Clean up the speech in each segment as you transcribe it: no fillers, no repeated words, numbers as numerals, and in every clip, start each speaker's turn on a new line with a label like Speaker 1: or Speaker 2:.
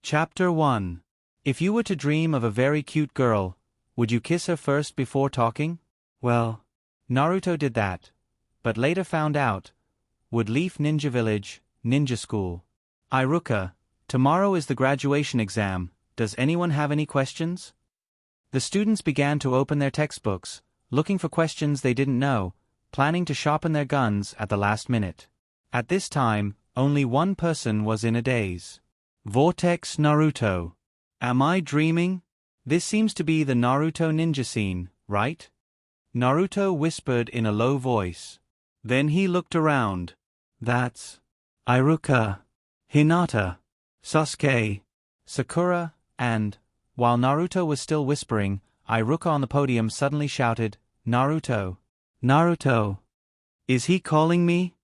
Speaker 1: Chapter 1. If you were to dream of a very cute girl, would you kiss her first before talking? Well, Naruto did that, but later found out. Would leave Ninja Village, Ninja School. Iruka, tomorrow is the graduation exam. Does anyone have any questions? The students began to open their textbooks, looking for questions they didn't know, planning to sharpen their guns at the last minute. At this time, only one person was in a daze. Vortex Naruto. Am I dreaming? This seems to be the Naruto ninja scene, right? Naruto whispered in a low voice. Then he looked around. That's Iruka, Hinata, Sasuke, Sakura, and, while Naruto was still whispering, Iruka on the podium suddenly shouted, Naruto. Naruto. Is he calling me?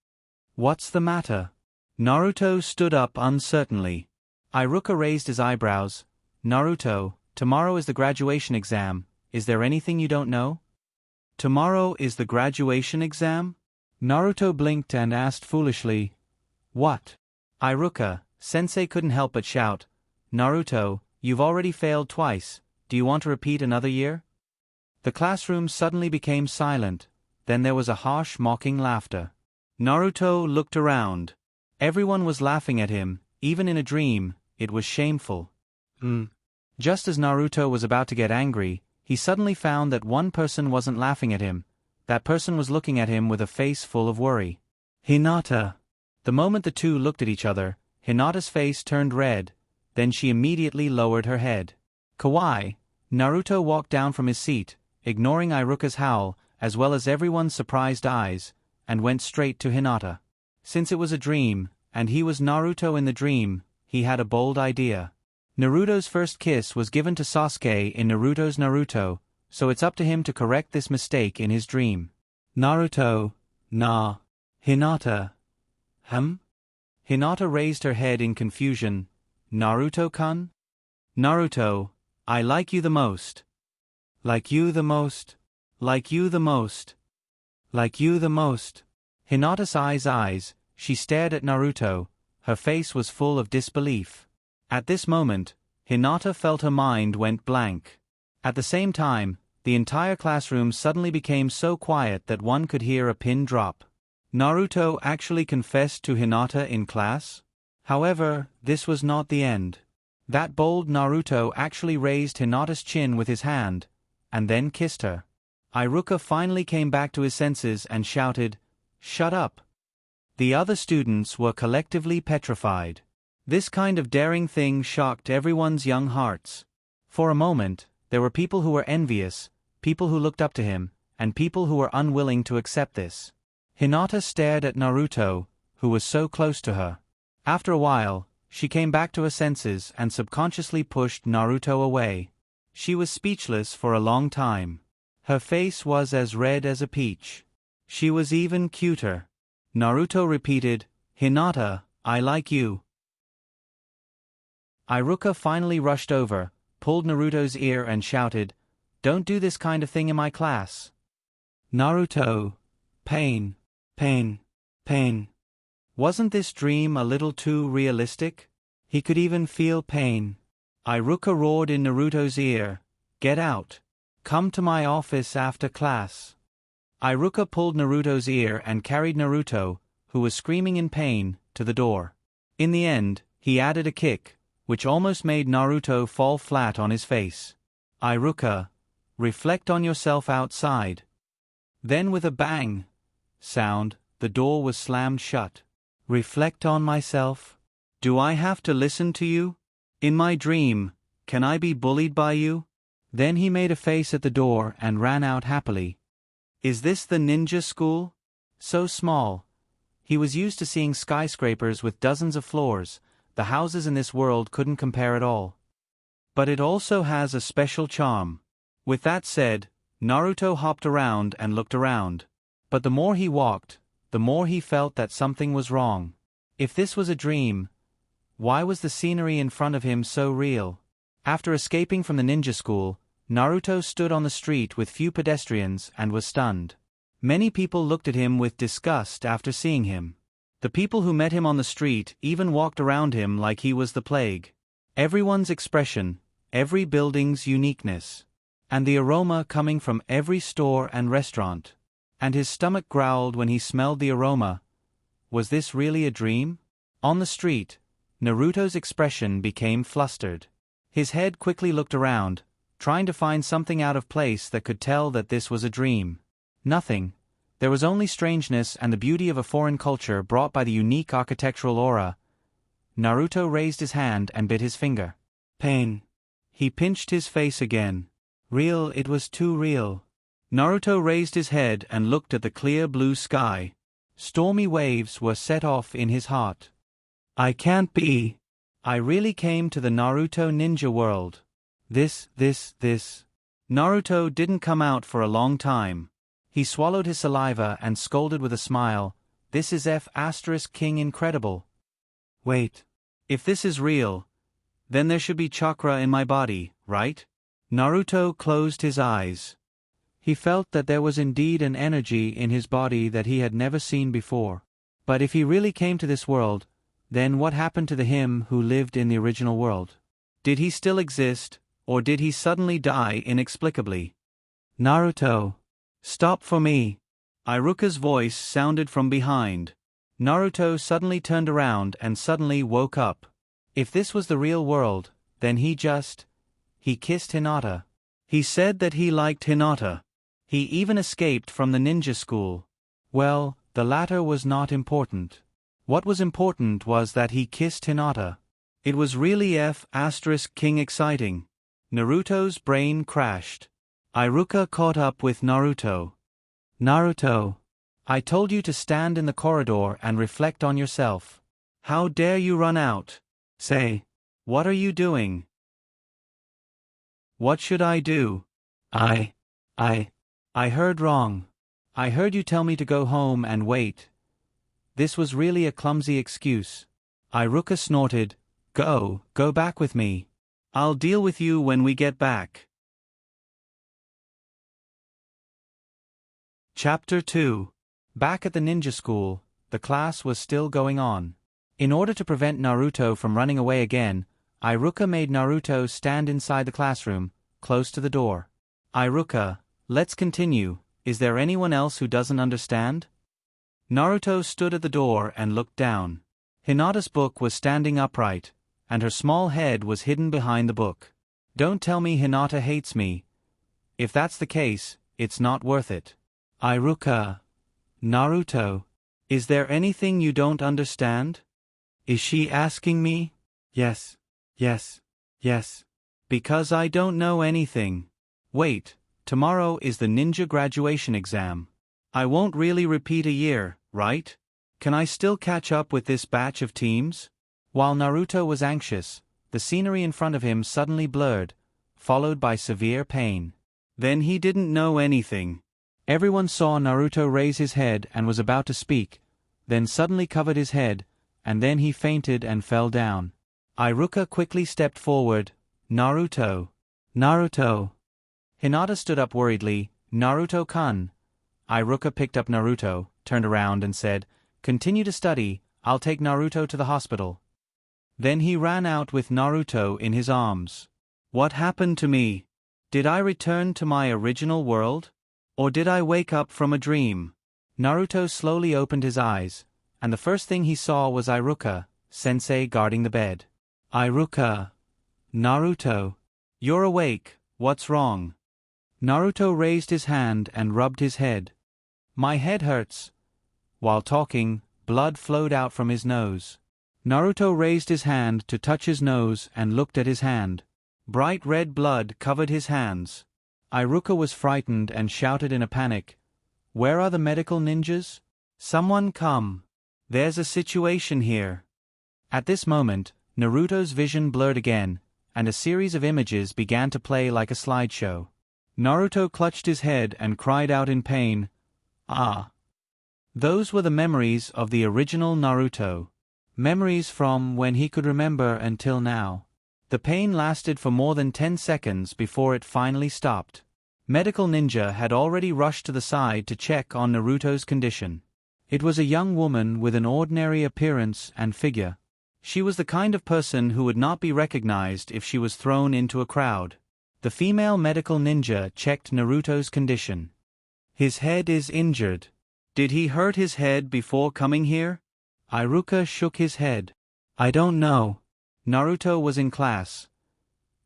Speaker 1: What's the matter? Naruto stood up uncertainly. Iruka raised his eyebrows. Naruto, tomorrow is the graduation exam. Is there anything you don't know? Tomorrow is the graduation exam? Naruto blinked and asked foolishly, What? Iruka, sensei couldn't help but shout, Naruto, you've already failed twice. Do you want to repeat another year? The classroom suddenly became silent. Then there was a harsh, mocking laughter. Naruto looked around. Everyone was laughing at him, even in a dream. It was shameful. Just as Naruto was about to get angry, he suddenly found that one person wasn't laughing at him. That person was looking at him with a face full of worry. Hinata. The moment the two looked at each other, Hinata's face turned red. Then she immediately lowered her head. Kawaii. Naruto walked down from his seat, ignoring Iruka's howl, as well as everyone's surprised eyes, and went straight to Hinata. Since it was a dream, and he was Naruto in the dream, he had a bold idea. Naruto's first kiss was given to Sasuke in Naruto's Naruto, so it's up to him to correct this mistake in his dream. Naruto. Nah. Hinata. Hinata raised her head in confusion. Naruto-kun? Naruto, I like you the most. Like you the most. Like you the most. Like you the most. Hinata's eyes, she stared at Naruto. Her face was full of disbelief. At this moment, Hinata felt her mind went blank. At the same time, the entire classroom suddenly became so quiet that one could hear a pin drop. Naruto actually confessed to Hinata in class? However, this was not the end. That bold Naruto actually raised Hinata's chin with his hand, and then kissed her. Iruka finally came back to his senses and shouted, Shut up. The other students were collectively petrified. This kind of daring thing shocked everyone's young hearts. For a moment, there were people who were envious, people who looked up to him, and people who were unwilling to accept this. Hinata stared at Naruto, who was so close to her. After a while, she came back to her senses and subconsciously pushed Naruto away. She was speechless for a long time. Her face was as red as a peach. She was even cuter. Naruto repeated, Hinata, I like you. Iruka finally rushed over, pulled Naruto's ear and shouted, Don't do this kind of thing in my class. Naruto. Pain. Pain. Pain. Wasn't this dream a little too realistic? He could even feel pain. Iruka roared in Naruto's ear, Get out. Come to my office after class. Iruka pulled Naruto's ear and carried Naruto, who was screaming in pain, to the door. In the end, he added a kick, which almost made Naruto fall flat on his face. Iruka, reflect on yourself outside. Then with a bang sound, the door was slammed shut. Reflect on myself? Do I have to listen to you? In my dream, can I be bullied by you? Then he made a face at the door and ran out happily. Is this the ninja school? So small. He was used to seeing skyscrapers with dozens of floors. The houses in this world couldn't compare at all. But it also has a special charm. With that said, Naruto hopped around and looked around. But the more he walked, the more he felt that something was wrong. If this was a dream, why was the scenery in front of him so real? After escaping from the ninja school, Naruto stood on the street with few pedestrians and was stunned. Many people looked at him with disgust after seeing him. The people who met him on the street even walked around him like he was the plague. Everyone's expression, every building's uniqueness. And the aroma coming from every store and restaurant. And his stomach growled when he smelled the aroma. Was this really a dream? On the street, Naruto's expression became flustered. His head quickly looked around, trying to find something out of place that could tell that this was a dream. Nothing. There was only strangeness and the beauty of a foreign culture brought by the unique architectural aura. Naruto raised his hand and bit his finger. Pain. He pinched his face again. Real, it was too real. Naruto raised his head and looked at the clear blue sky. Stormy waves were set off in his heart. I can't be. I really came to the Naruto ninja world. This. Naruto didn't come out for a long time. He swallowed his saliva and scolded with a smile. This is King incredible. Wait. If this is real, then there should be chakra in my body, right? Naruto closed his eyes. He felt that there was indeed an energy in his body that he had never seen before. But if he really came to this world, then what happened to him who lived in the original world? Did he still exist, or did he suddenly die inexplicably? Naruto. Stop for me. Iruka's voice sounded from behind. Naruto suddenly turned around and suddenly woke up. If this was the real world, then he kissed Hinata. He said that he liked Hinata. He even escaped from the ninja school. Well, the latter was not important. What was important was that he kissed Hinata. It was really King exciting. Naruto's brain crashed. Iruka caught up with Naruto. Naruto. I told you to stand in the corridor and reflect on yourself. How dare you run out? Say. What are you doing? What should I do? I heard wrong. I heard you tell me to go home and wait. This was really a clumsy excuse. Iruka snorted. Go back with me. I'll deal with you when we get back. Chapter 2. Back at the ninja school, the class was still going on. In order to prevent Naruto from running away again, Iruka made Naruto stand inside the classroom, close to the door. Iruka, let's continue. Is there anyone else who doesn't understand? Naruto stood at the door and looked down. Hinata's book was standing upright, and her small head was hidden behind the book. Don't tell me Hinata hates me. If that's the case, it's not worth it. Iruka. Naruto. Is there anything you don't understand? Is she asking me? Yes. Because I don't know anything. Wait, tomorrow is the ninja graduation exam. I won't really repeat a year, right? Can I still catch up with this batch of teams? While Naruto was anxious, the scenery in front of him suddenly blurred, followed by severe pain. Then he didn't know anything. Everyone saw Naruto raise his head and was about to speak, then suddenly covered his head, and then he fainted and fell down. Iruka quickly stepped forward. Naruto. Hinata stood up worriedly. Naruto-kun. Iruka picked up Naruto, turned around and said, Continue to study, I'll take Naruto to the hospital. Then he ran out with Naruto in his arms. What happened to me? Did I return to my original world? Or did I wake up from a dream? Naruto slowly opened his eyes, and the first thing he saw was Iruka-sensei guarding the bed. Iruka. Naruto. You're awake, what's wrong? Naruto raised his hand and rubbed his head. My head hurts. While talking, blood flowed out from his nose. Naruto raised his hand to touch his nose and looked at his hand. Bright red blood covered his hands. Iruka was frightened and shouted in a panic, Where are the medical ninjas? Someone come. There's a situation here. At this moment, Naruto's vision blurred again, and a series of images began to play like a slideshow. Naruto clutched his head and cried out in pain, Ah! Those were the memories of the original Naruto. Memories from when he could remember until now. The pain lasted for more than 10 seconds before it finally stopped. Medical Ninja had already rushed to the side to check on Naruto's condition. It was a young woman with an ordinary appearance and figure. She was the kind of person who would not be recognized if she was thrown into a crowd. The female medical ninja checked Naruto's condition. His head is injured. Did he hurt his head before coming here? Iruka shook his head. I don't know. Naruto was in class.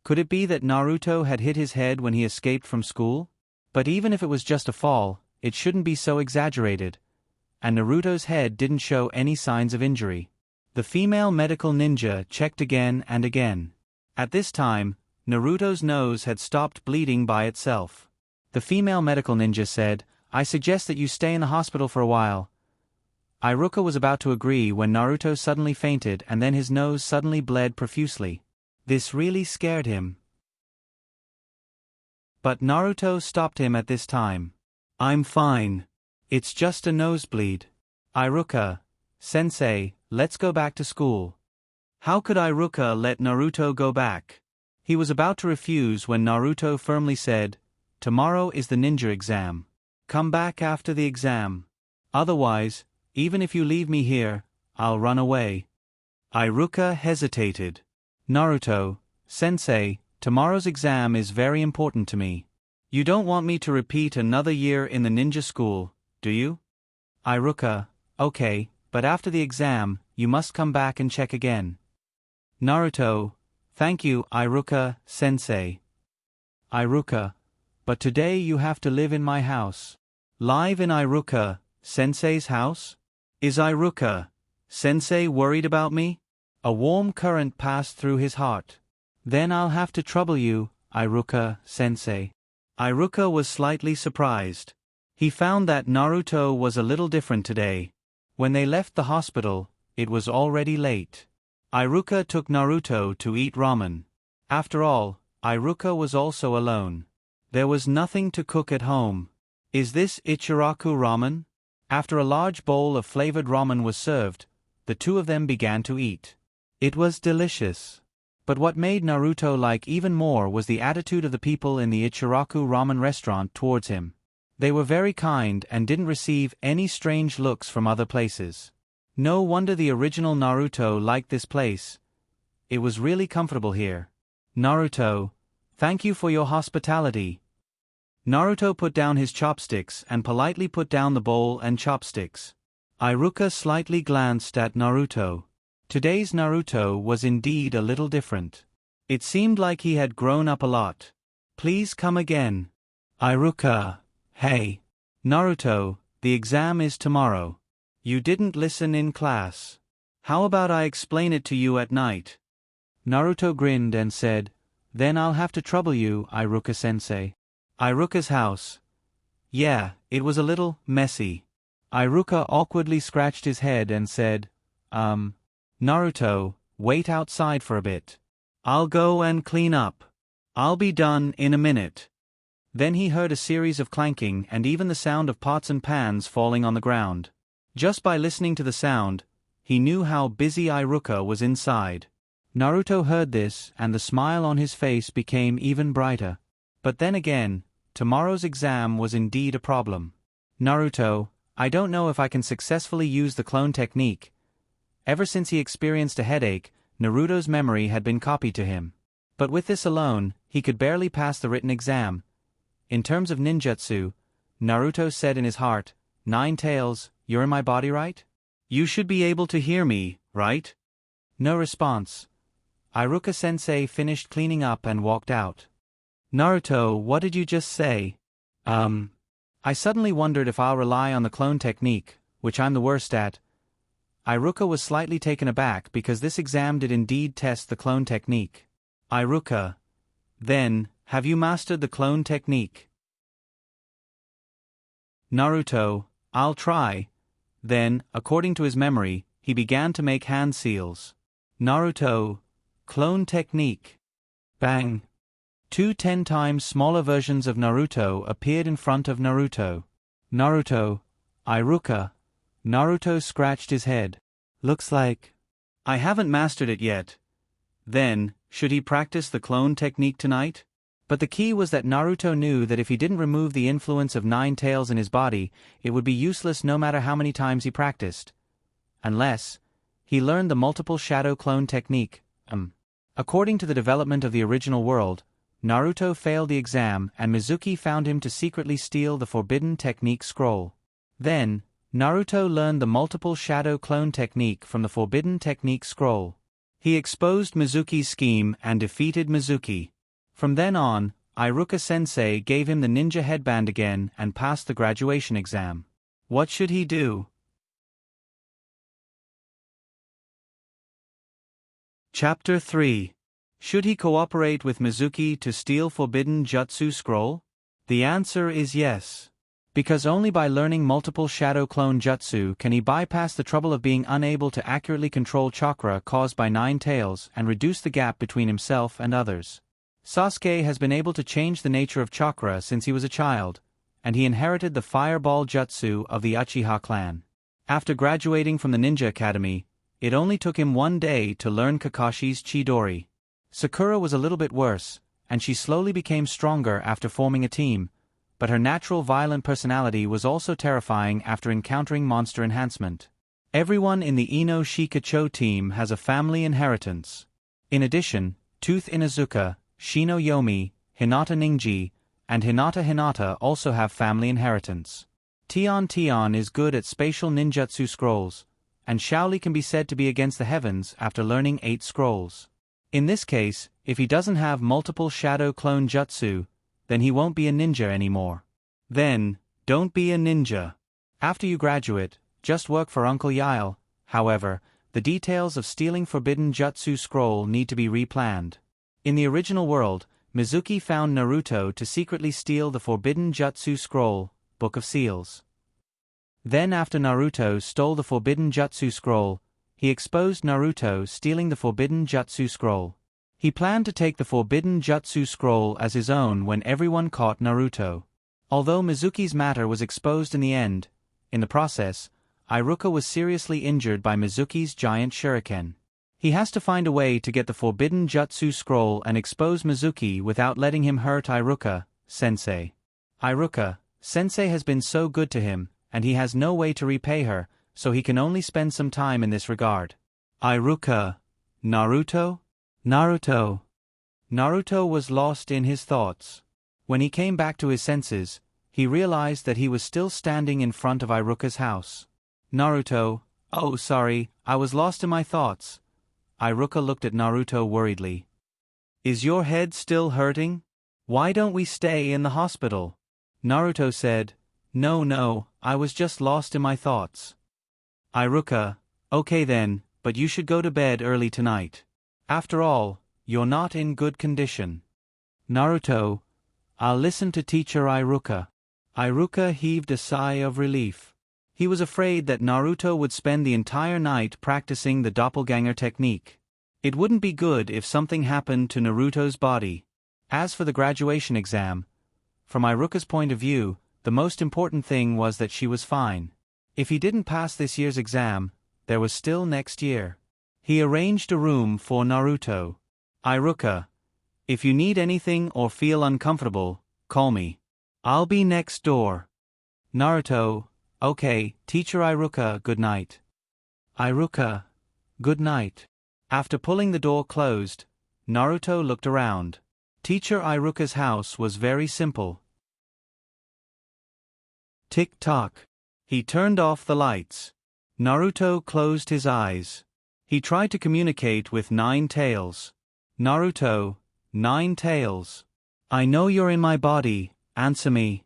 Speaker 1: Could it be that Naruto had hit his head when he escaped from school? But even if it was just a fall, it shouldn't be so exaggerated. And Naruto's head didn't show any signs of injury. The female medical ninja checked again and again. At this time, Naruto's nose had stopped bleeding by itself. The female medical ninja said, I suggest that you stay in the hospital for a while. Iruka was about to agree when Naruto suddenly fainted and then his nose suddenly bled profusely. This really scared him. But Naruto stopped him at this time. I'm fine. It's just a nosebleed. Iruka, sensei, let's go back to school. How could Iruka let Naruto go back? He was about to refuse when Naruto firmly said, Tomorrow is the ninja exam. Come back after the exam. Otherwise, even if you leave me here, I'll run away. Iruka hesitated. Naruto, sensei, tomorrow's exam is very important to me. You don't want me to repeat another year in the ninja school, do you? Iruka, okay, but after the exam, you must come back and check again. Naruto, thank you, Iruka, sensei. Iruka, but today you have to live in my house. Live in Iruka, sensei's house? Is Iruka, sensei worried about me? A warm current passed through his heart. Then I'll have to trouble you, Iruka, sensei. Iruka was slightly surprised. He found that Naruto was a little different today. When they left the hospital, it was already late. Iruka took Naruto to eat ramen. After all, Iruka was also alone. There was nothing to cook at home. Is this Ichiraku ramen? After a large bowl of flavored ramen was served, the two of them began to eat. It was delicious. But what made Naruto like even more was the attitude of the people in the Ichiraku ramen restaurant towards him. They were very kind and didn't receive any strange looks from other places. No wonder the original Naruto liked this place. It was really comfortable here. Naruto, thank you for your hospitality. Naruto put down his chopsticks and politely put down the bowl and chopsticks. Iruka slightly glanced at Naruto. Today's Naruto was indeed a little different. It seemed like he had grown up a lot. Please come again. Iruka, hey. Naruto, the exam is tomorrow. You didn't listen in class. How about I explain it to you at night? Naruto grinned and said, Then I'll have to trouble you, Iruka-sensei. Iruka's house. Yeah, it was a little messy. Iruka awkwardly scratched his head and said, Naruto, wait outside for a bit. I'll go and clean up. I'll be done in a minute. Then he heard a series of clanking and even the sound of pots and pans falling on the ground. Just by listening to the sound, he knew how busy Iruka was inside. Naruto heard this and the smile on his face became even brighter. But then again, tomorrow's exam was indeed a problem. Naruto, I don't know if I can successfully use the clone technique. Ever since he experienced a headache, Naruto's memory had been copied to him. But with this alone, he could barely pass the written exam. In terms of ninjutsu, Naruto said in his heart, 9 tails, you're in my body, right? You should be able to hear me, right? No response. Iruka-sensei finished cleaning up and walked out. Naruto, what did you just say? I suddenly wondered if I'll rely on the clone technique, which I'm the worst at. Iruka was slightly taken aback because this exam did indeed test the clone technique. Iruka, then, have you mastered the clone technique? Naruto, I'll try. Then, according to his memory, he began to make hand seals. Naruto, clone technique. Bang. 2 10 times smaller versions of Naruto appeared in front of Naruto. Naruto, Iruka. Naruto scratched his head. Looks like I haven't mastered it yet. Then, should he practice the clone technique tonight? But the key was that Naruto knew that if he didn't remove the influence of 9 tails in his body, it would be useless no matter how many times he practiced. Unless he learned the multiple shadow clone technique. According to the development of the original world, Naruto failed the exam and Mizuki found him to secretly steal the forbidden technique scroll. Then, Naruto learned the multiple shadow clone technique from the forbidden technique scroll. He exposed Mizuki's scheme and defeated Mizuki. From then on, Iruka-sensei gave him the ninja headband again and passed the graduation exam. What should he do? Chapter 3. Should he cooperate with Mizuki to steal forbidden jutsu scroll? The answer is yes. Because only by learning multiple shadow clone jutsu can he bypass the trouble of being unable to accurately control chakra caused by Nine Tails and reduce the gap between himself and others. Sasuke has been able to change the nature of chakra since he was a child, and he inherited the fireball jutsu of the Uchiha clan. After graduating from the Ninja Academy, it only took him 1 day to learn Kakashi's Chidori. Sakura was a little bit worse, and she slowly became stronger after forming a team, but her natural violent personality was also terrifying after encountering monster enhancement. Everyone in the Ino Shikacho team has a family inheritance. In addition, Tooth Inuzuka, Shino Yomi, Hinata Ningji, and Hinata also have family inheritance. Tion is good at spatial ninjutsu scrolls, and Shaoli can be said to be against the heavens after learning 8 scrolls. In this case, if he doesn't have multiple shadow clone jutsu, then he won't be a ninja anymore. Then, don't be a ninja. After you graduate, just work for Uncle Yael. However, the details of stealing forbidden jutsu scroll need to be replanned. In the original world, Mizuki found Naruto to secretly steal the forbidden jutsu scroll, Book of Seals. Then after Naruto stole the forbidden jutsu scroll, he exposed Naruto stealing the forbidden jutsu scroll. He planned to take the forbidden jutsu scroll as his own when everyone caught Naruto. Although Mizuki's matter was exposed in the end, in the process, Iruka was seriously injured by Mizuki's giant shuriken. He has to find a way to get the forbidden jutsu scroll and expose Mizuki without letting him hurt Iruka-sensei. Iruka-sensei has been so good to him, and he has no way to repay her, so he can only spend some time in this regard. Iruka, Naruto? Naruto was lost in his thoughts. When he came back to his senses, he realized that he was still standing in front of Iruka's house. Naruto, oh sorry, I was lost in my thoughts. Iruka looked at Naruto worriedly. Is your head still hurting? Why don't we stay in the hospital? Naruto said, No, I was just lost in my thoughts. Iruka, okay then, but you should go to bed early tonight. After all, you're not in good condition. Naruto, I'll listen to Teacher Iruka. Iruka heaved a sigh of relief. He was afraid that Naruto would spend the entire night practicing the doppelganger technique. It wouldn't be good if something happened to Naruto's body. As for the graduation exam, from Iruka's point of view, the most important thing was that she was fine. If he didn't pass this year's exam, there was still next year. He arranged a room for Naruto. Iruka, if you need anything or feel uncomfortable, call me. I'll be next door. Naruto, okay, Teacher Iruka, good night. Iruka, good night. After pulling the door closed, Naruto looked around. Teacher Iruka's house was very simple. Tick-tock. He turned off the lights. Naruto closed his eyes. He tried to communicate with Nine Tails. Naruto, Nine Tails. I know you're in my body, answer me.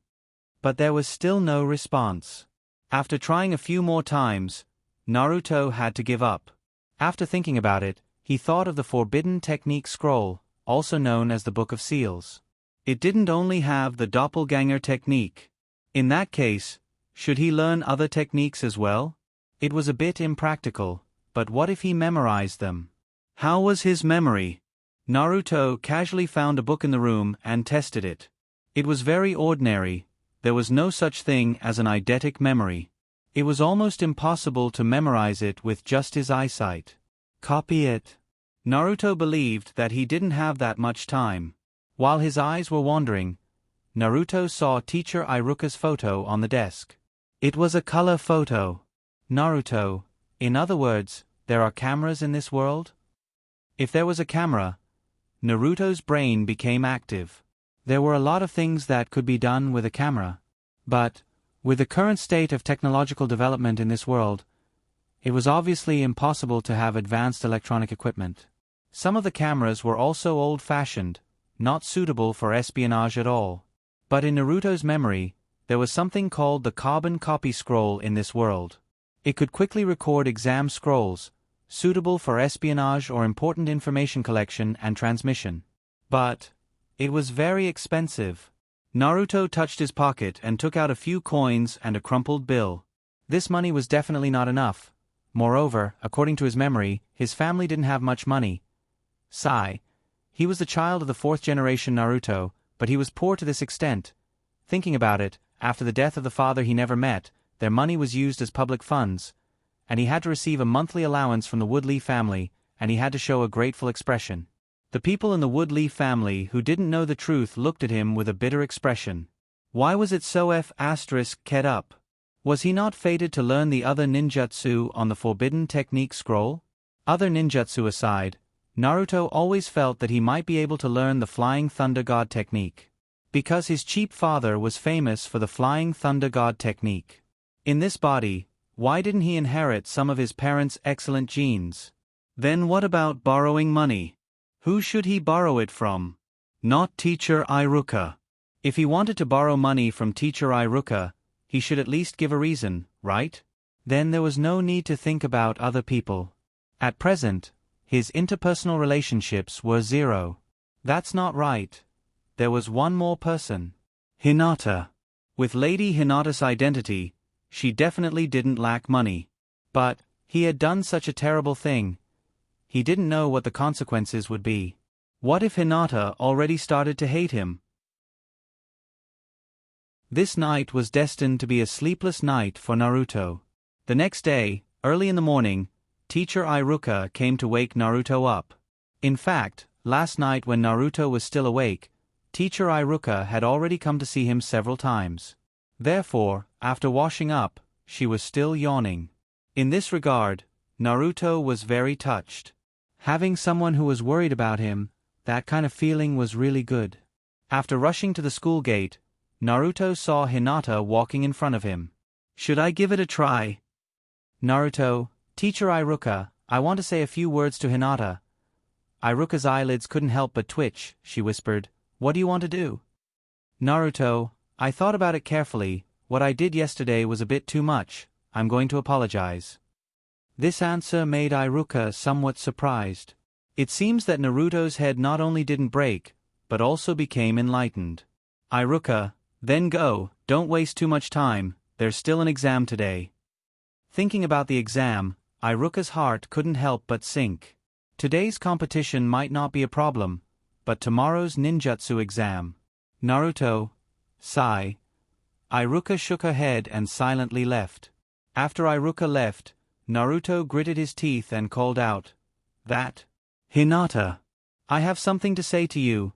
Speaker 1: But there was still no response. After trying a few more times, Naruto had to give up. After thinking about it, he thought of the Forbidden Technique Scroll, also known as the Book of Seals. It didn't only have the doppelganger technique. In that case, should he learn other techniques as well? It was a bit impractical, but what if he memorized them? How was his memory? Naruto casually found a book in the room and tested it. It was very ordinary. There was no such thing as an eidetic memory. It was almost impossible to memorize it with just his eyesight. Copy it. Naruto believed that he didn't have that much time. While his eyes were wandering, Naruto saw Teacher Iruka's photo on the desk. It was a color photo. Naruto, in other words, there are cameras in this world? If there was a camera, Naruto's brain became active. There were a lot of things that could be done with a camera. But, with the current state of technological development in this world, it was obviously impossible to have advanced electronic equipment. Some of the cameras were also old-fashioned, not suitable for espionage at all. But in Naruto's memory, there was something called the carbon copy scroll in this world. It could quickly record exam scrolls, suitable for espionage or important information collection and transmission. But it was very expensive. Naruto touched his pocket and took out a few coins and a crumpled bill. This money was definitely not enough. Moreover, according to his memory, his family didn't have much money. Sigh. He was the child of the fourth generation Naruto, but he was poor to this extent. Thinking about it, after the death of the father he never met, their money was used as public funds, and he had to receive a monthly allowance from the Woodley family, and he had to show a grateful expression. The people in the Woodley family who didn't know the truth looked at him with a bitter expression. Why was it so F***ed up? Was he not fated to learn the other ninjutsu on the forbidden technique scroll? Other ninjutsu aside, Naruto always felt that he might be able to learn the Flying Thunder God technique. Because his cheap father was famous for the Flying Thunder God technique. In this body, why didn't he inherit some of his parents' excellent genes? Then what about borrowing money? Who should he borrow it from? Not Teacher Iruka. If he wanted to borrow money from Teacher Iruka, he should at least give a reason, right? Then there was no need to think about other people. At present, his interpersonal relationships were zero. That's not right. There was one more person. Hinata. With Lady Hinata's identity, she definitely didn't lack money. But he had done such a terrible thing. He didn't know what the consequences would be. What if Hinata already started to hate him? This night was destined to be a sleepless night for Naruto. The next day, early in the morning, Teacher Iruka came to wake Naruto up. In fact, last night when Naruto was still awake, Teacher Iruka had already come to see him several times. Therefore, after washing up, she was still yawning. In this regard, Naruto was very touched. Having someone who was worried about him, that kind of feeling was really good. After rushing to the school gate, Naruto saw Hinata walking in front of him. Should I give it a try? Naruto, Teacher Iruka, I want to say a few words to Hinata. Iruka's eyelids couldn't help but twitch. She whispered, What do you want to do? Naruto, I thought about it carefully. What I did yesterday was a bit too much. I'm going to apologize. This answer made Iruka somewhat surprised. It seems that Naruto's head not only didn't break, but also became enlightened. Iruka, then go, don't waste too much time, there's still an exam today. Thinking about the exam, Iruka's heart couldn't help but sink. Today's competition might not be a problem, but tomorrow's ninjutsu exam. Naruto, sigh. Iruka shook her head and silently left. After Iruka left, Naruto gritted his teeth and called out, That? Hinata. I have something to say to you.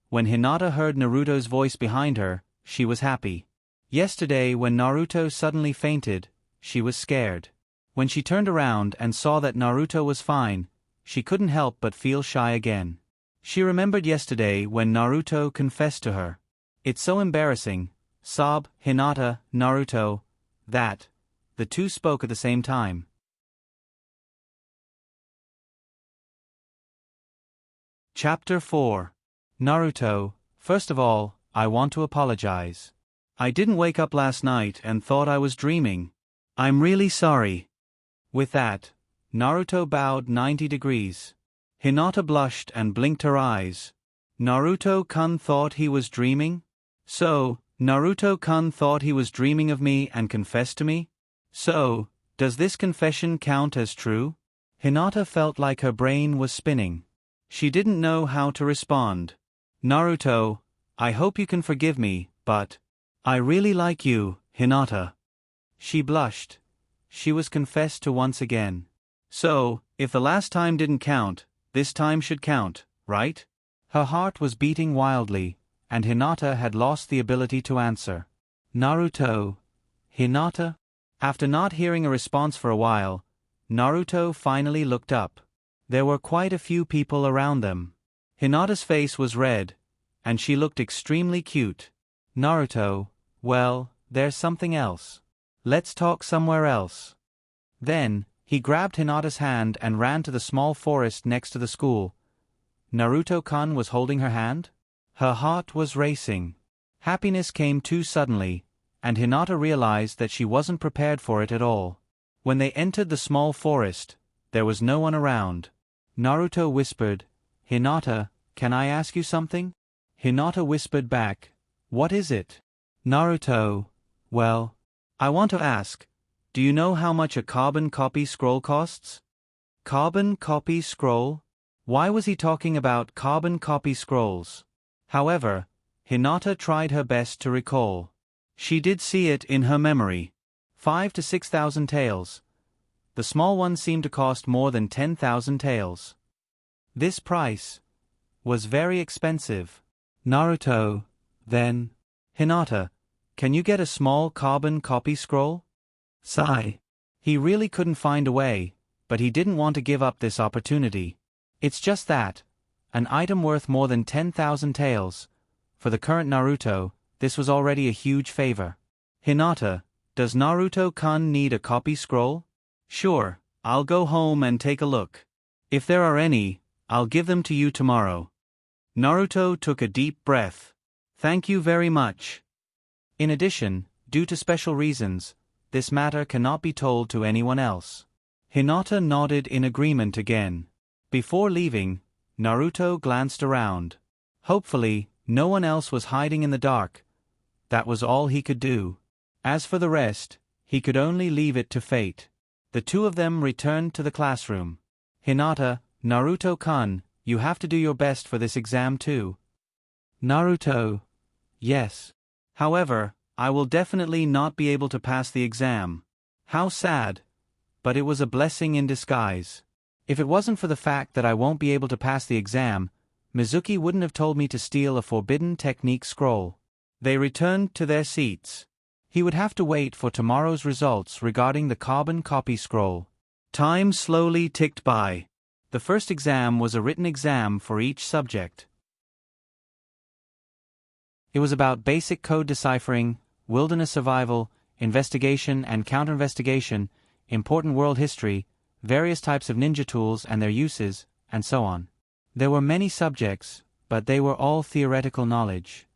Speaker 1: When Hinata heard Naruto's voice behind her, she was happy. Yesterday when Naruto suddenly fainted, she was scared. When she turned around and saw that Naruto was fine, she couldn't help but feel shy again. She remembered yesterday when Naruto confessed to her. It's so embarrassing. Sob, Hinata, Naruto, that. The two spoke at the same time. Chapter 4. Naruto, first of all, I want to apologize. I didn't wake up last night and thought I was dreaming. I'm really sorry. With that, Naruto bowed 90 degrees. Hinata blushed and blinked her eyes. Naruto-kun thought he was dreaming? So, Naruto-kun thought he was dreaming of me and confessed to me? So, does this confession count as true? Hinata felt like her brain was spinning. She didn't know how to respond. Naruto, I hope you can forgive me, but I really like you, Hinata. She blushed. She was confessed to once again. So, if the last time didn't count, this time should count, right? Her heart was beating wildly, and Hinata had lost the ability to answer. Naruto. Hinata? After not hearing a response for a while, Naruto finally looked up. There were quite a few people around them. Hinata's face was red, and she looked extremely cute. Naruto, well, there's something else. Let's talk somewhere else. Then, he grabbed Hinata's hand and ran to the small forest next to the school. Naruto-kun was holding her hand? Her heart was racing. Happiness came too suddenly, and Hinata realized that she wasn't prepared for it at all. When they entered the small forest, there was no one around. Naruto whispered, "Hinata, can I ask you something?" Hinata whispered back, "What is it?" Naruto, well, I want to ask, do you know how much a carbon copy scroll costs? Carbon copy scroll? Why was he talking about carbon copy scrolls? However, Hinata tried her best to recall. She did see it in her memory. 5,000 to 6,000 taels. The small one seemed to cost more than 10,000 taels. This price was very expensive. Naruto, then, Hinata, can you get a small carbon copy scroll? Sigh. He really couldn't find a way, but he didn't want to give up this opportunity. It's just that, an item worth more than 10,000 taels, for the current Naruto, this was already a huge favor. Hinata, does Naruto-kun need a copy scroll? Sure, I'll go home and take a look. If there are any, I'll give them to you tomorrow. Naruto took a deep breath. Thank you very much. In addition, due to special reasons, this matter cannot be told to anyone else. Hinata nodded in agreement again. Before leaving, Naruto glanced around. Hopefully, no one else was hiding in the dark. That was all he could do. As for the rest, he could only leave it to fate. The two of them returned to the classroom. Hinata, Naruto-kun, you have to do your best for this exam too. Naruto, yes. However, I will definitely not be able to pass the exam. How sad. But it was a blessing in disguise. If it wasn't for the fact that I won't be able to pass the exam, Mizuki wouldn't have told me to steal a forbidden technique scroll. They returned to their seats. He would have to wait for tomorrow's results regarding the carbon copy scroll. Time slowly ticked by. The first exam was a written exam for each subject. It was about basic code deciphering, wilderness survival, investigation and counter-investigation, important world history, various types of ninja tools and their uses, and so on. There were many subjects, but they were all theoretical knowledge.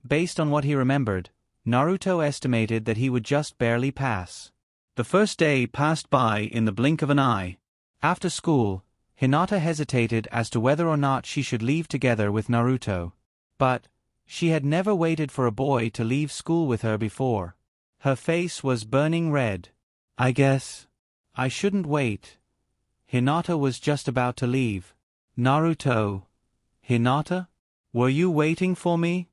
Speaker 1: Based on what he remembered, Naruto estimated that he would just barely pass. The first day passed by in the blink of an eye. After school, Hinata hesitated as to whether or not she should leave together with Naruto. But she had never waited for a boy to leave school with her before. Her face was burning red. I guess I shouldn't wait. Hinata was just about to leave. Naruto. Hinata? Were you waiting for me?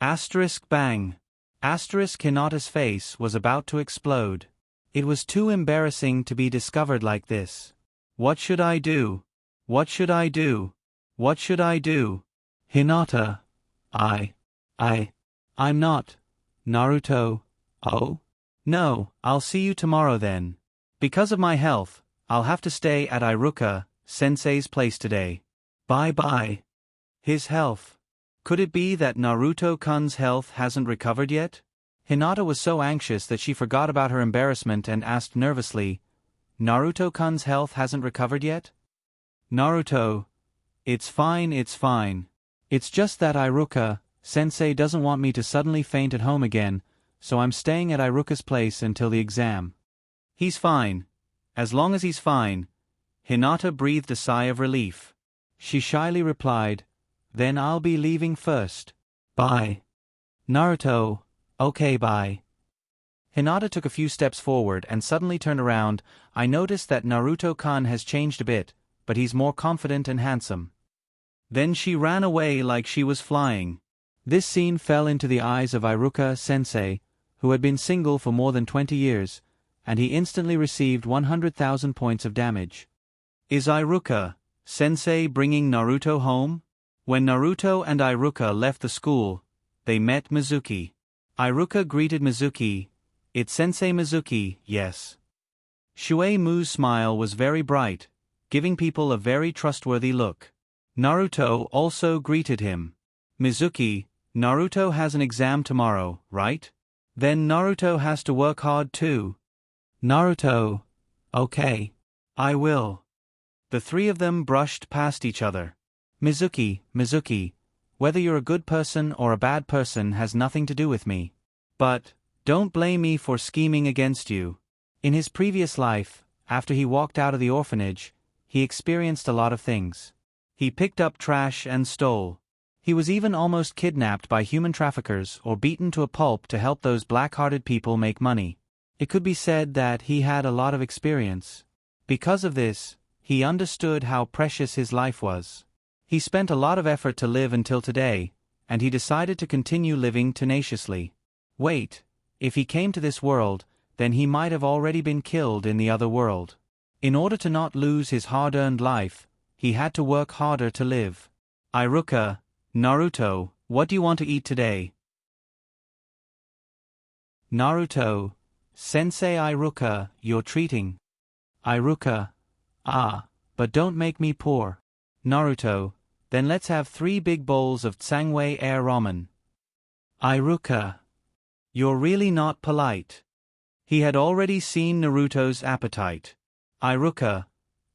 Speaker 1: Asterisk bang. Asterisk Hinata's face was about to explode. It was too embarrassing to be discovered like this. What should I do? What should I do? What should I do? Hinata. I'm not. Naruto. Oh? No, I'll see you tomorrow then. Because of my health, I'll have to stay at Iruka-sensei's place today. Bye-bye. His health. Could it be that Naruto-kun's health hasn't recovered yet? Hinata was so anxious that she forgot about her embarrassment and asked nervously, Naruto-kun's health hasn't recovered yet? Naruto. It's fine, it's fine. It's just that Iruka-sensei doesn't want me to suddenly faint at home again, so I'm staying at Iruka's place until the exam. He's fine. As long as he's fine. Hinata breathed a sigh of relief. She shyly replied, Then I'll be leaving first. Bye. Naruto. Okay, bye. Hinata took a few steps forward and suddenly turned around. I noticed that Naruto-kun has changed a bit, but he's more confident and handsome. Then she ran away like she was flying. This scene fell into the eyes of Iruka-sensei, who had been single for more than 20 years, and he instantly received 100,000 points of damage. Is Iruka-sensei bringing Naruto home? When Naruto and Iruka left the school, they met Mizuki. Iruka greeted Mizuki. It's Sensei Mizuki, yes. Shuei Mu's smile was very bright, giving people a very trustworthy look. Naruto also greeted him. Mizuki, Naruto has an exam tomorrow, right? Then Naruto has to work hard too. Naruto, okay. I will. The three of them brushed past each other. Mizuki, whether you're a good person or a bad person has nothing to do with me. But, don't blame me for scheming against you. In his previous life, after he walked out of the orphanage, he experienced a lot of things. He picked up trash and stole. He was even almost kidnapped by human traffickers or beaten to a pulp to help those black-hearted people make money. It could be said that he had a lot of experience. Because of this, he understood how precious his life was. He spent a lot of effort to live until today, and he decided to continue living tenaciously. Wait, if he came to this world, then he might have already been killed in the other world. In order to not lose his hard-earned life, he had to work harder to live. Iruka, Naruto, what do you want to eat today? Naruto, Sensei Iruka, you're treating. Iruka, but don't make me poor. Naruto, then let's have 3 big bowls of Tsangwei air ramen. Iruka, you're really not polite. He had already seen Naruto's appetite. Iruka,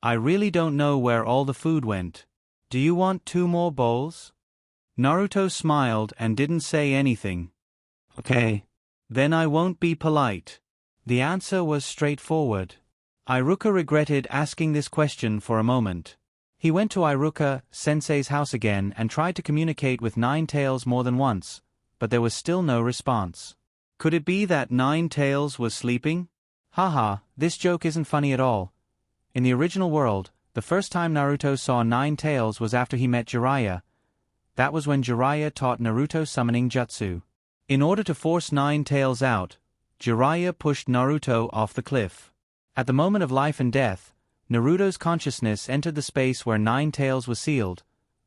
Speaker 1: I really don't know where all the food went. Do you want 2 more bowls? Naruto smiled and didn't say anything. Okay. Then I won't be polite. The answer was straightforward. Iruka regretted asking this question for a moment. He went to Iruka Sensei's house again and tried to communicate with Nine Tails more than once, but there was still no response. Could it be that Nine Tails was sleeping? Haha, this joke isn't funny at all. In the original world, the first time Naruto saw Nine Tails was after he met Jiraiya. That was when Jiraiya taught Naruto summoning jutsu. In order to force Nine Tails out, Jiraiya pushed Naruto off the cliff. At the moment of life and death, Naruto's consciousness entered the space where Nine Tails was sealed,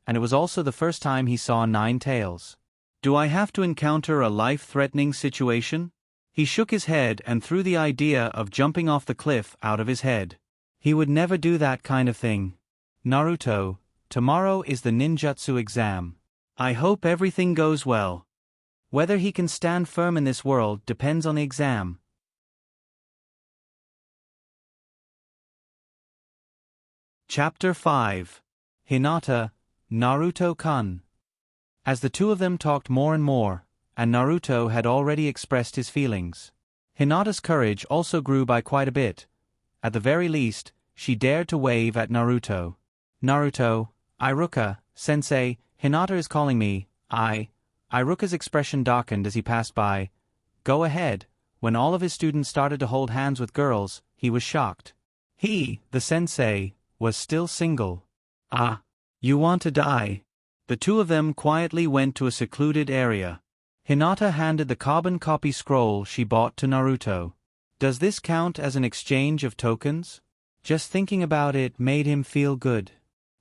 Speaker 1: and it was also the first time he saw Nine Tails. Do I have to encounter a life-threatening situation? He shook his head and threw the idea of jumping off the cliff out of his head. He would never do that kind of thing. Naruto, tomorrow is the ninjutsu exam. I hope everything goes well. Whether he can stand firm in this world depends on the exam. Chapter 5. Hinata, Naruto-kun. As the two of them talked more and more, and Naruto had already expressed his feelings, Hinata's courage also grew by quite a bit. At the very least, she dared to wave at Naruto. Naruto, Iruka, Sensei, Hinata is calling me. Iruka's expression darkened as he passed by. Go ahead. When all of his students started to hold hands with girls, he was shocked. He, the sensei, was still single. You want to die? The two of them quietly went to a secluded area. Hinata handed the carbon copy scroll she bought to Naruto. Does this count as an exchange of tokens? Just thinking about it made him feel good.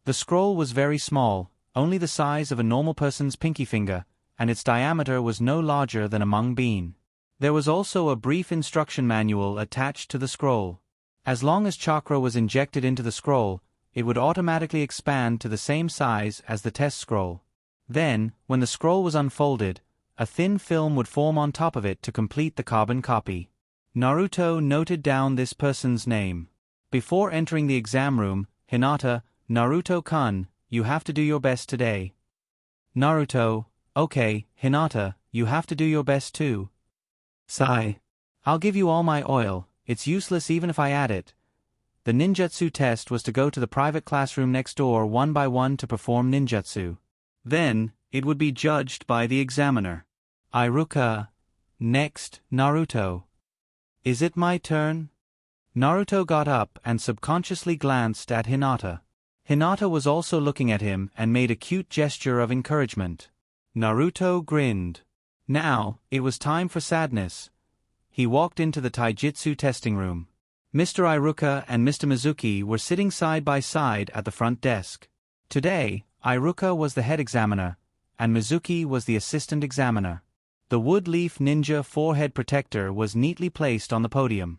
Speaker 1: The scroll was very small, only the size of a normal person's pinky finger, and its diameter was no larger than a mung bean. There was also a brief instruction manual attached to the scroll. As long as chakra was injected into the scroll, it would automatically expand to the same size as the test scroll. Then, when the scroll was unfolded, a thin film would form on top of it to complete the carbon copy. Naruto noted down this person's name. Before entering the exam room, Hinata, Naruto-kun, you have to do your best today. Naruto, okay, Hinata, you have to do your best too. Sigh. I'll give you all my oil, it's useless even if I add it. The ninjutsu test was to go to the private classroom next door one by one to perform ninjutsu. Then, it would be judged by the examiner. Iruka. Next, Naruto. Is it my turn? Naruto got up and subconsciously glanced at Hinata. Hinata was also looking at him and made a cute gesture of encouragement. Naruto grinned. Now, it was time for sadness. He walked into the taijutsu testing room. Mr. Iruka and Mr. Mizuki were sitting side by side at the front desk. Today, Iruka was the head examiner, and Mizuki was the assistant examiner. The wood leaf ninja forehead protector was neatly placed on the podium.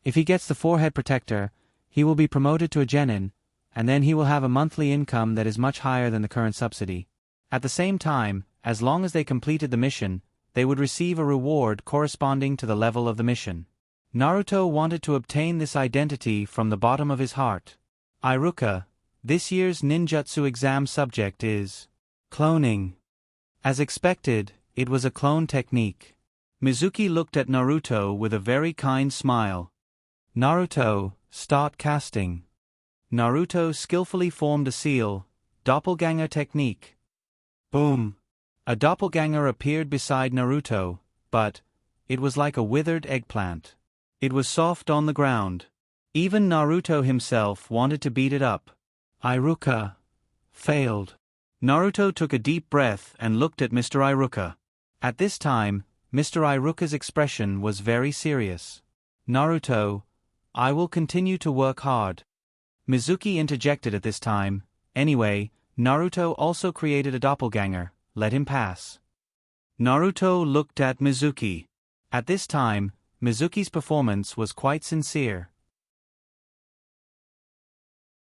Speaker 1: If he gets the forehead protector, he will be promoted to a genin, and then he will have a monthly income that is much higher than the current subsidy. At the same time, as long as they completed the mission, they would receive a reward corresponding to the level of the mission. Naruto wanted to obtain this identity from the bottom of his heart. Iruka, this year's ninjutsu exam subject is cloning. As expected, it was a clone technique. Mizuki looked at Naruto with a very kind smile. Naruto, start casting. Naruto skillfully formed a seal, doppelganger technique. Boom! A doppelganger appeared beside Naruto, but it was like a withered eggplant. It was soft on the ground. Even Naruto himself wanted to beat it up. Iruka failed. Naruto took a deep breath and looked at Mr. Iruka. At this time, Mr. Iruka's expression was very serious. Naruto, I will continue to work hard. Mizuki interjected at this time. Anyway, Naruto also created a doppelganger, let him pass. Naruto looked at Mizuki. At this time, Mizuki's performance was quite sincere.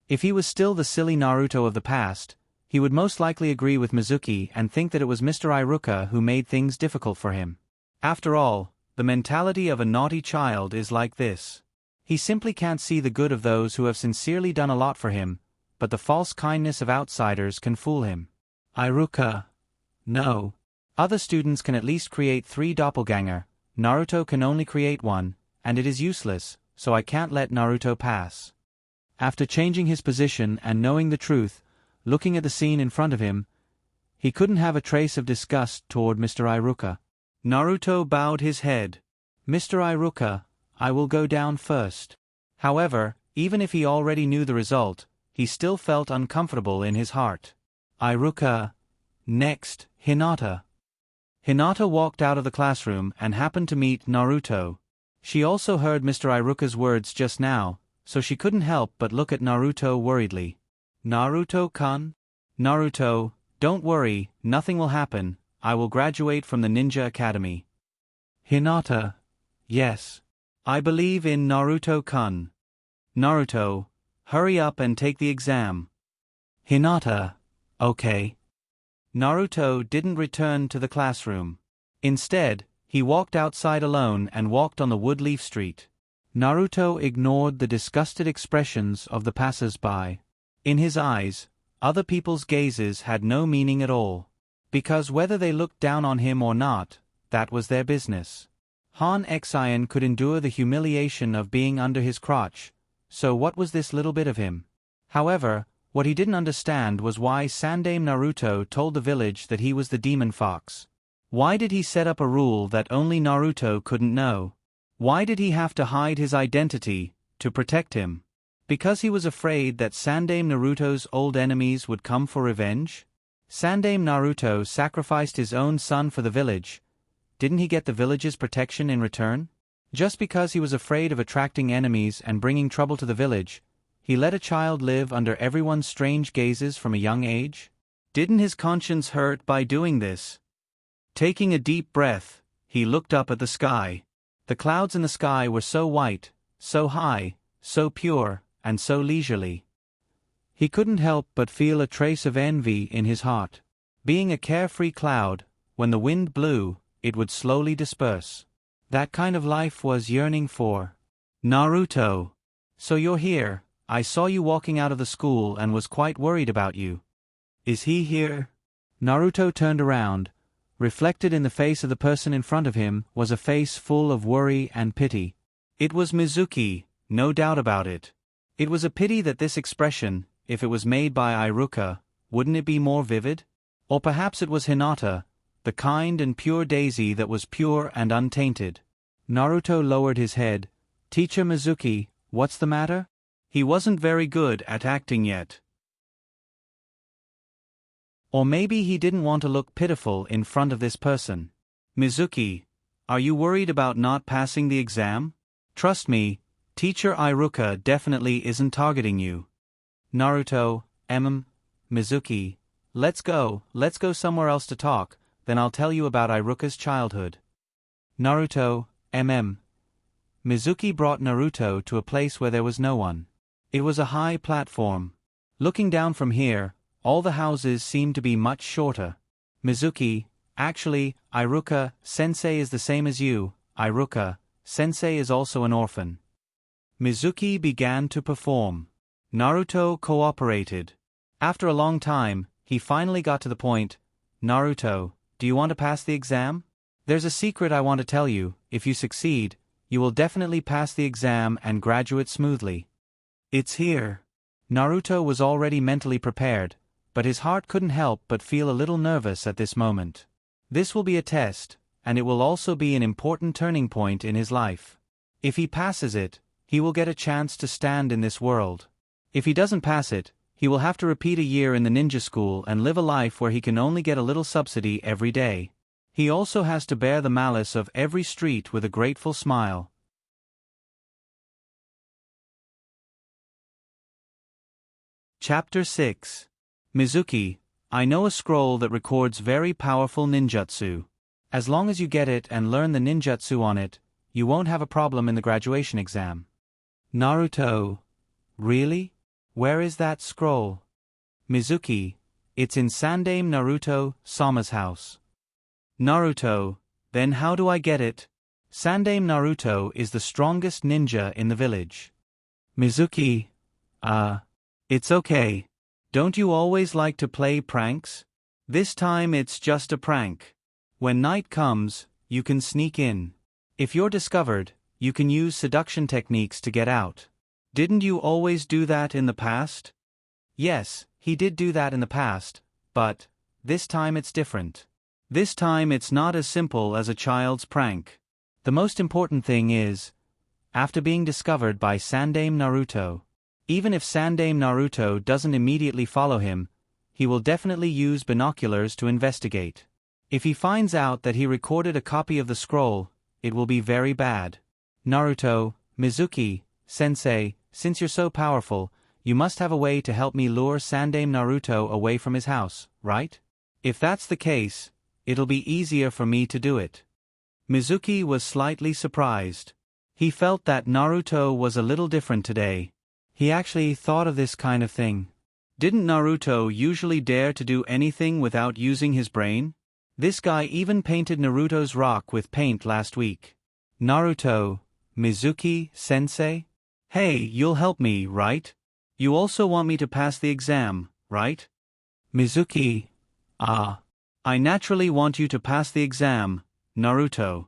Speaker 1: If he was still the silly Naruto of the past, he would most likely agree with Mizuki and think that it was Mr. Iruka who made things difficult for him. After all, the mentality of a naughty child is like this. He simply can't see the good of those who have sincerely done a lot for him, but the false kindness of outsiders can fool him. Iruka. No. Other students can at least create 3 doppelganger, Naruto can only create 1, and it is useless, so I can't let Naruto pass. After changing his position and knowing the truth, looking at the scene in front of him, he couldn't have a trace of disgust toward Mr. Iruka. Naruto bowed his head. Mr. Iruka, I will go down first. However, even if he already knew the result, he still felt uncomfortable in his heart. Iruka. Next, Hinata. Hinata walked out of the classroom and happened to meet Naruto. She also heard Mr. Iruka's words just now, so she couldn't help but look at Naruto worriedly. Naruto-kun? Naruto, don't worry, nothing will happen, I will graduate from the Ninja Academy. Hinata. Yes. I believe in Naruto-kun. Naruto, hurry up and take the exam. Hinata. Okay. Naruto didn't return to the classroom. Instead, he walked outside alone and walked on the wood-leaf street. Naruto ignored the disgusted expressions of the passers-by. In his eyes, other people's gazes had no meaning at all. Because whether they looked down on him or not, that was their business. Han Xian could endure the humiliation of being under his crotch, so what was this little bit of him? However, what he didn't understand was why Sandaime Naruto told the village that he was the demon fox. Why did he set up a rule that only Naruto couldn't know? Why did he have to hide his identity, to protect him? Because he was afraid that Sandaime Naruto's old enemies would come for revenge? Sandaime Naruto sacrificed his own son for the village. Didn't he get the village's protection in return? Just because he was afraid of attracting enemies and bringing trouble to the village, he let a child live under everyone's strange gazes from a young age? Didn't his conscience hurt by doing this? Taking a deep breath, he looked up at the sky. The clouds in the sky were so white, so high, so pure, and so leisurely. He couldn't help but feel a trace of envy in his heart. Being a carefree cloud, when the wind blew, it would slowly disperse. That kind of life was yearning for. Naruto. So you're here. I saw you walking out of the school and was quite worried about you. Is he here? Naruto turned around. Reflected in the face of the person in front of him was a face full of worry and pity. It was Mizuki, no doubt about it. It was a pity that this expression, if it was made by Iruka, wouldn't it be more vivid? Or perhaps it was Hinata, the kind and pure daisy that was pure and untainted. Naruto lowered his head. Teacher Mizuki, what's the matter? He wasn't very good at acting yet. Or maybe he didn't want to look pitiful in front of this person. Mizuki, are you worried about not passing the exam? Trust me, Teacher Iruka definitely isn't targeting you. Naruto, Mizuki, let's go somewhere else to talk, then I'll tell you about Iruka's childhood. Naruto, Mizuki brought Naruto to a place where there was no one. It was a high platform. Looking down from here, all the houses seemed to be much shorter. Mizuki, actually, Iruka-sensei is the same as you. Iruka-sensei is also an orphan. Mizuki began to perform. Naruto cooperated. After a long time, he finally got to the point. Naruto, do you want to pass the exam? There's a secret I want to tell you. If you succeed, you will definitely pass the exam and graduate smoothly. It's here. Naruto was already mentally prepared, but his heart couldn't help but feel a little nervous at this moment. This will be a test, and it will also be an important turning point in his life. If he passes it, he will get a chance to stand in this world. If he doesn't pass it, he will have to repeat a year in the ninja school and live a life where he can only get a little subsidy every day. He also has to bear the malice of every street with a grateful smile. Chapter 6. Mizuki, I know a scroll that records very powerful ninjutsu. As long as you get it and learn the ninjutsu on it, you won't have a problem in the graduation exam. Naruto. Really? Where is that scroll? Mizuki, it's in Sandaime Naruto Sama's house. Naruto, then how do I get it? Sandaime Naruto is the strongest ninja in the village. Mizuki, it's okay. Don't you always like to play pranks? This time it's just a prank. When night comes, you can sneak in. If you're discovered, you can use seduction techniques to get out. Didn't you always do that in the past? Yes, he did do that in the past, but this time it's different. This time it's not as simple as a child's prank. The most important thing is, after being discovered by Sandaime Naruto, even if Sandaime Naruto doesn't immediately follow him, he will definitely use binoculars to investigate. If he finds out that he recorded a copy of the scroll, it will be very bad. Naruto, Mizuki, sensei, since you're so powerful, you must have a way to help me lure Sandaime Naruto away from his house, right? If that's the case, it'll be easier for me to do it. Mizuki was slightly surprised. He felt that Naruto was a little different today. He actually thought of this kind of thing. Didn't Naruto usually dare to do anything without using his brain? This guy even painted Naruto's rock with paint last week. Naruto, Mizuki, sensei? Hey, you'll help me, right? You also want me to pass the exam, right? Mizuki, I naturally want you to pass the exam, Naruto.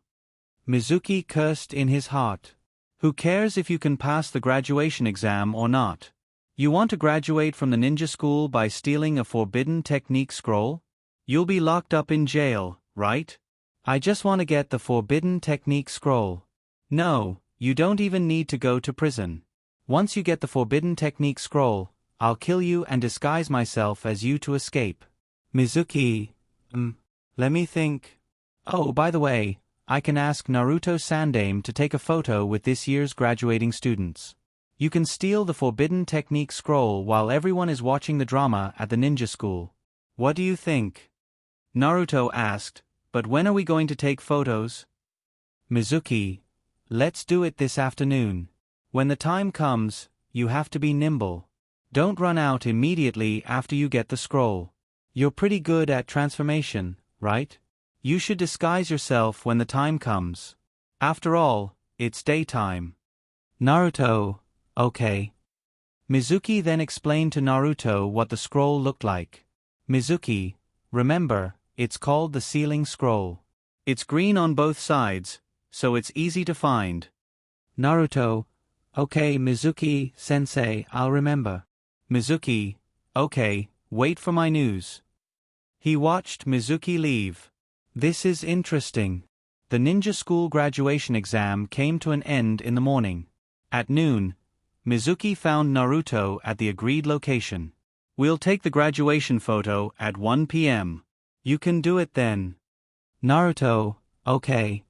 Speaker 1: Mizuki cursed in his heart. Who cares if you can pass the graduation exam or not? You want to graduate from the ninja school by stealing a forbidden technique scroll? You'll be locked up in jail, right? I just want to get the forbidden technique scroll. No, you don't even need to go to prison. Once you get the forbidden technique scroll, I'll kill you and disguise myself as you to escape. Mizuki, let me think. Oh, by the way, I can ask Naruto Sandaime to take a photo with this year's graduating students. You can steal the forbidden technique scroll while everyone is watching the drama at the ninja school. What do you think? Naruto asked, but when are we going to take photos? Mizuki, let's do it this afternoon. When the time comes, you have to be nimble. Don't run out immediately after you get the scroll. You're pretty good at transformation, right? You should disguise yourself when the time comes. After all, it's daytime. Naruto, okay. Mizuki then explained to Naruto what the scroll looked like. Mizuki, remember, it's called the sealing scroll. It's green on both sides, so it's easy to find. Naruto, okay Mizuki, sensei, I'll remember. Mizuki, okay, wait for my news. He watched Mizuki leave. This is interesting. The ninja school graduation exam came to an end in the morning. At noon, Mizuki found Naruto at the agreed location. We'll take the graduation photo at 1 p.m. You can do it then. Naruto, okay.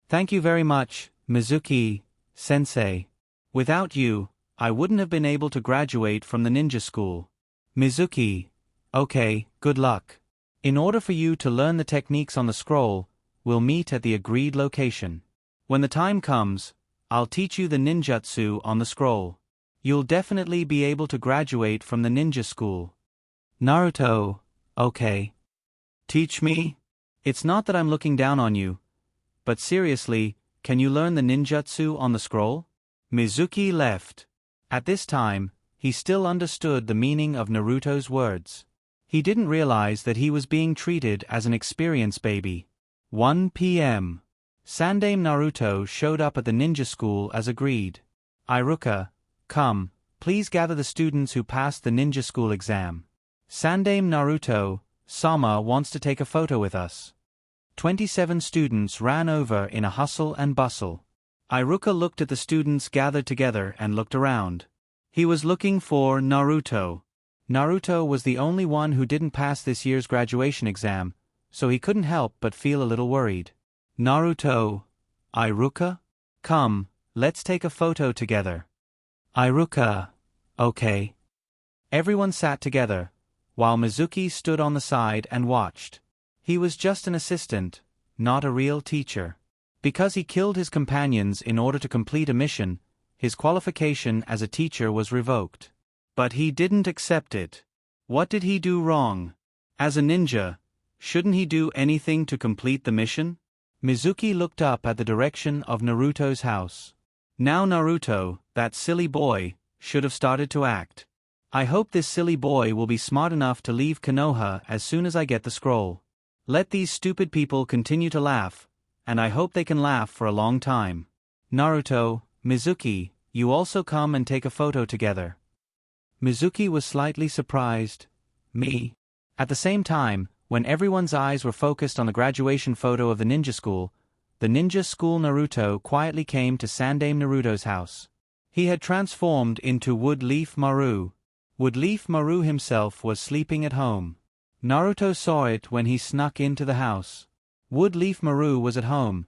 Speaker 1: Thank you very much, Mizuki, sensei. Without you, I wouldn't have been able to graduate from the ninja school. Mizuki, okay, good luck. In order for you to learn the techniques on the scroll, we'll meet at the agreed location. When the time comes, I'll teach you the ninjutsu on the scroll. You'll definitely be able to graduate from the ninja school. Naruto, okay. Teach me? It's not that I'm looking down on you, but seriously, can you learn the ninjutsu on the scroll? Mizuki left. At this time, he still understood the meaning of Naruto's words. He didn't realize that he was being treated as an experienced baby. 1 p.m. Sandame Naruto showed up at the ninja school as agreed. Iruka, come, please gather the students who passed the ninja school exam. Sandame Naruto, Sama wants to take a photo with us. 27 students ran over in a hustle and bustle. Iruka looked at the students gathered together and looked around. He was looking for Naruto. Naruto was the only one who didn't pass this year's graduation exam, so he couldn't help but feel a little worried. Naruto, Iruka? Come, let's take a photo together. Iruka, okay. Everyone sat together, while Mizuki stood on the side and watched. He was just an assistant, not a real teacher. Because he killed his companions in order to complete a mission, his qualification as a teacher was revoked. But he didn't accept it. What did he do wrong? As a ninja, shouldn't he do anything to complete the mission? Mizuki looked up at the direction of Naruto's house. Now Naruto, that silly boy, should have started to act. I hope this silly boy will be smart enough to leave Konoha as soon as I get the scroll. Let these stupid people continue to laugh, and I hope they can laugh for a long time. Naruto, Mizuki, you also come and take a photo together. Mizuki was slightly surprised. Me? At the same time, when everyone's eyes were focused on the graduation photo of the ninja school Naruto quietly came to Sandame Naruto's house. He had transformed into Woodleaf Maru. Woodleaf Maru himself was sleeping at home. Naruto saw it when he snuck into the house. Woodleaf Maru was at home.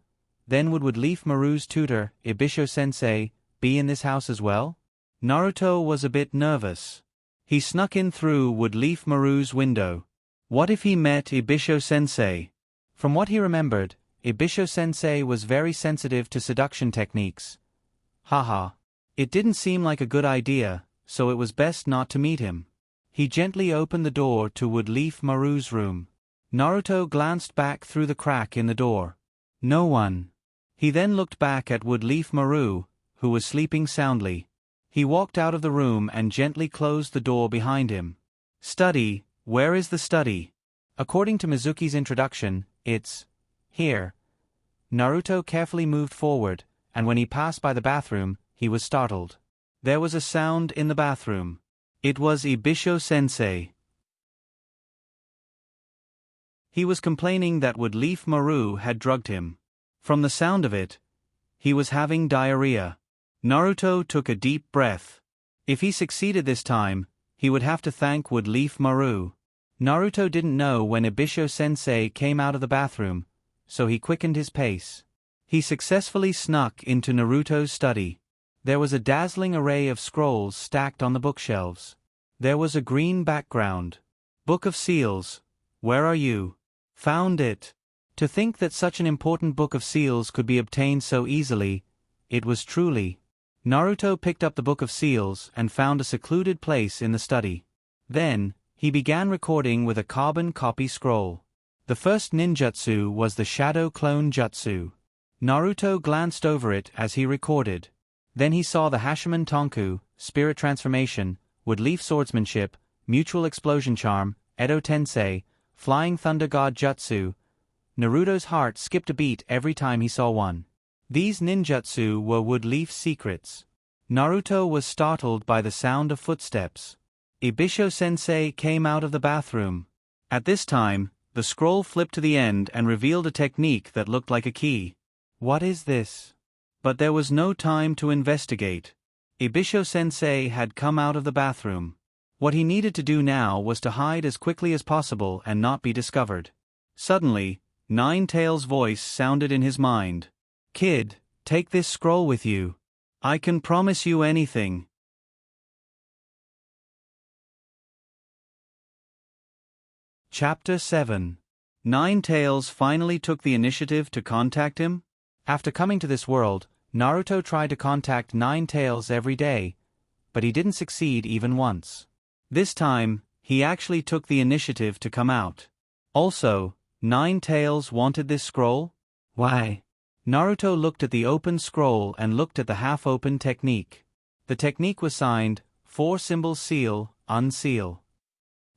Speaker 1: Then would Woodleaf Maru's tutor, Ibisho-sensei, be in this house as well? Naruto was a bit nervous. He snuck in through Woodleaf Maru's window. What if he met Ibisho-sensei? From what he remembered, Ibisho-sensei was very sensitive to seduction techniques. Haha. It didn't seem like a good idea, so it was best not to meet him. He gently opened the door to Woodleaf Maru's room. Naruto glanced back through the crack in the door. No one. He then looked back at Woodleaf Maru, who was sleeping soundly. He walked out of the room and gently closed the door behind him. Study, where is the study? According to Mizuki's introduction, it's here. Naruto carefully moved forward, and when he passed by the bathroom, he was startled. There was a sound in the bathroom. It was Ibisho-sensei. He was complaining that Woodleaf Maru had drugged him. From the sound of it, he was having diarrhea. Naruto took a deep breath. If he succeeded this time, he would have to thank Woodleaf Maru. Naruto didn't know when Ibisho-sensei came out of the bathroom, so he quickened his pace. He successfully snuck into Naruto's study. There was a dazzling array of scrolls stacked on the bookshelves. There was a green background. Book of Seals. Where are you? Found it. To think that such an important book of seals could be obtained so easily, it was truly. Naruto picked up the Book of Seals and found a secluded place in the study. Then, he began recording with a carbon copy scroll. The first ninjutsu was the Shadow Clone Jutsu. Naruto glanced over it as he recorded. Then he saw the Hashiman Tonku, Spirit Transformation, Woodleaf Swordsmanship, Mutual Explosion Charm, Edo Tensei, Flying Thunder God Jutsu. Naruto's heart skipped a beat every time he saw one. These ninjutsu were Woodleaf's secrets. Naruto was startled by the sound of footsteps. Ibisho-sensei came out of the bathroom. At this time, the scroll flipped to the end and revealed a technique that looked like a key. What is this? But there was no time to investigate. Ibisho-sensei had come out of the bathroom. What he needed to do now was to hide as quickly as possible and not be discovered. Suddenly, Nine-Tails' voice sounded in his mind. Kid, take this scroll with you. I can promise you anything. Chapter 7. Ninetales finally took the initiative to contact him? After coming to this world, Naruto tried to contact Ninetales every day, but he didn't succeed even once. This time, he actually took the initiative to come out. Also, Ninetales wanted this scroll? Why? Naruto looked at the open scroll and looked at the half-open technique. The technique was signed, 4-symbol seal, unseal.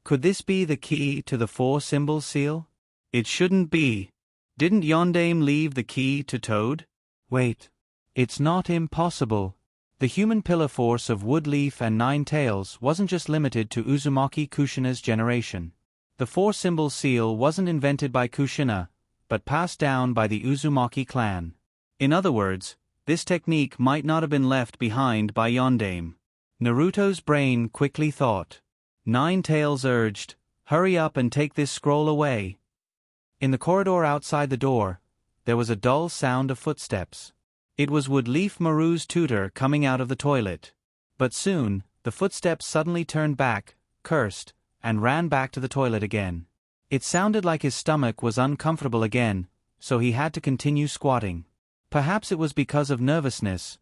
Speaker 1: Could this be the key to the 4-symbol seal? It shouldn't be. Didn't Yondaime leave the key to Toad? Wait. It's not impossible. The human pillar force of Woodleaf and Ninetales wasn't just limited to Uzumaki Kushina's generation. The 4-symbol seal wasn't invented by Kushina, but passed down by the Uzumaki clan. In other words, this technique might not have been left behind by Yondaime. Naruto's brain quickly thought. Ninetales urged, "Hurry up and take this scroll away." In the corridor outside the door, there was a dull sound of footsteps. It was Woodleaf Maru's tutor coming out of the toilet. But soon, the footsteps suddenly turned back, cursed, and ran back to the toilet again. It sounded like his stomach was uncomfortable again, so he had to continue squatting. Perhaps it was because of nervousness.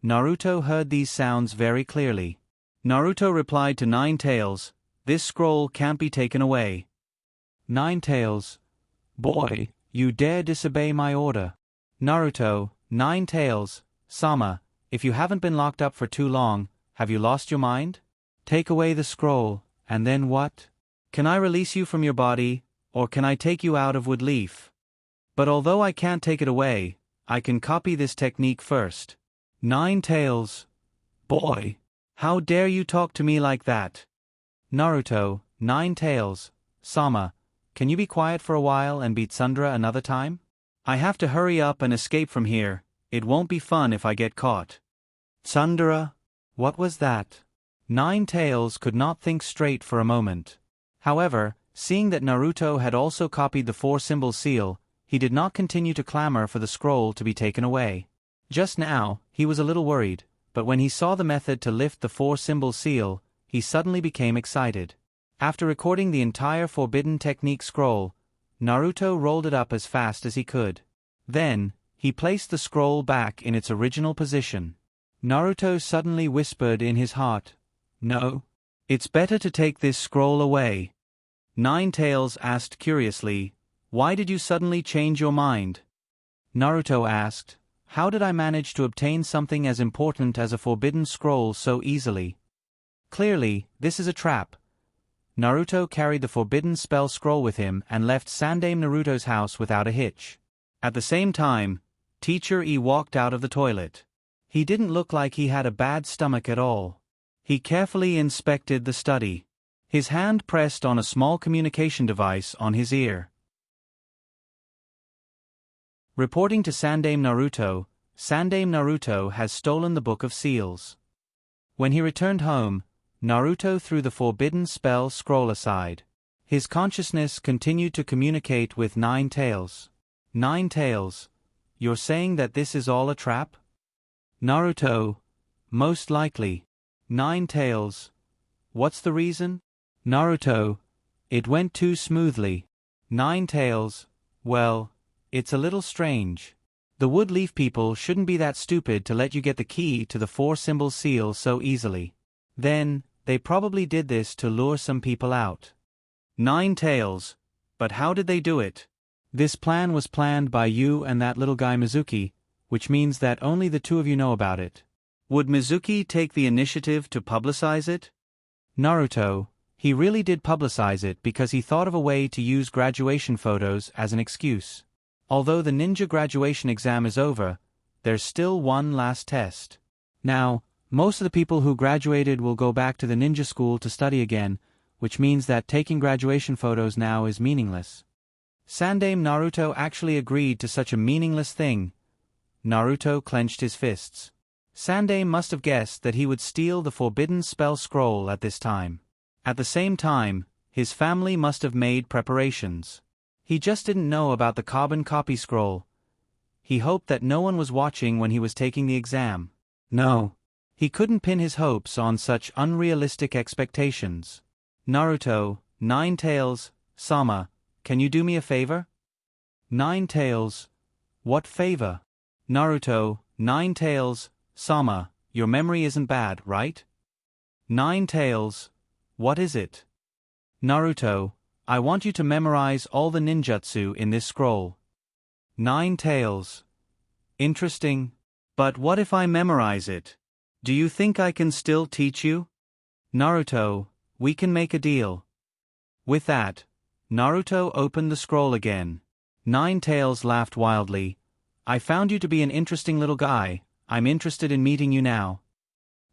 Speaker 1: Naruto heard these sounds very clearly. Naruto replied to Ninetales, "This scroll can't be taken away." Ninetales, "Boy, you dare disobey my order." Naruto, Ninetales, Sama, if you haven't been locked up for too long, have you lost your mind? Take away the scroll, and then what? Can I release you from your body, or can I take you out of Woodleaf? But although I can't take it away, I can copy this technique first. Ninetales, "Boy, how dare you talk to me like that?" Naruto, Ninetales, Sama, can you be quiet for a while and beat Sundra another time? I have to hurry up and escape from here. It won't be fun if I get caught. Sundra? What was that? Ninetales could not think straight for a moment. However, seeing that Naruto had also copied the 4-symbol seal, he did not continue to clamor for the scroll to be taken away. Just now, he was a little worried, but when he saw the method to lift the 4-symbol seal, he suddenly became excited. After recording the entire Forbidden Technique scroll, Naruto rolled it up as fast as he could. Then, he placed the scroll back in its original position. Naruto suddenly whispered in his heart, "No. It's better to take this scroll away." Ninetales asked curiously, "Why did you suddenly change your mind?" Naruto asked, "How did I manage to obtain something as important as a forbidden scroll so easily?" Clearly, this is a trap. Naruto carried the forbidden spell scroll with him and left Sandaime Naruto's house without a hitch. At the same time, Teacher E walked out of the toilet. He didn't look like he had a bad stomach at all. He carefully inspected the study. His hand pressed on a small communication device on his ear. Reporting to Sandaime Naruto has stolen the Book of Seals. When he returned home, Naruto threw the forbidden spell scroll aside. His consciousness continued to communicate with Ninetales. Ninetales, you're saying that this is all a trap? Naruto, most likely. Ninetales, what's the reason? Naruto, it went too smoothly. Ninetales, well, it's a little strange. The Woodleaf people shouldn't be that stupid to let you get the key to the 4-symbol seal so easily. Then, they probably did this to lure some people out. Ninetales, but how did they do it? This plan was planned by you and that little guy Mizuki, which means that only the two of you know about it. Would Mizuki take the initiative to publicize it? Naruto, he really did publicize it because he thought of a way to use graduation photos as an excuse. Although the ninja graduation exam is over, there's still one last test. Now, most of the people who graduated will go back to the ninja school to study again, which means that taking graduation photos now is meaningless. Sandaime Naruto actually agreed to such a meaningless thing. Naruto clenched his fists. Sandaime must have guessed that he would steal the forbidden spell scroll at this time. At the same time, his family must have made preparations. He just didn't know about the carbon copy scroll. He hoped that no one was watching when he was taking the exam. No. He couldn't pin his hopes on such unrealistic expectations. Naruto, Ninetales, Sama, can you do me a favor? Nine Tails, what favor? Naruto, Nine Tails, Sama, your memory isn't bad, right? Nine Tails, what is it? Naruto, I want you to memorize all the ninjutsu in this scroll. Nine Tails, interesting. But what if I memorize it? Do you think I can still teach you? Naruto, we can make a deal. With that, Naruto opened the scroll again. Nine Tails laughed wildly. I found you to be an interesting little guy. I'm interested in meeting you now.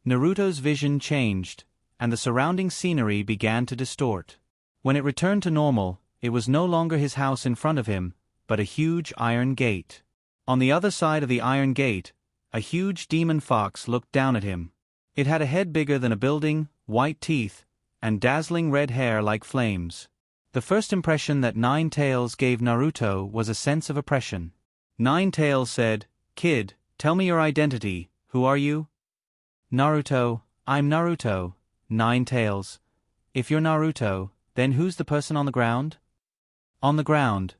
Speaker 1: Naruto's vision changed, and the surrounding scenery began to distort. When it returned to normal, it was no longer his house in front of him, but a huge iron gate. On the other side of the iron gate, a huge demon fox looked down at him. It had a head bigger than a building, white teeth, and dazzling red hair like flames. The first impression that Nine Tails gave Naruto was a sense of oppression. Nine Tails said, "Kid, tell me your identity, who are you?" Naruto, I'm Naruto. Nine Tails, if you're Naruto, then who's the person on the ground? On the ground.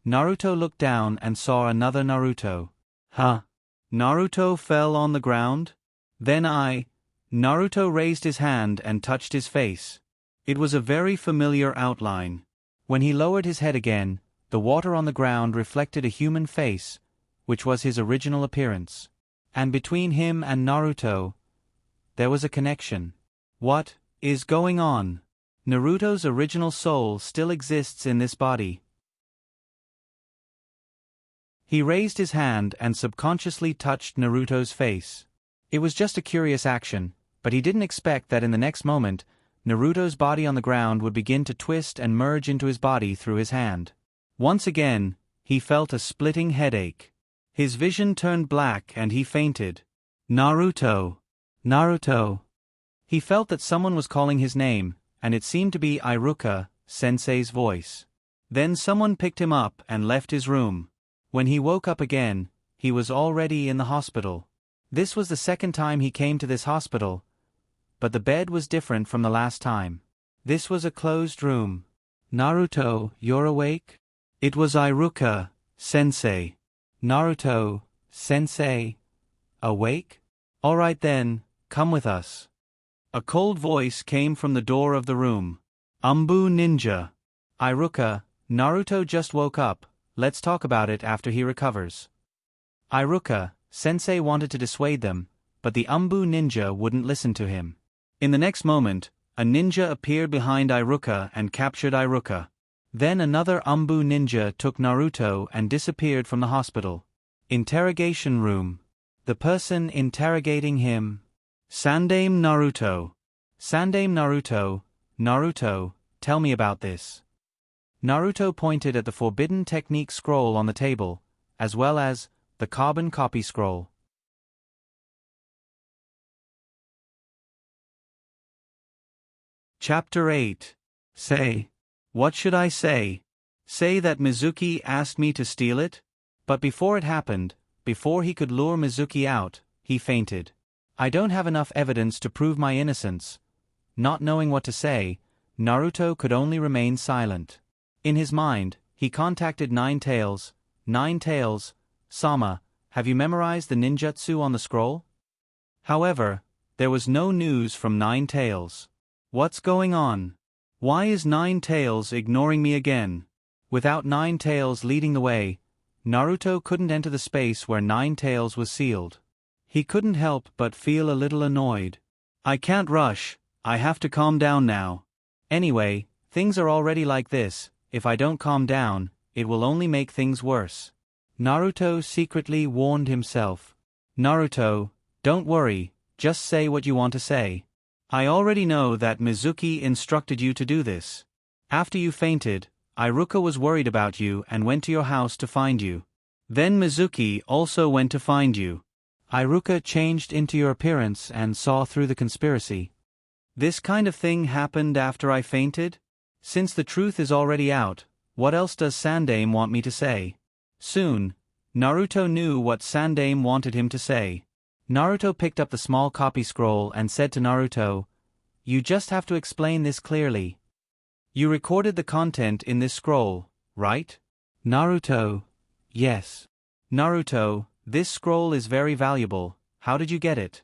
Speaker 1: Naruto looked down and saw another Naruto. Huh? Naruto fell on the ground? Then Naruto raised his hand and touched his face. It was a very familiar outline. When he lowered his head again, the water on the ground reflected a human face, which was his original appearance. And between him and Naruto, there was a connection. What is going on? Naruto's original soul still exists in this body. He raised his hand and subconsciously touched Naruto's face. It was just a curious action, but he didn't expect that in the next moment, Naruto's body on the ground would begin to twist and merge into his body through his hand. Once again, he felt a splitting headache. His vision turned black and he fainted. Naruto! Naruto! He felt that someone was calling his name, and it seemed to be Iruka, sensei's voice. Then someone picked him up and left his room. When he woke up again, he was already in the hospital. This was the second time he came to this hospital, but the bed was different from the last time. This was a closed room. Naruto, you're awake? It was Iruka, sensei. Naruto, sensei. Awake? All right then, come with us. A cold voice came from the door of the room. Umbu Ninja. Iruka, Naruto just woke up, let's talk about it after he recovers. Iruka, sensei wanted to dissuade them, but the Umbu Ninja wouldn't listen to him. In the next moment, a ninja appeared behind Iruka and captured Iruka. Then another Umbu Ninja took Naruto and disappeared from the hospital. Interrogation room. The person interrogating him. Sandame Naruto. Sandame Naruto, Naruto, tell me about this. Naruto pointed at the Forbidden Technique scroll on the table, as well as the carbon copy scroll. Chapter 8. Say. What should I say? Say that Mizuki asked me to steal it? But before it happened, before he could lure Mizuki out, he fainted. I don't have enough evidence to prove my innocence. Not knowing what to say, Naruto could only remain silent. In his mind, he contacted Nine Tails. Nine Tails, Sama, have you memorized the ninjutsu on the scroll? However, there was no news from Nine Tails. What's going on? Why is Nine Tails ignoring me again? Without Nine Tails leading the way, Naruto couldn't enter the space where Nine Tails was sealed. He couldn't help but feel a little annoyed. I can't rush, I have to calm down now. Anyway, things are already like this, if I don't calm down, it will only make things worse. Naruto secretly warned himself. Naruto, don't worry, just say what you want to say. I already know that Mizuki instructed you to do this. After you fainted, Iruka was worried about you and went to your house to find you. Then Mizuki also went to find you. Iruka changed into your appearance and saw through the conspiracy. This kind of thing happened after I fainted? Since the truth is already out, what else does Sandame want me to say? Soon, Naruto knew what Sandame wanted him to say. Naruto picked up the small copy scroll and said to Naruto, "You just have to explain this clearly." You recorded the content in this scroll, right? Naruto, yes. Naruto, this scroll is very valuable. How did you get it?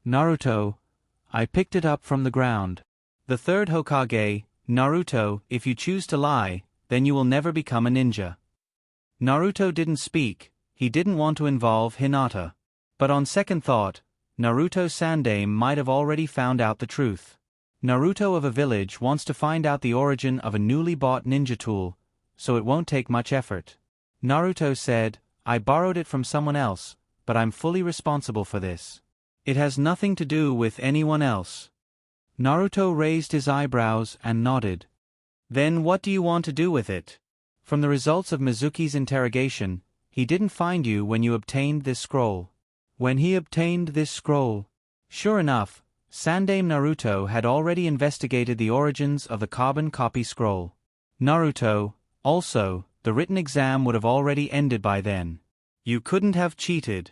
Speaker 1: Naruto, I picked it up from the ground. The third Hokage, Naruto, if you choose to lie, then you will never become a ninja. Naruto didn't speak, he didn't want to involve Hinata. But on second thought, Naruto Sandame might have already found out the truth. Naruto of a village wants to find out the origin of a newly bought ninja tool, so it won't take much effort. Naruto said, I borrowed it from someone else, but I'm fully responsible for this. It has nothing to do with anyone else. Naruto raised his eyebrows and nodded. Then what do you want to do with it? From the results of Mizuki's interrogation, he didn't find you when you obtained this scroll. When he obtained this scroll. Sure enough, Sandame Naruto had already investigated the origins of the carbon copy scroll. Naruto, also, the written exam would have already ended by then. You couldn't have cheated.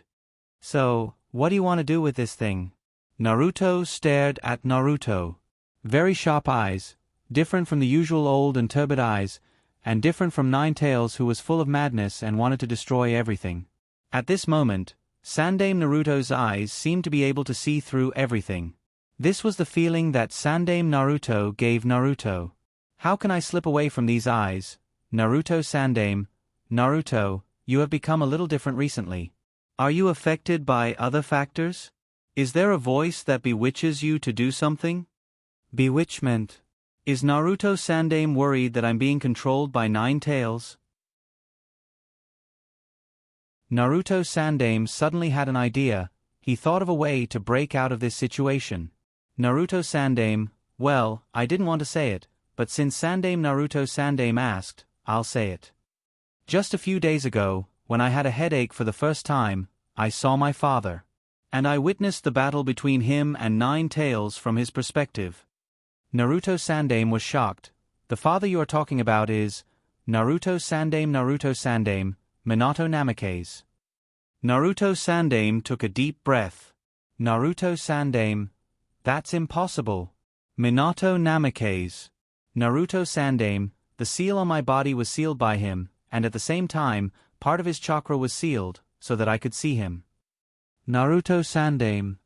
Speaker 1: So, what do you want to do with this thing? Naruto stared at Naruto. Very sharp eyes, different from the usual old and turbid eyes, and different from Ninetales, who was full of madness and wanted to destroy everything. At this moment, Sandame Naruto's eyes seemed to be able to see through everything. This was the feeling that Sandame Naruto gave Naruto. How can I slip away from these eyes? Naruto Sandame, Naruto, you have become a little different recently. Are you affected by other factors? Is there a voice that bewitches you to do something? Bewitchment. Is Naruto Sandame worried that I'm being controlled by Ninetales? Naruto Sandame suddenly had an idea. He thought of a way to break out of this situation. Naruto Sandame, well, I didn't want to say it, but since Sandame Naruto Sandame asked, I'll say it. Just a few days ago, when I had a headache for the first time, I saw my father. And I witnessed the battle between him and Ninetales from his perspective. Naruto Sandame was shocked. The father you are talking about is Naruto Sandame, Minato Namake's. Naruto Sandame took a deep breath. Naruto Sandame, that's impossible. Minato Namake's. Naruto Sandame, the seal on my body was sealed by him, and at the same time, part of his chakra was sealed, so that I could see him. Naruto Sandame,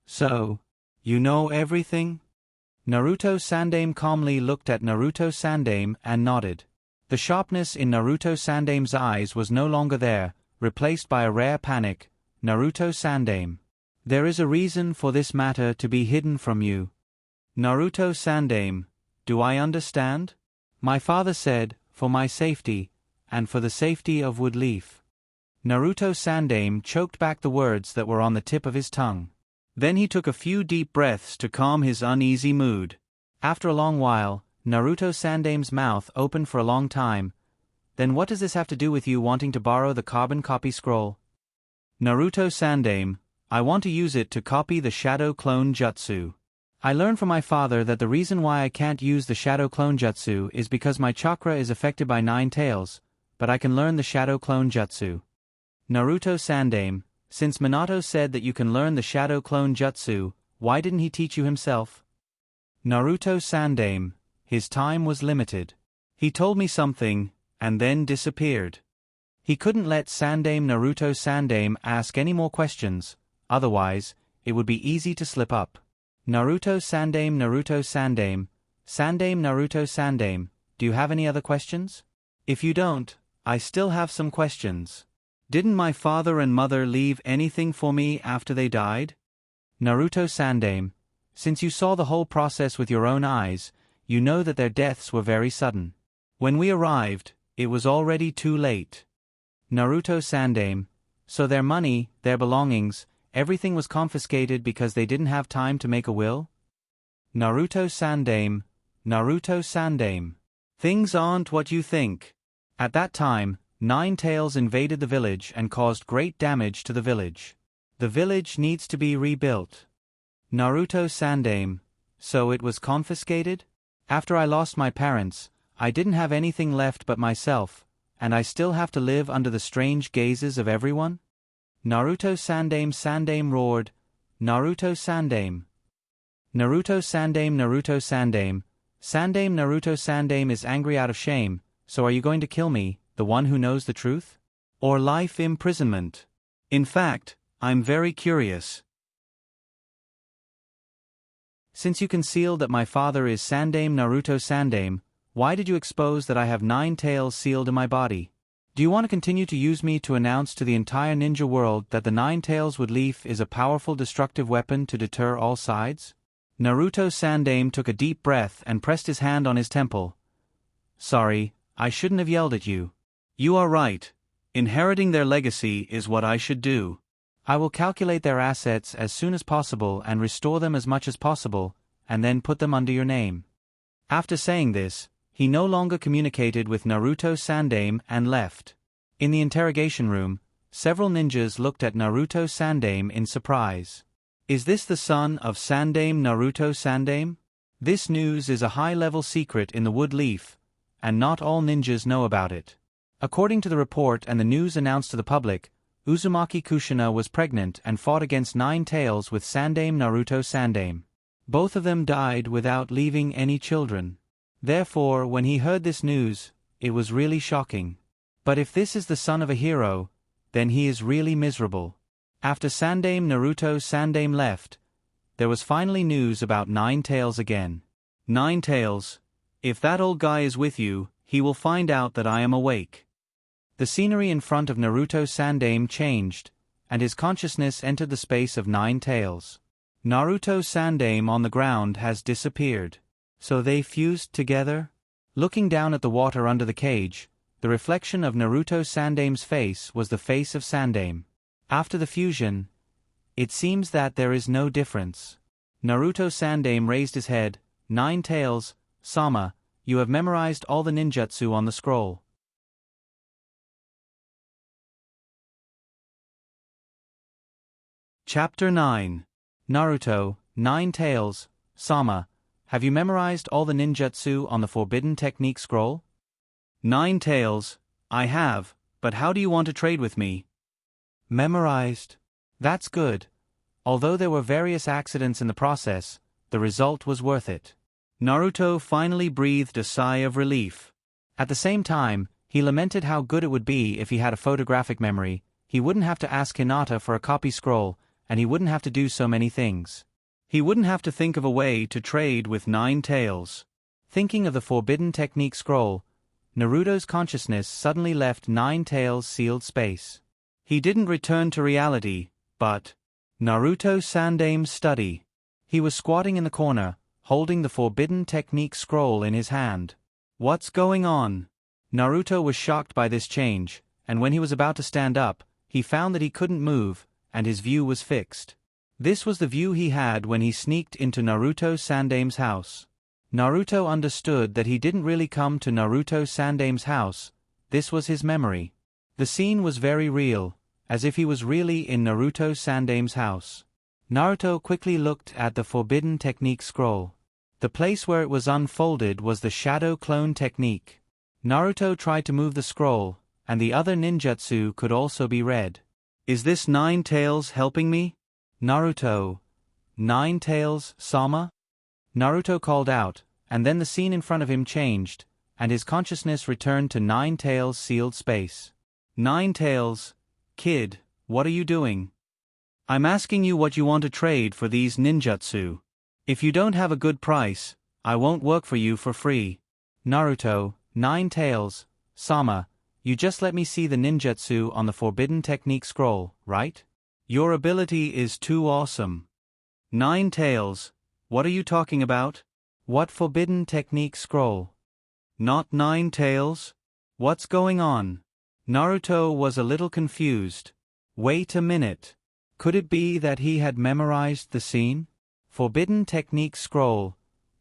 Speaker 1: so, you know everything? Naruto Sandame calmly looked at Naruto Sandame and nodded. The sharpness in Naruto Sandame's eyes was no longer there, replaced by a rare panic. Naruto Sandame, there is a reason for this matter to be hidden from you. Naruto Sandame, do I understand? My father said, for my safety, and for the safety of Woodleaf. Naruto Sandame choked back the words that were on the tip of his tongue. Then he took a few deep breaths to calm his uneasy mood. After a long while, Naruto Sandame's mouth opened for a long time. Then what does this have to do with you wanting to borrow the carbon copy scroll? Naruto Sandame, I want to use it to copy the Shadow Clone Jutsu. I learned from my father that the reason why I can't use the Shadow Clone Jutsu is because my chakra is affected by Ninetales, but I can learn the Shadow Clone Jutsu. Naruto Sandame, since Minato said that you can learn the Shadow Clone Jutsu, why didn't he teach you himself? Naruto Sandame, his time was limited. He told me something, and then disappeared. He couldn't let Sandame Naruto Sandame ask any more questions, otherwise, it would be easy to slip up. Naruto Sandame Sandame Naruto Sandame, do you have any other questions? If you don't, I still have some questions. Didn't my father and mother leave anything for me after they died? Naruto Sandame, since you saw the whole process with your own eyes, you know that their deaths were very sudden. When we arrived, it was already too late. Naruto Sandame, so their money, their belongings, everything was confiscated because they didn't have time to make a will? Naruto Sandame, things aren't what you think. At that time, Ninetales invaded the village and caused great damage to the village. The village needs to be rebuilt. Naruto Sandame, so it was confiscated? After I lost my parents, I didn't have anything left but myself, and I still have to live under the strange gazes of everyone? Naruto Sandame roared, Naruto Sandame. Naruto Sandame Sandame Naruto Sandame is angry out of shame, so are you going to kill me, the one who knows the truth? Or life imprisonment? In fact, I'm very curious. Since you concealed that my father is Sandame Naruto Sandame, why did you expose that I have 9 tails sealed in my body? Do you want to continue to use me to announce to the entire ninja world that the 9 tails wood leaf is a powerful destructive weapon to deter all sides? Naruto Sandame took a deep breath and pressed his hand on his temple. Sorry, I shouldn't have yelled at you. You are right. Inheriting their legacy is what I should do. I will calculate their assets as soon as possible and restore them as much as possible, and then put them under your name. After saying this, he no longer communicated with Naruto Sandame and left. In the interrogation room, several ninjas looked at Naruto Sandame in surprise. Is this the son of Sandame Naruto Sandame? This news is a high-level secret in the wood leaf, and not all ninjas know about it. According to the report and the news announced to the public, Uzumaki Kushina was pregnant and fought against 9 tails with Sandame Naruto Sandame. Both of them died without leaving any children. Therefore, when he heard this news, it was really shocking. But if this is the son of a hero, then he is really miserable. After Sandame Naruto Sandame left, there was finally news about 9 tails again. 9 tails, if that old guy is with you, he will find out that I am awake. The scenery in front of Naruto Sandame changed, and his consciousness entered the space of 9 tails. Naruto Sandame on the ground has disappeared. So they fused together? Looking down at the water under the cage, the reflection of Naruto Sandame's face was the face of Sandame. After the fusion, it seems that there is no difference. Naruto Sandame raised his head. 9 tails, Sama, you have memorized all the ninjutsu on the scroll. Chapter 9. Naruto, 9 tails, Sama, have you memorized all the ninjutsu on the Forbidden Technique scroll? 9 tails, I have, but how do you want to trade with me? Memorized. That's good. Although there were various accidents in the process, the result was worth it. Naruto finally breathed a sigh of relief. At the same time, he lamented how good it would be if he had a photographic memory. He wouldn't have to ask Hinata for a copy scroll, and he wouldn't have to do so many things. He wouldn't have to think of a way to trade with 9 tails. Thinking of the Forbidden Technique scroll, Naruto's consciousness suddenly left 9 tails sealed space. He didn't return to reality, but Naruto Sandame's study. He was squatting in the corner, holding the Forbidden Technique scroll in his hand. What's going on? Naruto was shocked by this change, and when he was about to stand up, he found that he couldn't move, and his view was fixed. This was the view he had when he sneaked into Naruto Sandame's house. Naruto understood that he didn't really come to Naruto Sandame's house. This was his memory. The scene was very real, as if he was really in Naruto Sandame's house. Naruto quickly looked at the Forbidden Technique scroll. The place where it was unfolded was the Shadow Clone Technique. Naruto tried to move the scroll, and the other ninjutsu could also be read. Is this 9 tails helping me? Naruto. 9 tails, Sama? Naruto called out, and then the scene in front of him changed, and his consciousness returned to 9 tails sealed space. 9 tails, kid, what are you doing? I'm asking you what you want to trade for these ninjutsu. If you don't have a good price, I won't work for you for free. Naruto, 9 tails, Sama, you just let me see the ninjutsu on the Forbidden Technique scroll, right? Your ability is too awesome. 9 tails, what are you talking about? What Forbidden Technique scroll? Not 9 tails? What's going on? Naruto was a little confused. Wait a minute. Could it be that he had memorized the scene? Forbidden Technique scroll.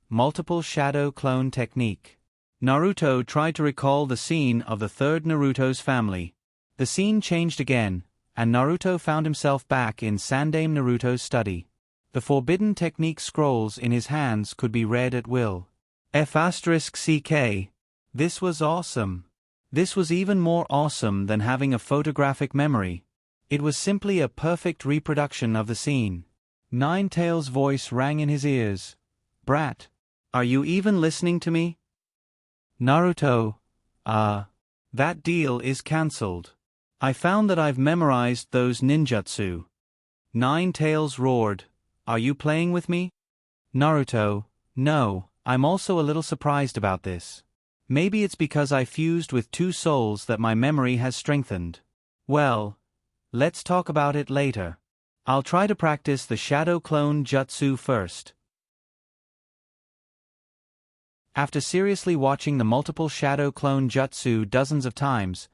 Speaker 1: Multiple Shadow Clone Technique. Naruto tried to recall the scene of the third Naruto's family. The scene changed again, and Naruto found himself back in Sandame Naruto's study. The Forbidden Technique scrolls in his hands could be read at will. F***CK. This was awesome. This was even more awesome than having a photographic memory. It was simply a perfect reproduction of the scene. 9 Tails' voice rang in his ears. Brat. Are you even listening to me? Naruto, that deal is cancelled. I found that I've memorized those ninjutsu. Nine Tails roared, are you playing with me? Naruto, no, I'm also a little surprised about this. Maybe it's because I fused with two souls that my memory has strengthened. Well, let's talk about it later. I'll try to practice the Shadow Clone Jutsu first. After seriously watching the multiple Shadow Clone Jutsu dozens of times,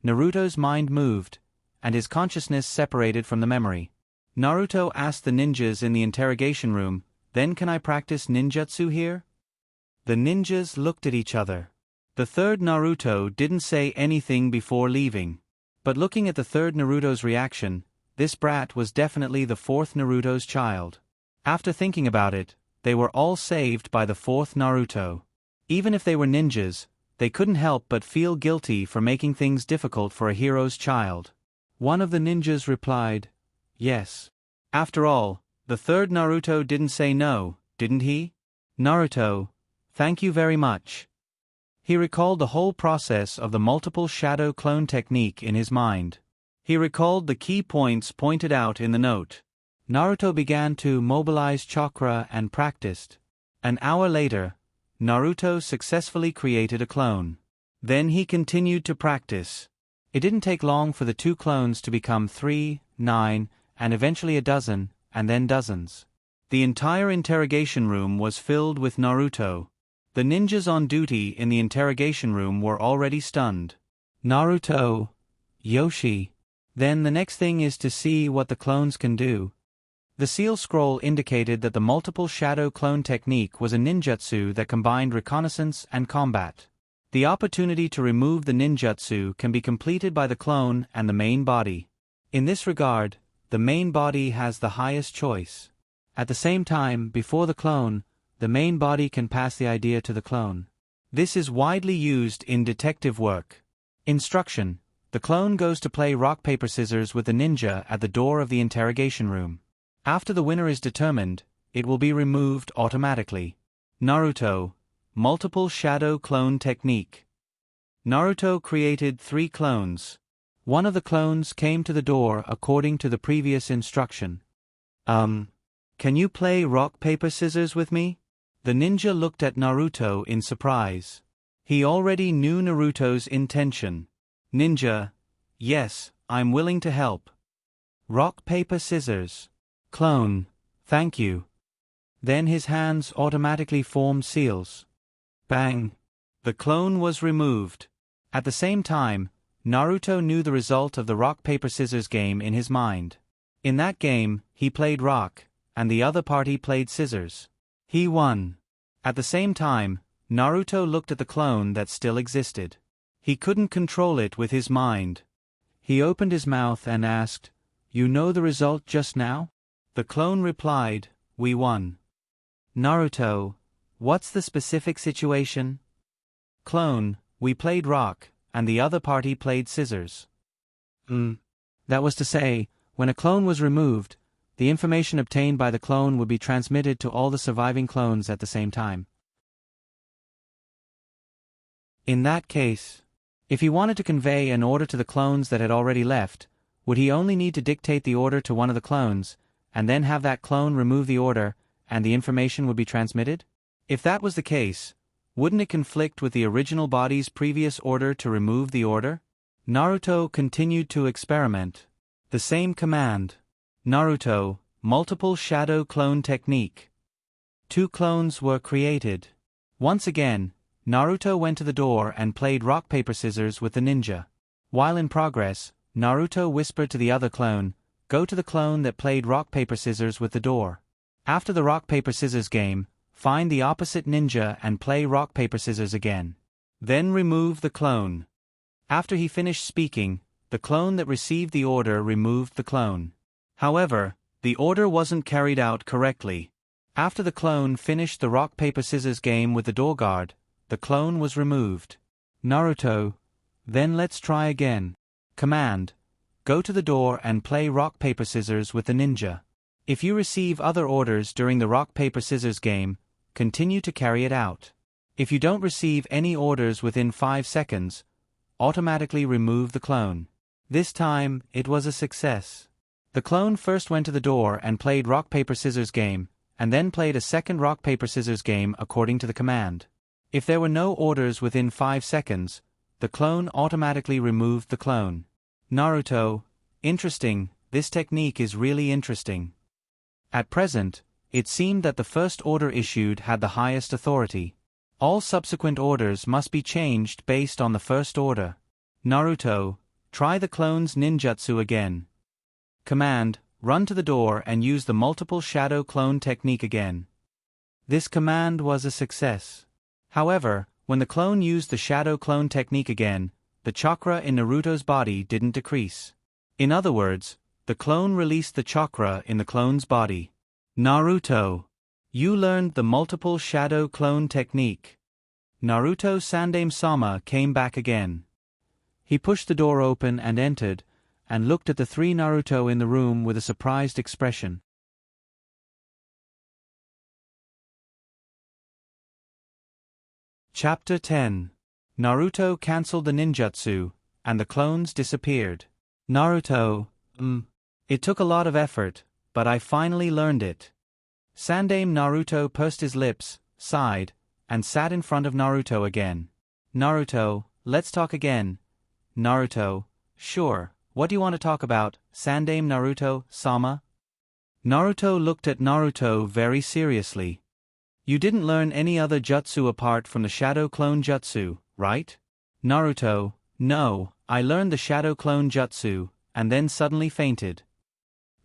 Speaker 1: Naruto's mind moved, and his consciousness separated from the memory. Naruto asked the ninjas in the interrogation room, then can I practice ninjutsu here? The ninjas looked at each other. The third Naruto didn't say anything before leaving. But looking at the third Naruto's reaction, this brat was definitely the fourth Naruto's child. After thinking about it, they were all saved by the fourth Naruto. Even if they were ninjas, they couldn't help but feel guilty for making things difficult for a hero's child. One of the ninjas replied, yes. After all, the third Naruto didn't say no, didn't he? Naruto, thank you very much. He recalled the whole process of the multiple shadow clone technique in his mind. He recalled the key points pointed out in the note. Naruto began to mobilize chakra and practiced. An hour later, Naruto successfully created a clone. Then he continued to practice. It didn't take long for the two clones to become 3, 9, and eventually a dozen, and then dozens. The entire interrogation room was filled with Naruto. The ninjas on duty in the interrogation room were already stunned. Naruto, Yoshi. Then the next thing is to see what the clones can do. The seal scroll indicated that the multiple shadow clone technique was a ninjutsu that combined reconnaissance and combat. The opportunity to remove the ninjutsu can be completed by the clone and the main body. In this regard, the main body has the highest choice. At the same time, before the clone, the main body can pass the idea to the clone. This is widely used in detective work. Instruction: the clone goes to play rock paper scissors with the ninja at the door of the interrogation room. After the winner is determined, it will be removed automatically. Naruto, multiple shadow clone technique. Naruto created 3 clones. One of the clones came to the door according to the previous instruction. Can you play rock paper scissors with me? The ninja looked at Naruto in surprise. He already knew Naruto's intention. Ninja, yes, I'm willing to help. Rock paper scissors. Clone, thank you. Then his hands automatically formed seals. Bang! The clone was removed. At the same time, Naruto knew the result of the rock paper scissors game in his mind. In that game, he played rock, and the other party played scissors. He won. At the same time, Naruto looked at the clone that still existed. He couldn't control it with his mind. He opened his mouth and asked, "You know the result just now?" The clone replied, "We won." Naruto, what's the specific situation? Clone, we played rock, and the other party played scissors. That was to say, when a clone was removed, the information obtained by the clone would be transmitted to all the surviving clones at the same time. In that case, if he wanted to convey an order to the clones that had already left, would he only need to dictate the order to one of the clones, and then have that clone remove the order, and the information would be transmitted? If that was the case, wouldn't it conflict with the original body's previous order to remove the order? Naruto continued to experiment. The same command. Naruto, multiple shadow clone technique. 2 clones were created. Once again, Naruto went to the door and played rock paper scissors with the ninja. While in progress, Naruto whispered to the other clone, "Go to the clone that played rock paper scissors with the door. After the rock paper scissors game, find the opposite ninja and play rock paper scissors again. Then remove the clone." After he finished speaking, the clone that received the order removed the clone. However, the order wasn't carried out correctly. After the clone finished the rock paper scissors game with the door guard, the clone was removed. Naruto, then let's try again. Command: go to the door and play rock paper scissors with the ninja. If you receive other orders during the rock paper scissors game, continue to carry it out. If you don't receive any orders within 5 seconds, automatically remove the clone. This time, it was a success. The clone first went to the door and played rock-paper-scissors game, and then played a second rock-paper-scissors game according to the command. If there were no orders within 5 seconds, the clone automatically removed the clone. Naruto, interesting, this technique is really interesting. At present, it seemed that the first order issued had the highest authority. All subsequent orders must be changed based on the first order. Naruto, try the clone's ninjutsu again. Command, run to the door and use the multiple shadow clone technique again. This command was a success. However, when the clone used the shadow clone technique again, the chakra in Naruto's body didn't decrease. In other words, the clone released the chakra in the clone's body. Naruto, you learned the multiple shadow clone technique. Naruto Sandaime-sama came back again. He pushed the door open and entered, and looked at the 3 Naruto in the room with a surprised expression. Chapter 10. Naruto cancelled the ninjutsu, and the clones disappeared. Naruto, it took a lot of effort, but I finally learned it. Sandaime Naruto pursed his lips, sighed, and sat in front of Naruto again. Naruto, let's talk again. Naruto, sure, what do you want to talk about, Sandaime Naruto-sama? Naruto looked at Naruto very seriously. You didn't learn any other jutsu apart from the Shadow Clone Jutsu, right? Naruto, no, I learned the Shadow Clone Jutsu, and then suddenly fainted.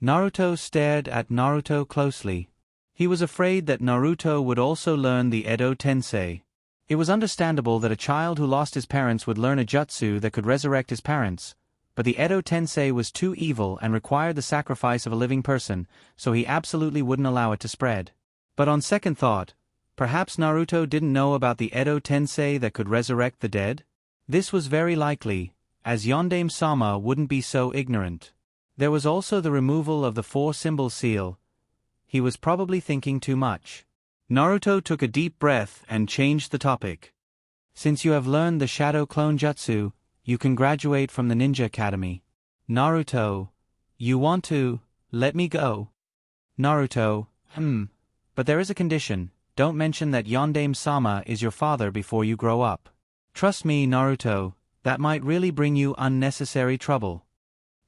Speaker 1: Naruto stared at Naruto closely. He was afraid that Naruto would also learn the Edo Tensei. It was understandable that a child who lost his parents would learn a jutsu that could resurrect his parents, but the Edo Tensei was too evil and required the sacrifice of a living person, so he absolutely wouldn't allow it to spread. But on second thought, perhaps Naruto didn't know about the Edo Tensei that could resurrect the dead? This was very likely, as Yondaime-sama wouldn't be so ignorant. There was also the removal of the 4-symbol seal. He was probably thinking too much. Naruto took a deep breath and changed the topic. Since you have learned the Shadow Clone Jutsu, you can graduate from the Ninja Academy. Naruto, you want to let me go? Naruto, but there is a condition. Don't mention that Yondaime-sama is your father before you grow up. Trust me, Naruto, that might really bring you unnecessary trouble.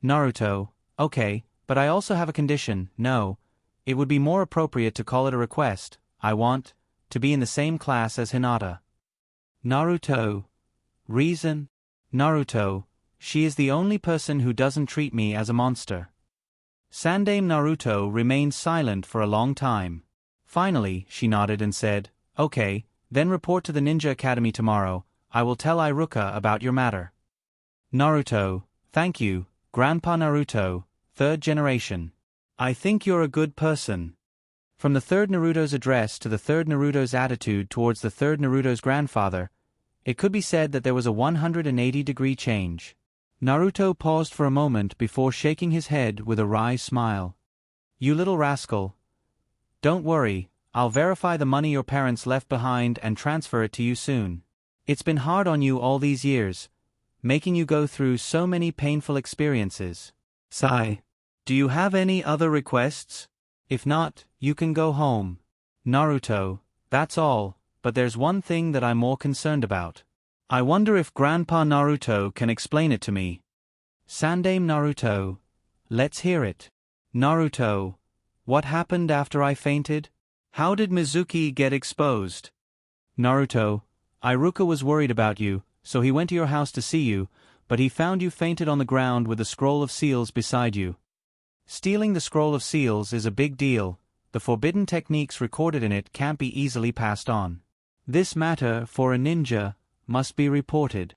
Speaker 1: Naruto, okay, but I also have a condition. No, it would be more appropriate to call it a request. I want to be in the same class as Hinata. Naruto, reason? Naruto, she is the only person who doesn't treat me as a monster. Sandaime Naruto remained silent for a long time. Finally, she nodded and said, okay, then report to the Ninja Academy tomorrow. I will tell Iruka about your matter. Naruto, thank you, Grandpa Naruto, 3rd generation. I think you're a good person. From the 3rd Naruto's address to the 3rd Naruto's attitude towards the 3rd Naruto's grandfather, it could be said that there was a 180-degree change. Naruto paused for a moment before shaking his head with a wry smile. You little rascal. Don't worry, I'll verify the money your parents left behind and transfer it to you soon. It's been hard on you all these years, making you go through so many painful experiences. Sigh. Do you have any other requests? If not, you can go home. Naruto, that's all, but there's one thing that I'm more concerned about. I wonder if Grandpa Naruto can explain it to me. Sandaime Naruto, let's hear it. Naruto, what happened after I fainted? How did Mizuki get exposed? Naruto, Iruka was worried about you, so he went to your house to see you, but he found you fainted on the ground with the scroll of seals beside you. Stealing the scroll of seals is a big deal. The forbidden techniques recorded in it can't be easily passed on. This matter, for a ninja, must be reported.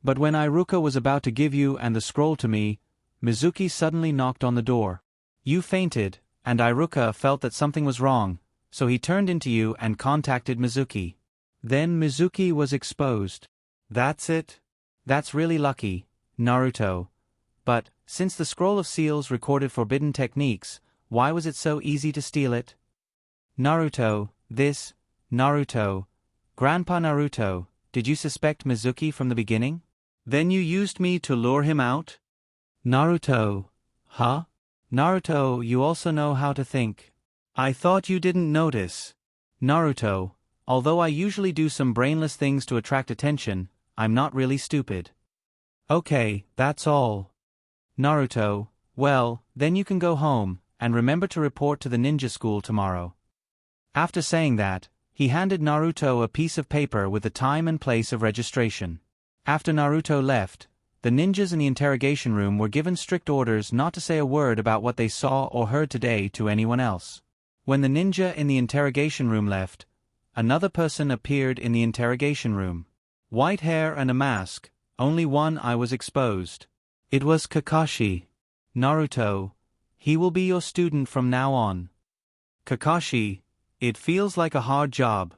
Speaker 1: But when Iruka was about to give you and the scroll to me, Mizuki suddenly knocked on the door. You fainted, and Iruka felt that something was wrong, so he turned into you and contacted Mizuki. Then Mizuki was exposed. That's it? That's really lucky, Naruto. But, since the scroll of seals recorded forbidden techniques, why was it so easy to steal it? Naruto, this, Naruto. Grandpa Naruto, did you suspect Mizuki from the beginning? Then you used me to lure him out? Naruto, huh? Naruto, you also know how to think. I thought you didn't notice. Naruto, although I usually do some brainless things to attract attention, I'm not really stupid. Okay, that's all. Naruto, well, then you can go home, and remember to report to the ninja school tomorrow. After saying that, he handed Naruto a piece of paper with the time and place of registration. After Naruto left, the ninjas in the interrogation room were given strict orders not to say a word about what they saw or heard today to anyone else. When the ninja in the interrogation room left, another person appeared in the interrogation room. White hair and a mask, only one eye was exposed. It was Kakashi. Naruto, he will be your student from now on. Kakashi, it feels like a hard job.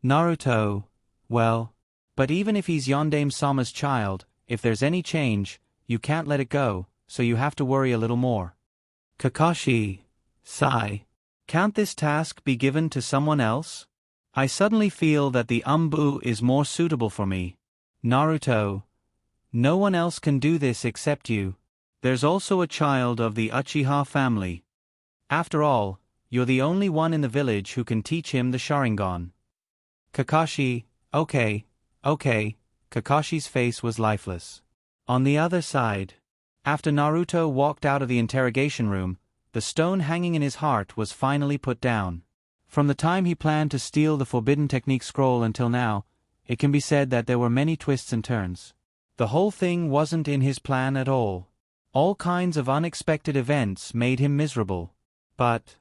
Speaker 1: Naruto, well, but even if he's Yondaime-sama's child, if there's any change, you can't let it go, so you have to worry a little more. Kakashi, sigh. Can't this task be given to someone else? I suddenly feel that the Umbu is more suitable for me. Naruto, no one else can do this except you. There's also a child of the Uchiha family. After all, you're the only one in the village who can teach him the Sharingan. Kakashi, okay. Kakashi's face was lifeless. On the other side, after Naruto walked out of the interrogation room, the stone hanging in his heart was finally put down. From the time he planned to steal the Forbidden Technique scroll until now, it can be said that there were many twists and turns. The whole thing wasn't in his plan at all. All kinds of unexpected events made him miserable. But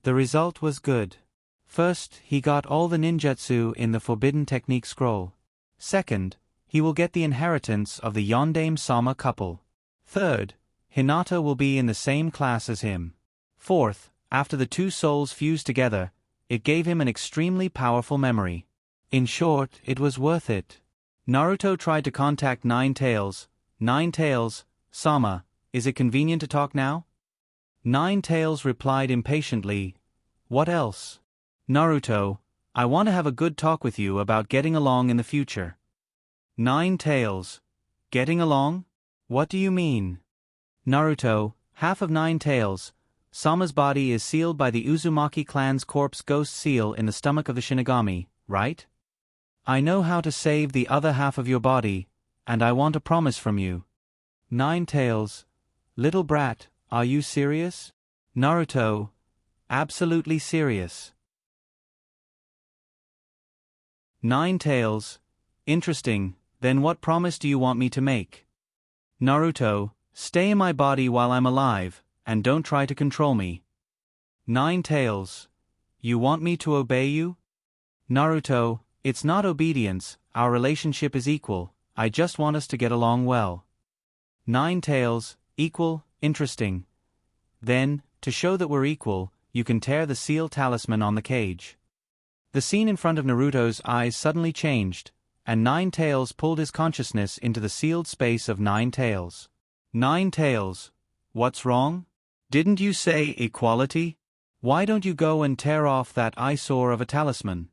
Speaker 1: the result was good. First, he got all the ninjutsu in the Forbidden Technique scroll. Second, he will get the inheritance of the Yondaime-sama couple. Third, Hinata will be in the same class as him. Fourth, after the two souls fused together, it gave him an extremely powerful memory. In short, it was worth it. Naruto tried to contact Nine Tails. Nine Tails, Sama, is it convenient to talk now? Nine Tails replied impatiently, what else? Naruto, I want to have a good talk with you about getting along in the future. Nine Tails, getting along? What do you mean? Naruto, half of Nine Tails, Sama's body is sealed by the Uzumaki clan's corpse ghost seal in the stomach of the Shinigami, right? I know how to save the other half of your body, and I want a promise from you. Nine Tails, little brat, are you serious? Naruto, absolutely serious. Nine Tails, interesting, then what promise do you want me to make? Naruto, stay in my body while I'm alive, and don't try to control me. Nine Tails, you want me to obey you? Naruto, it's not obedience, our relationship is equal, I just want us to get along well. Nine Tails, equal, interesting. Then, to show that we're equal, you can tear the seal talisman on the cage. The scene in front of Naruto's eyes suddenly changed, and Nine Tails pulled his consciousness into the sealed space of Nine Tails. Nine Tails, what's wrong? Didn't you say equality? Why don't you go and tear off that eyesore of a talisman?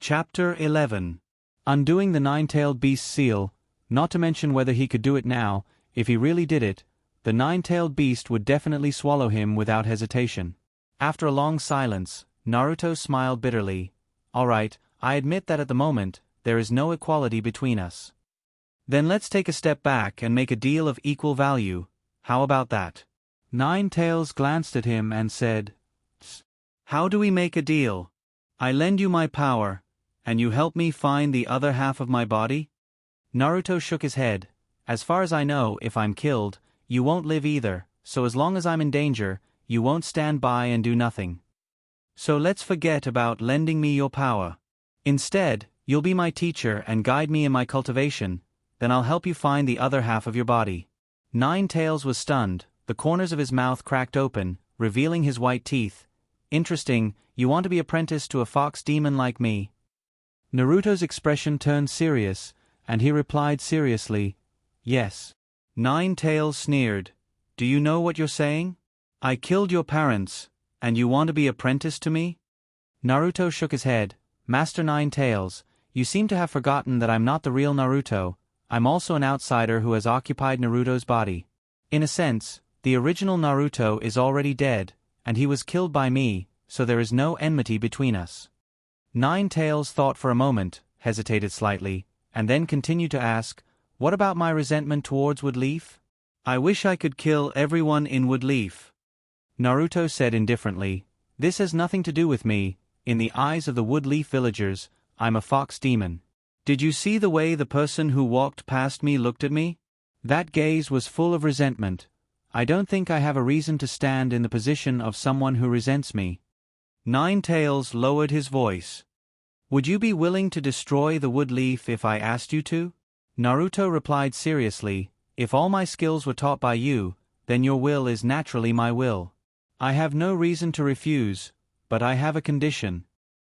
Speaker 1: Chapter 11. Undoing the nine-tailed beast's seal, not to mention whether he could do it now. If he really did it, the nine-tailed beast would definitely swallow him without hesitation. After a long silence, Naruto smiled bitterly. Alright, I admit that at the moment, there is no equality between us. Then let's take a step back and make a deal of equal value. How about that? Nine Tails glanced at him and said, how do we make a deal? I lend you my power, and you help me find the other half of my body? Naruto shook his head. As far as I know, if I'm killed, you won't live either, so as long as I'm in danger, you won't stand by and do nothing. So let's forget about lending me your power. Instead, you'll be my teacher and guide me in my cultivation, then I'll help you find the other half of your body. Nine Tails was stunned, the corners of his mouth cracked open, revealing his white teeth. Interesting, you want to be apprenticed to a fox demon like me? Naruto's expression turned serious, and he replied seriously, yes. Nine Tails sneered. Do you know what you're saying? I killed your parents, and you want to be apprenticed to me? Naruto shook his head. Master Nine Tails, you seem to have forgotten that I'm not the real Naruto. I'm also an outsider who has occupied Naruto's body. In a sense, the original Naruto is already dead, and he was killed by me, so there is no enmity between us. Nine Tails thought for a moment, hesitated slightly, and then continued to ask, what about my resentment towards Woodleaf? I wish I could kill everyone in Woodleaf. Naruto said indifferently, this has nothing to do with me. In the eyes of the Woodleaf villagers, I'm a fox demon. Did you see the way the person who walked past me looked at me? That gaze was full of resentment. I don't think I have a reason to stand in the position of someone who resents me. Nine Tails lowered his voice. Would you be willing to destroy the Woodleaf if I asked you to? Naruto replied seriously, if all my skills were taught by you, then your will is naturally my will. I have no reason to refuse, but I have a condition.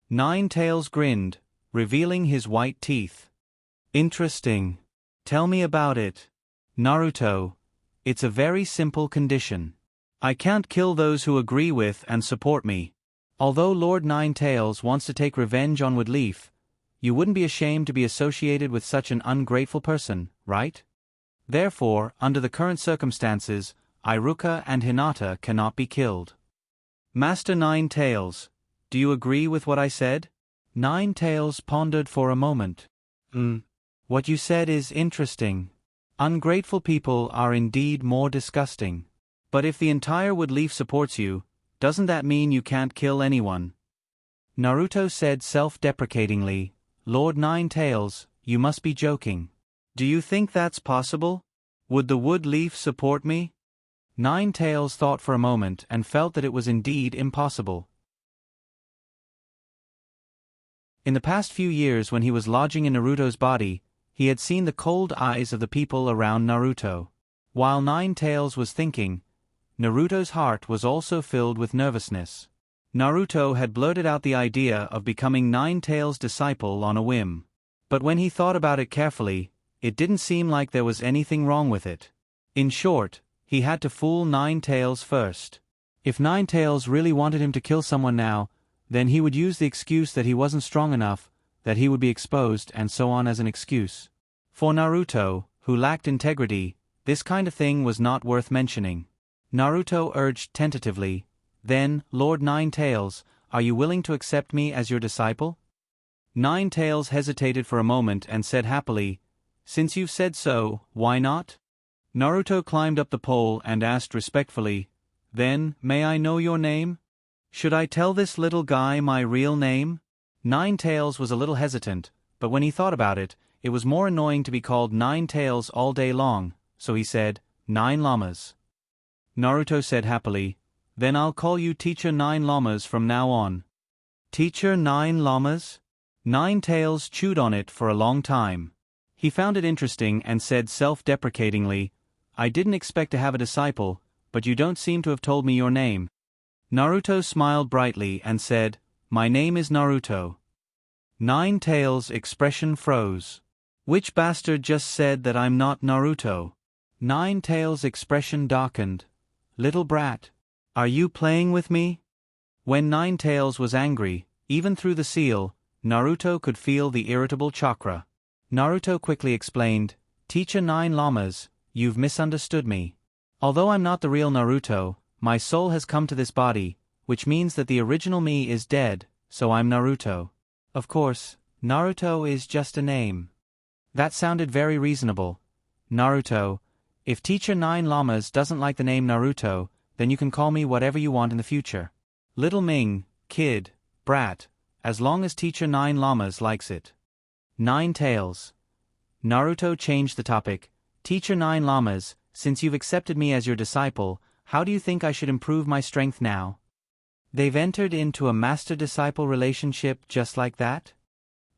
Speaker 1: Nine Tails grinned, revealing his white teeth. Interesting. Tell me about it. Naruto, it's a very simple condition. I can't kill those who agree with and support me. Although Lord Nine Tails wants to take revenge on Woodleaf, you wouldn't be ashamed to be associated with such an ungrateful person, right? Therefore, under the current circumstances, Iruka and Hinata cannot be killed. Master Nine Tails, do you agree with what I said? Nine Tails pondered for a moment. What you said is interesting. Ungrateful people are indeed more disgusting. But if the entire Woodleaf supports you, doesn't that mean you can't kill anyone? Naruto said self-deprecatingly, Lord Nine Tails, you must be joking. Do you think that's possible? Would the Woodleaf support me? Nine Tails thought for a moment and felt that it was indeed impossible. In the past few years when he was lodging in Naruto's body, he had seen the cold eyes of the people around Naruto. While Nine Tails was thinking, Naruto's heart was also filled with nervousness. Naruto had blurted out the idea of becoming Nine Tails' disciple on a whim. But when he thought about it carefully, it didn't seem like there was anything wrong with it. In short, he had to fool Nine Tails first. If Nine Tails really wanted him to kill someone now, then he would use the excuse that he wasn't strong enough, that he would be exposed and so on as an excuse. For Naruto, who lacked integrity, this kind of thing was not worth mentioning. Naruto urged tentatively, then, Lord Nine Tails, are you willing to accept me as your disciple? Nine Tails hesitated for a moment and said happily, since you've said so, why not? Naruto climbed up the pole and asked respectfully, then, may I know your name? Should I tell this little guy my real name? Nine Tails was a little hesitant, but when he thought about it, it was more annoying to be called Nine Tails all day long, so he said, Nine Llamas. Naruto said happily, then I'll call you Teacher Nine Llamas from now on. Teacher Nine Llamas? Nine Tails chewed on it for a long time. He found it interesting and said self-deprecatingly, I didn't expect to have a disciple, but you don't seem to have told me your name. Naruto smiled brightly and said, my name is Naruto. Nine Tails' expression froze. Which bastard just said that I'm not Naruto? Nine Tails' expression darkened. Little brat. Are you playing with me? When Nine Tails was angry, even through the seal, Naruto could feel the irritable chakra. Naruto quickly explained, Teacher Nine Llamas, you've misunderstood me. Although I'm not the real Naruto, my soul has come to this body, which means that the original me is dead, so I'm Naruto. Of course, Naruto is just a name. That sounded very reasonable. Naruto, if Teacher Nine Llamas doesn't like the name Naruto, then you can call me whatever you want in the future. Little Ming, kid, brat, as long as Teacher Nine Llamas likes it. Nine Tails. Naruto changed the topic. Teacher Nine Llamas, since you've accepted me as your disciple, how do you think I should improve my strength now? They've entered into a master-disciple relationship just like that?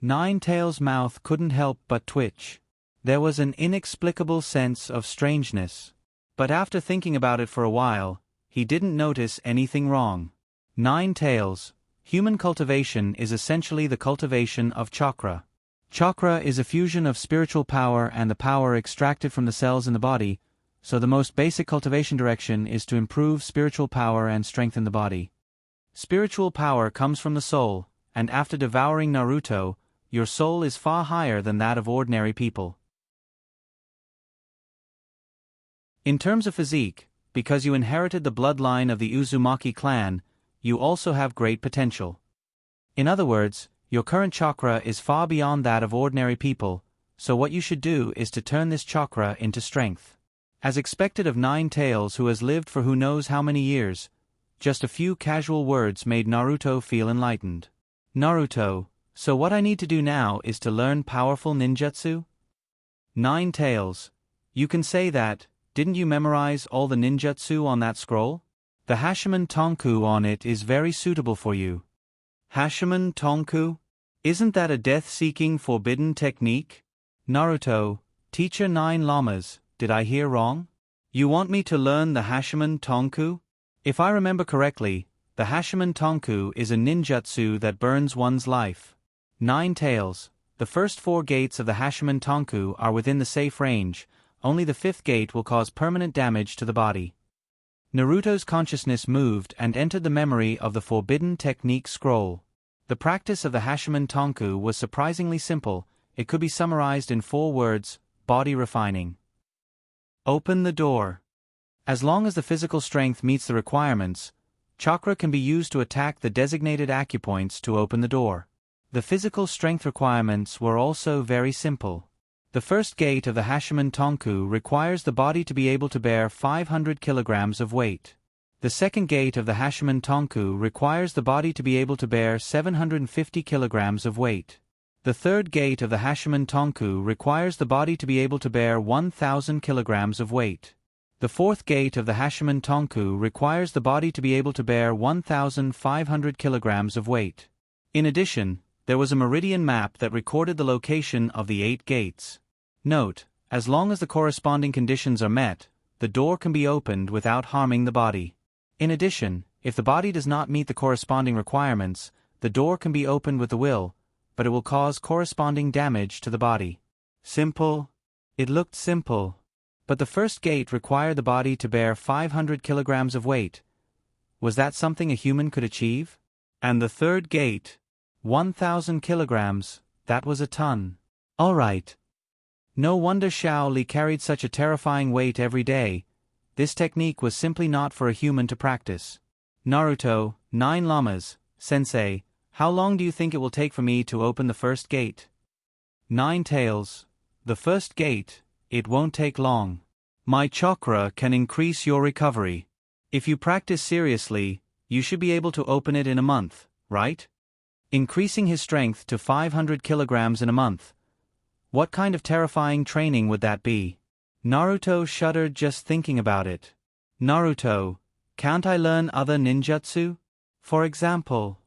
Speaker 1: Nine Tails' mouth couldn't help but twitch. There was an inexplicable sense of strangeness. But after thinking about it for a while, he didn't notice anything wrong. Nine Tails, human cultivation is essentially the cultivation of chakra. Chakra is a fusion of spiritual power and the power extracted from the cells in the body, so the most basic cultivation direction is to improve spiritual power and strengthen the body. Spiritual power comes from the soul, and after devouring Naruto, your soul is far higher than that of ordinary people. In terms of physique, because you inherited the bloodline of the Uzumaki clan, you also have great potential. In other words, your current chakra is far beyond that of ordinary people, so what you should do is to turn this chakra into strength. As expected of Nine Tails, who has lived for who knows how many years, just a few casual words made Naruto feel enlightened. Naruto, so what I need to do now is to learn powerful ninjutsu? Nine Tails, you can say that. Didn't you memorize all the ninjutsu on that scroll? The Hashiman Tonku on it is very suitable for you. Hashiman Tonku? Isn't that a death-seeking forbidden technique? Naruto, teacher Nine Lamas, did I hear wrong? You want me to learn the Hashiman Tonku? If I remember correctly, the Hashiman Tonku is a ninjutsu that burns one's life. Nine Tails, the first 4 gates of the Hashiman Tonku are within the safe range. Only the 5th gate will cause permanent damage to the body. Naruto's consciousness moved and entered the memory of the forbidden technique scroll. The practice of the Hashiman Tonku was surprisingly simple. It could be summarized in 4 words: body refining. Open the door. As long as the physical strength meets the requirements, chakra can be used to attack the designated acupoints to open the door. The physical strength requirements were also very simple. The first gate of the Hashiman Tonku requires the body to be able to bear 500 kilograms of weight. The second gate of the Hashiman Tonku requires the body to be able to bear 750 kilograms of weight. The third gate of the Hashiman Tonku requires the body to be able to bear 1,000 kilograms of weight. The fourth gate of the Hashiman Tonku requires the body to be able to bear 1,500 kilograms of weight. In addition, there was a meridian map that recorded the location of the 8 gates. Note, as long as the corresponding conditions are met, the door can be opened without harming the body. In addition, if the body does not meet the corresponding requirements, the door can be opened with the will, but it will cause corresponding damage to the body. Simple? It looked simple. But the first gate required the body to bear 500 kilograms of weight. Was that something a human could achieve? And the third gate? 1,000 kilograms, that was a ton. All right. No wonder Xiao Li carried such a terrifying weight every day. This technique was simply not for a human to practice. Naruto, 9 Lamas, Sensei, how long do you think it will take for me to open the first gate? 9 Tails, the first gate, it won't take long. My chakra can increase your recovery. If you practice seriously, you should be able to open it in a month, right? Increasing his strength to 500 kilograms in a month. What kind of terrifying training would that be? Naruto shuddered just thinking about it. Naruto, can't I learn other ninjutsu? For example,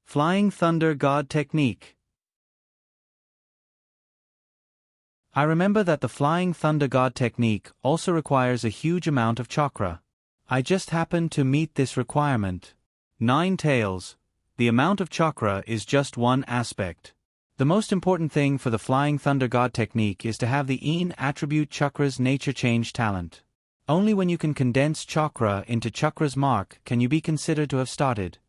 Speaker 1: Flying Thunder God Technique. I remember that the Flying Thunder God Technique also requires a huge amount of chakra. I just happened to meet this requirement. 9 Tails, the amount of chakra is just one aspect. The most important thing for the Flying Thunder God Technique is to have the Ein attribute chakra's nature change talent. Only when you can condense chakra into chakra's mark can you be considered to have started.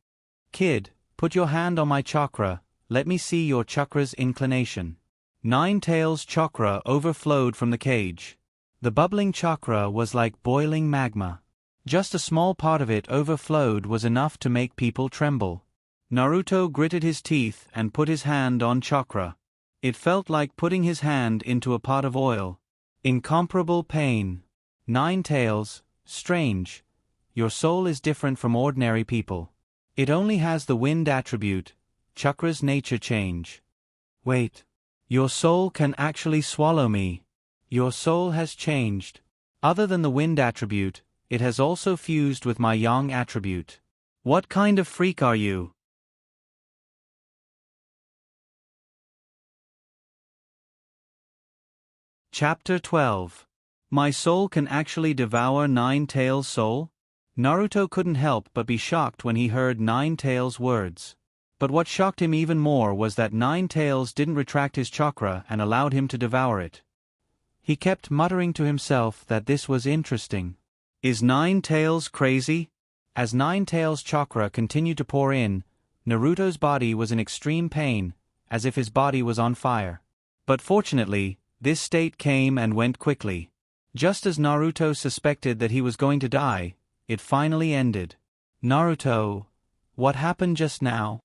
Speaker 1: Kid, put your hand on my chakra, let me see your chakra's inclination. 9 Tails' chakra overflowed from the cage. The bubbling chakra was like boiling magma. Just a small part of it overflowed was enough to make people tremble. Naruto gritted his teeth and put his hand on chakra. It felt like putting his hand into a pot of oil. Incomparable pain. 9 Tails, strange. Your soul is different from ordinary people. It only has the wind attribute, chakra's nature change. Wait. Your soul can actually swallow me. Your soul has changed. Other than the wind attribute, it has also fused with my yang attribute. What kind of freak are you? Chapter 12. My soul can actually devour 9 Tails' soul? Naruto couldn't help but be shocked when he heard 9 Tails' words. But what shocked him even more was that 9 Tails didn't retract his chakra and allowed him to devour it. He kept muttering to himself that this was interesting. Is Nine Tails crazy? As Nine Tails' chakra continued to pour in, Naruto's body was in extreme pain, as if his body was on fire. But fortunately, this state came and went quickly. Just as Naruto suspected that he was going to die, it finally ended. Naruto, what happened just now?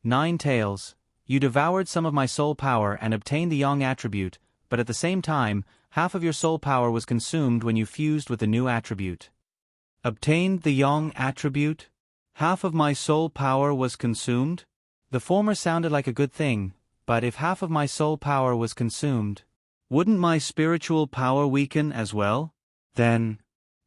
Speaker 1: Nine Tails, you devoured some of my soul power and obtained the Yang attribute, but at the same time, half of your soul power was consumed when you fused with the new attribute. Obtained the Yang attribute? Half of my soul power was consumed? The former sounded like a good thing, but if half of my soul power was consumed, wouldn't my spiritual power weaken as well? Then,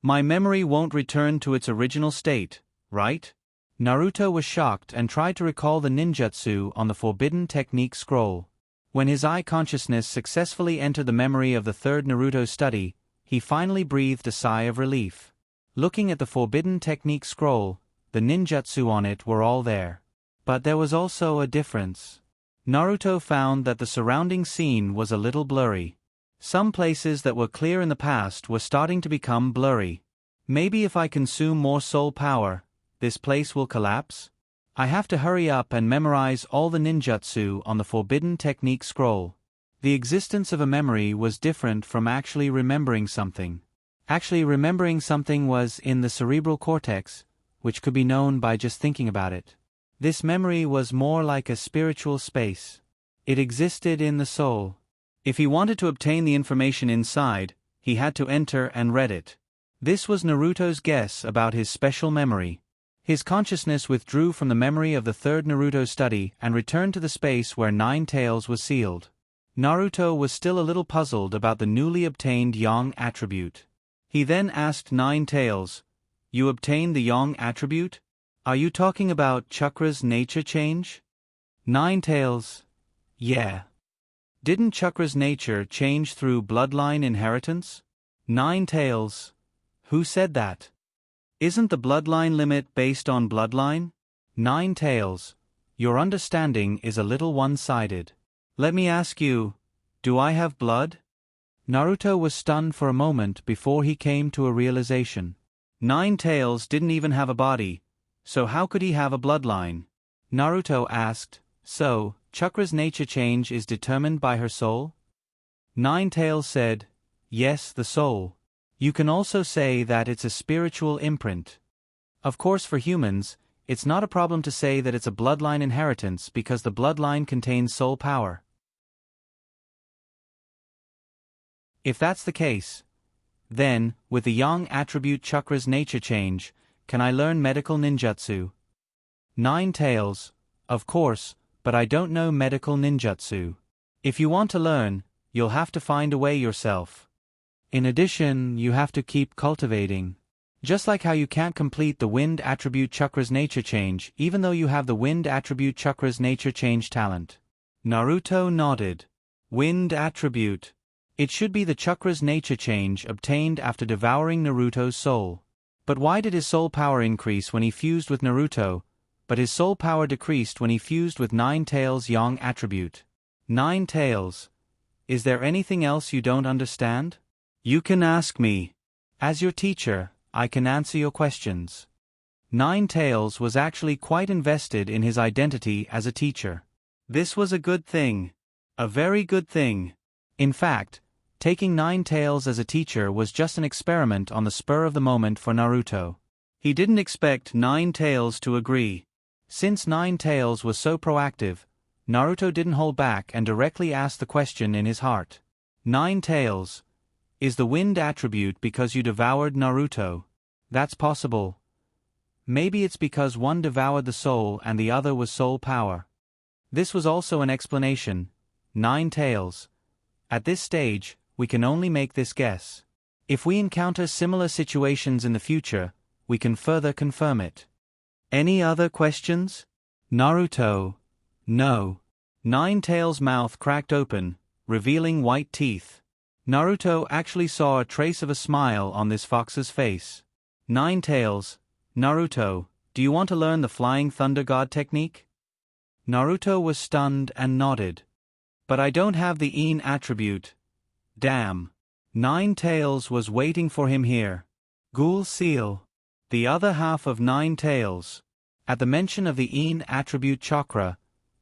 Speaker 1: my memory won't return to its original state, right? Naruto was shocked and tried to recall the ninjutsu on the Forbidden Technique scroll. When his eye consciousness successfully entered the memory of the third Naruto study, he finally breathed a sigh of relief. Looking at the Forbidden Technique scroll, the ninjutsu on it were all there. But there was also a difference. Naruto found that the surrounding scene was a little blurry. Some places that were clear in the past were starting to become blurry. Maybe if I consume more soul power, this place will collapse? I have to hurry up and memorize all the ninjutsu on the Forbidden Technique scroll. The existence of a memory was different from actually remembering something. Actually remembering something was in the cerebral cortex, which could be known by just thinking about it. This memory was more like a spiritual space. It existed in the soul. If he wanted to obtain the information inside, he had to enter and read it. This was Naruto's guess about his special memory. His consciousness withdrew from the memory of the third Naruto study and returned to the space where Nine Tails was sealed. Naruto was still a little puzzled about the newly obtained Yang attribute. He then asked Nine Tails, "You obtained the Yang attribute? Are you talking about Chakra's nature change?" Nine Tails, yeah. Didn't Chakra's nature change through bloodline inheritance? Nine Tails, who said that? Isn't the bloodline limit based on bloodline? Nine Tails, your understanding is a little one-sided. Let me ask you, do I have blood? Naruto was stunned for a moment before he came to a realization. Nine Tails didn't even have a body, so how could he have a bloodline? Naruto asked, so, Chakra's nature change is determined by her soul? Nine Tails said, yes, the soul. You can also say that it's a spiritual imprint. Of course, for humans, it's not a problem to say that it's a bloodline inheritance because the bloodline contains soul power. If that's the case, then, with the Yang attribute Chakra's nature change, can I learn medical ninjutsu? Nine Tails, of course, but I don't know medical ninjutsu. If you want to learn, you'll have to find a way yourself. In addition, you have to keep cultivating. Just like how you can't complete the Wind attribute Chakra's nature change even though you have the Wind attribute Chakra's nature change talent. Naruto nodded. Wind attribute. It should be the Chakra's nature change obtained after devouring Naruto's soul. But why did his soul power increase when he fused with Naruto, but his soul power decreased when he fused with Nine Tails' Yang attribute? Nine Tails, is there anything else you don't understand? You can ask me. As your teacher, I can answer your questions. Nine Tails was actually quite invested in his identity as a teacher. This was a good thing. A very good thing. In fact, taking Nine Tails as a teacher was just an experiment on the spur of the moment for Naruto. He didn't expect Nine Tails to agree. Since Nine Tails was so proactive, Naruto didn't hold back and directly asked the question in his heart. Nine Tails, is the Wind attribute because you devoured Naruto? That's possible. Maybe it's because one devoured the soul and the other was soul power. This was also an explanation. Nine Tails. At this stage, we can only make this guess. If we encounter similar situations in the future, we can further confirm it. Any other questions? Naruto. No. Nine Tails' mouth cracked open, revealing white teeth. Naruto actually saw a trace of a smile on this fox's face. Nine Tails, Naruto, do you want to learn the Flying Thunder God technique? Naruto was stunned and nodded. But I don't have the Een attribute. Damn. Nine Tails was waiting for him here. Ghoul Seal. The other half of Nine Tails. At the mention of the Een attribute chakra,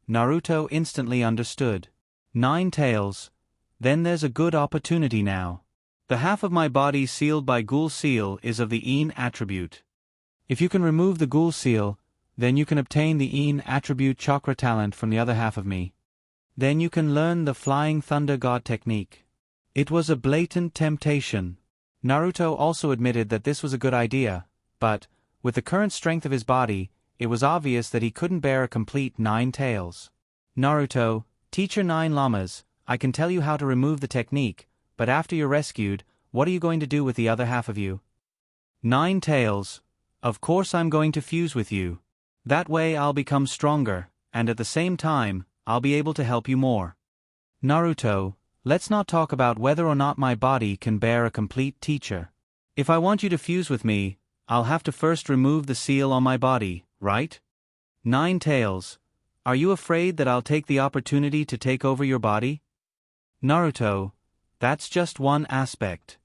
Speaker 1: Naruto instantly understood. Nine Tails. Then there's a good opportunity now. The half of my body sealed by Ghoul Seal is of the Een attribute. If you can remove the Ghoul Seal, then you can obtain the Een attribute chakra talent from the other half of me. Then you can learn the Flying Thunder God technique. It was a blatant temptation. Naruto also admitted that this was a good idea, but, with the current strength of his body, it was obvious that he couldn't bear a complete 9 tails. Naruto, teacher 9 llamas, I can tell you how to remove the technique, but after you're rescued, what are you going to do with the other half of you? 9 tails. Of course I'm going to fuse with you. That way I'll become stronger, and at the same time, I'll be able to help you more. Naruto, let's not talk about whether or not my body can bear a complete teacher. If I want you to fuse with me, I'll have to first remove the seal on my body, right? 9 tails. Are you afraid that I'll take the opportunity to take over your body? Naruto, that's just one aspect.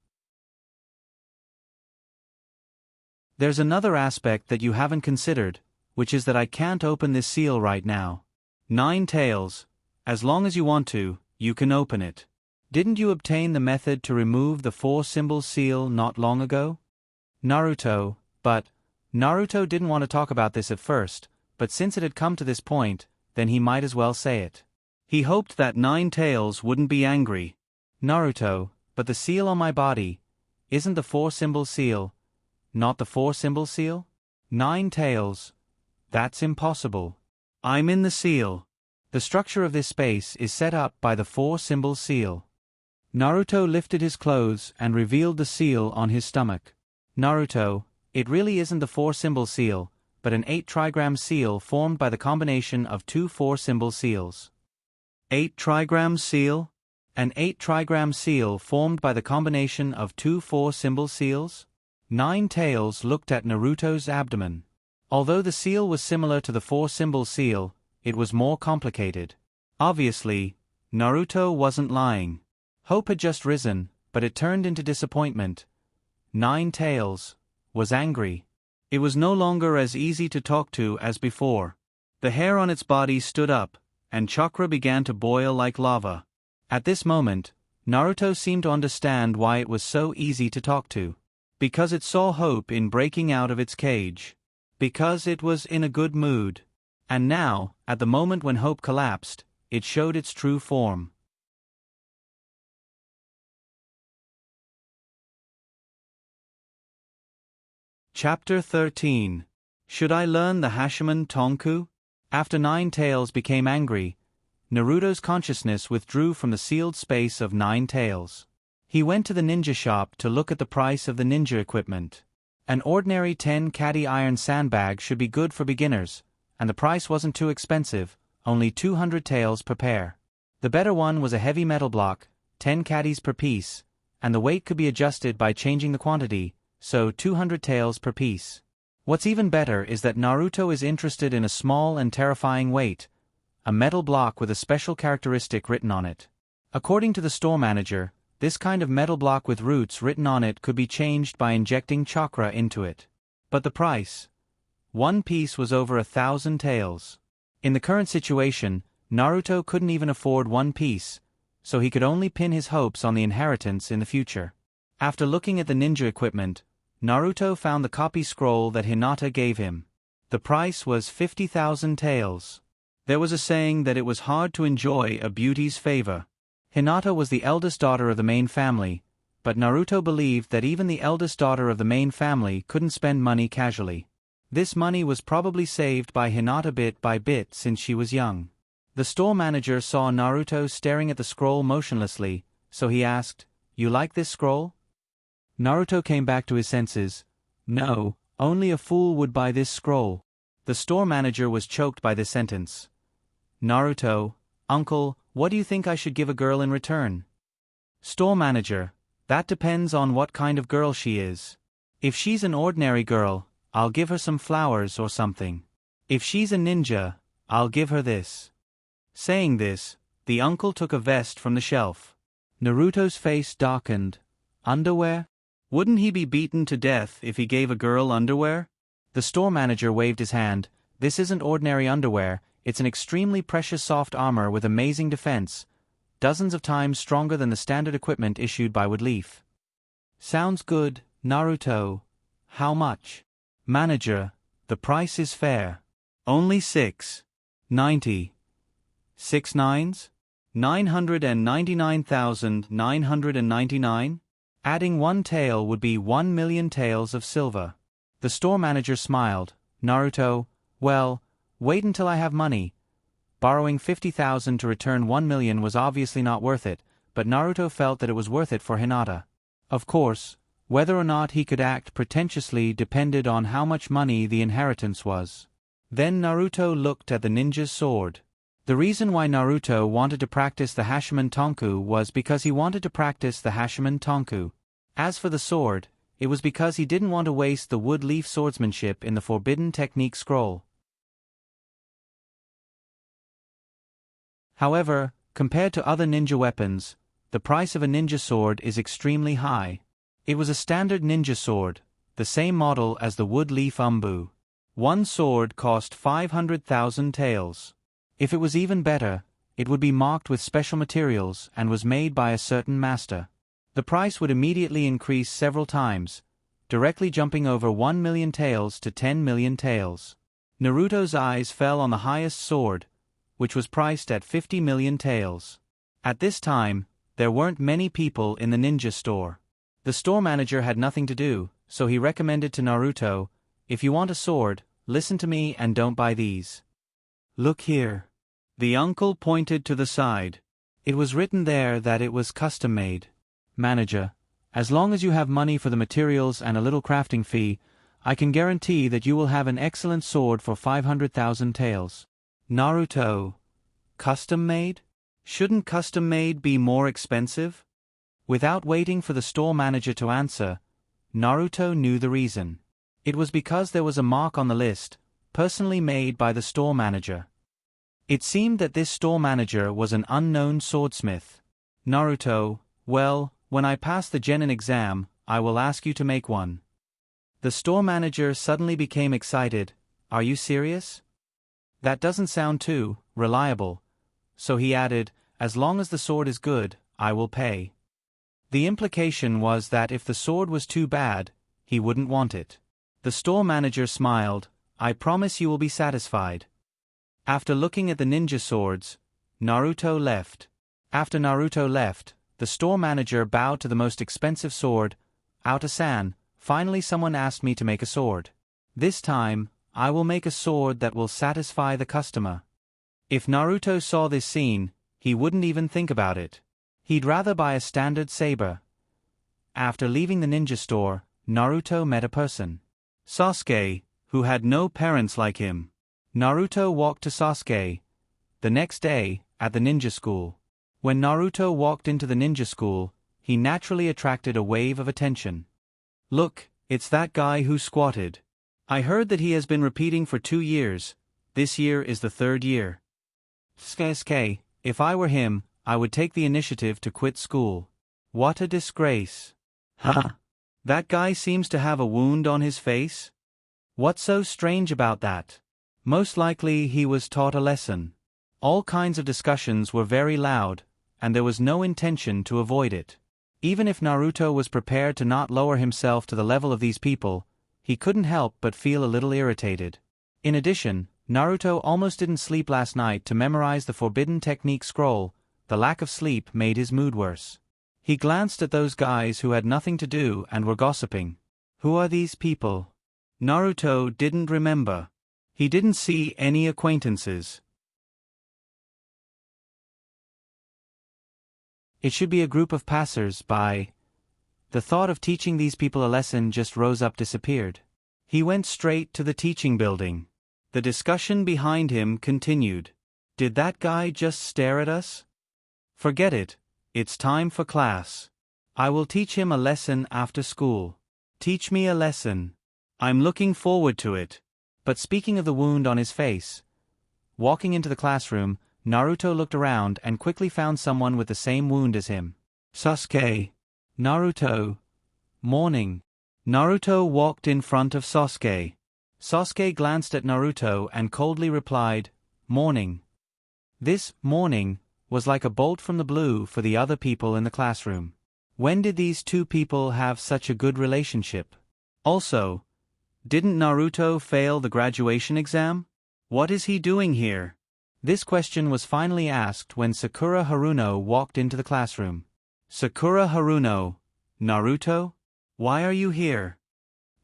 Speaker 1: There's another aspect that you haven't considered, which is that I can't open this seal right now. 9 tails. As long as you want to, you can open it. Didn't you obtain the method to remove the 4-symbol seal not long ago? Naruto, but Naruto didn't want to talk about this at first, but since it had come to this point, then he might as well say it. He hoped that 9 tails wouldn't be angry. Naruto, but the seal on my body, isn't the 4-symbol seal, not the 4-symbol seal? 9 tails. That's impossible. I'm in the seal. The structure of this space is set up by the 4-symbol seal. Naruto lifted his clothes and revealed the seal on his stomach. Naruto, it really isn't the 4-symbol seal, but an 8-trigram seal formed by the combination of 2 4-symbol seals. 8-trigram seal? An 8-trigram seal formed by the combination of 2 4-symbol seals? 9 tails looked at Naruto's abdomen. Although the seal was similar to the 4-symbol seal, it was more complicated. Obviously, Naruto wasn't lying. Hope had just risen, but it turned into disappointment. 9 tails was angry. It was no longer as easy to talk to as before. The hair on its body stood up, and chakra began to boil like lava. At this moment, Naruto seemed to understand why it was so easy to talk to. Because it saw hope in breaking out of its cage. Because it was in a good mood. And now, at the moment when hope collapsed, it showed its true form. Chapter 13. Should I learn the Hashimon Tonku? After 9 tails became angry, Naruto's consciousness withdrew from the sealed space of 9 tails. He went to the ninja shop to look at the price of the ninja equipment. An ordinary 10 caddy iron sandbag should be good for beginners, and the price wasn't too expensive, only 200 taels per pair. The better one was a heavy metal block, 10 caddies per piece, and the weight could be adjusted by changing the quantity, so 200 taels per piece. What's even better is that Naruto is interested in a small and terrifying weight, a metal block with a special characteristic written on it. According to the store manager, this kind of metal block with roots written on it could be changed by injecting chakra into it. But the price? One piece was over 1,000 taels. In the current situation, Naruto couldn't even afford one piece, so he could only pin his hopes on the inheritance in the future. After looking at the ninja equipment, Naruto found the copy scroll that Hinata gave him. The price was 50,000 taels. There was a saying that it was hard to enjoy a beauty's favor. Hinata was the eldest daughter of the main family, but Naruto believed that even the eldest daughter of the main family couldn't spend money casually. This money was probably saved by Hinata bit by bit since she was young. The store manager saw Naruto staring at the scroll motionlessly, so he asked, "You like this scroll?" Naruto came back to his senses. No, only a fool would buy this scroll. The store manager was choked by this sentence. Naruto, "Uncle, what do you think I should give a girl in return?" Store manager, "That depends on what kind of girl she is. If she's an ordinary girl, I'll give her some flowers or something. If she's a ninja, I'll give her this." Saying this, the uncle took a vest from the shelf. Naruto's face darkened. Underwear? Wouldn't he be beaten to death if he gave a girl underwear? The store manager waved his hand. This isn't ordinary underwear, it's an extremely precious soft armor with amazing defense, dozens of times stronger than the standard equipment issued by Woodleaf. Sounds good, Naruto. How much? Manager, the price is fair. Only 690. 6 nines? 999,999? Adding one tael would be 1,000,000 taels of silver. The store manager smiled. Naruto, well, wait until I have money. Borrowing 50,000 to return 1,000,000 was obviously not worth it, but Naruto felt that it was worth it for Hinata. Of course, whether or not he could act pretentiously depended on how much money the inheritance was. Then Naruto looked at the ninja's sword. The reason why Naruto wanted to practice the Hashiman Tonku was because he wanted to practice the Hashiman Tonku. As for the sword, it was because he didn't want to waste the wood leaf swordsmanship in the Forbidden Technique scroll. However, compared to other ninja weapons, the price of a ninja sword is extremely high. It was a standard ninja sword, the same model as the wood leaf umbu. One sword cost 500,000 taels. If it was even better, it would be marked with special materials and was made by a certain master. The price would immediately increase several times, directly jumping over 1,000,000 taels to 10,000,000 taels. Naruto's eyes fell on the highest sword, which was priced at 50,000,000 taels. At this time, there weren't many people in the ninja store. The store manager had nothing to do, so he recommended to Naruto, if you want a sword, listen to me and don't buy these. Look here. The uncle pointed to the side. It was written there that it was custom-made. Manager, as long as you have money for the materials and a little crafting fee, I can guarantee that you will have an excellent sword for 500,000 taels. Naruto. Custom-made? Shouldn't custom-made be more expensive? Without waiting for the store manager to answer, Naruto knew the reason. It was because there was a mark on the list, personally made by the store manager. It seemed that this store manager was an unknown swordsmith. Naruto, well, when I pass the genin exam, I will ask you to make one. The store manager suddenly became excited. Are you serious? That doesn't sound too reliable. So he added, as long as the sword is good, I will pay. The implication was that if the sword was too bad, he wouldn't want it. The store manager smiled. I promise you will be satisfied. After looking at the ninja swords, Naruto left. After Naruto left, the store manager bowed to the most expensive sword. Aota-san, finally someone asked me to make a sword. This time, I will make a sword that will satisfy the customer. If Naruto saw this scene, he wouldn't even think about it. He'd rather buy a standard saber. After leaving the ninja store, Naruto met a person. Sasuke, who had no parents like him. Naruto walked to Sasuke the next day at the ninja school. When Naruto walked into the ninja school, he naturally attracted a wave of attention. Look, it's that guy who squatted. I heard that he has been repeating for 2 years. This year is the 3rd year. Sasuke, if I were him, I would take the initiative to quit school. What a disgrace. Ha! That guy seems to have a wound on his face? What's so strange about that? Most likely he was taught a lesson. All kinds of discussions were very loud, and there was no intention to avoid it. Even if Naruto was prepared to not lower himself to the level of these people, he couldn't help but feel a little irritated. In addition, Naruto almost didn't sleep last night to memorize the Forbidden Technique scroll. The lack of sleep made his mood worse. He glanced at those guys who had nothing to do and were gossiping. Who are these people? Naruto didn't remember. He didn't see any acquaintances. It should be a group of passers-by. The thought of teaching these people a lesson just rose up, disappeared. He went straight to the teaching building. The discussion behind him continued. Did that guy just stare at us? Forget it. It's time for class. I will teach him a lesson after school. Teach me a lesson. I'm looking forward to it. But speaking of the wound on his face, walking into the classroom, Naruto looked around and quickly found someone with the same wound as him. Sasuke. Naruto. Morning. Naruto walked in front of Sasuke. Sasuke glanced at Naruto and coldly replied, "Morning." This morning was like a bolt from the blue for the other people in the classroom. When did these two people have such a good relationship? Also, didn't Naruto fail the graduation exam? What is he doing here? This question was finally asked when Sakura Haruno walked into the classroom. Sakura Haruno, Naruto? Why are you here?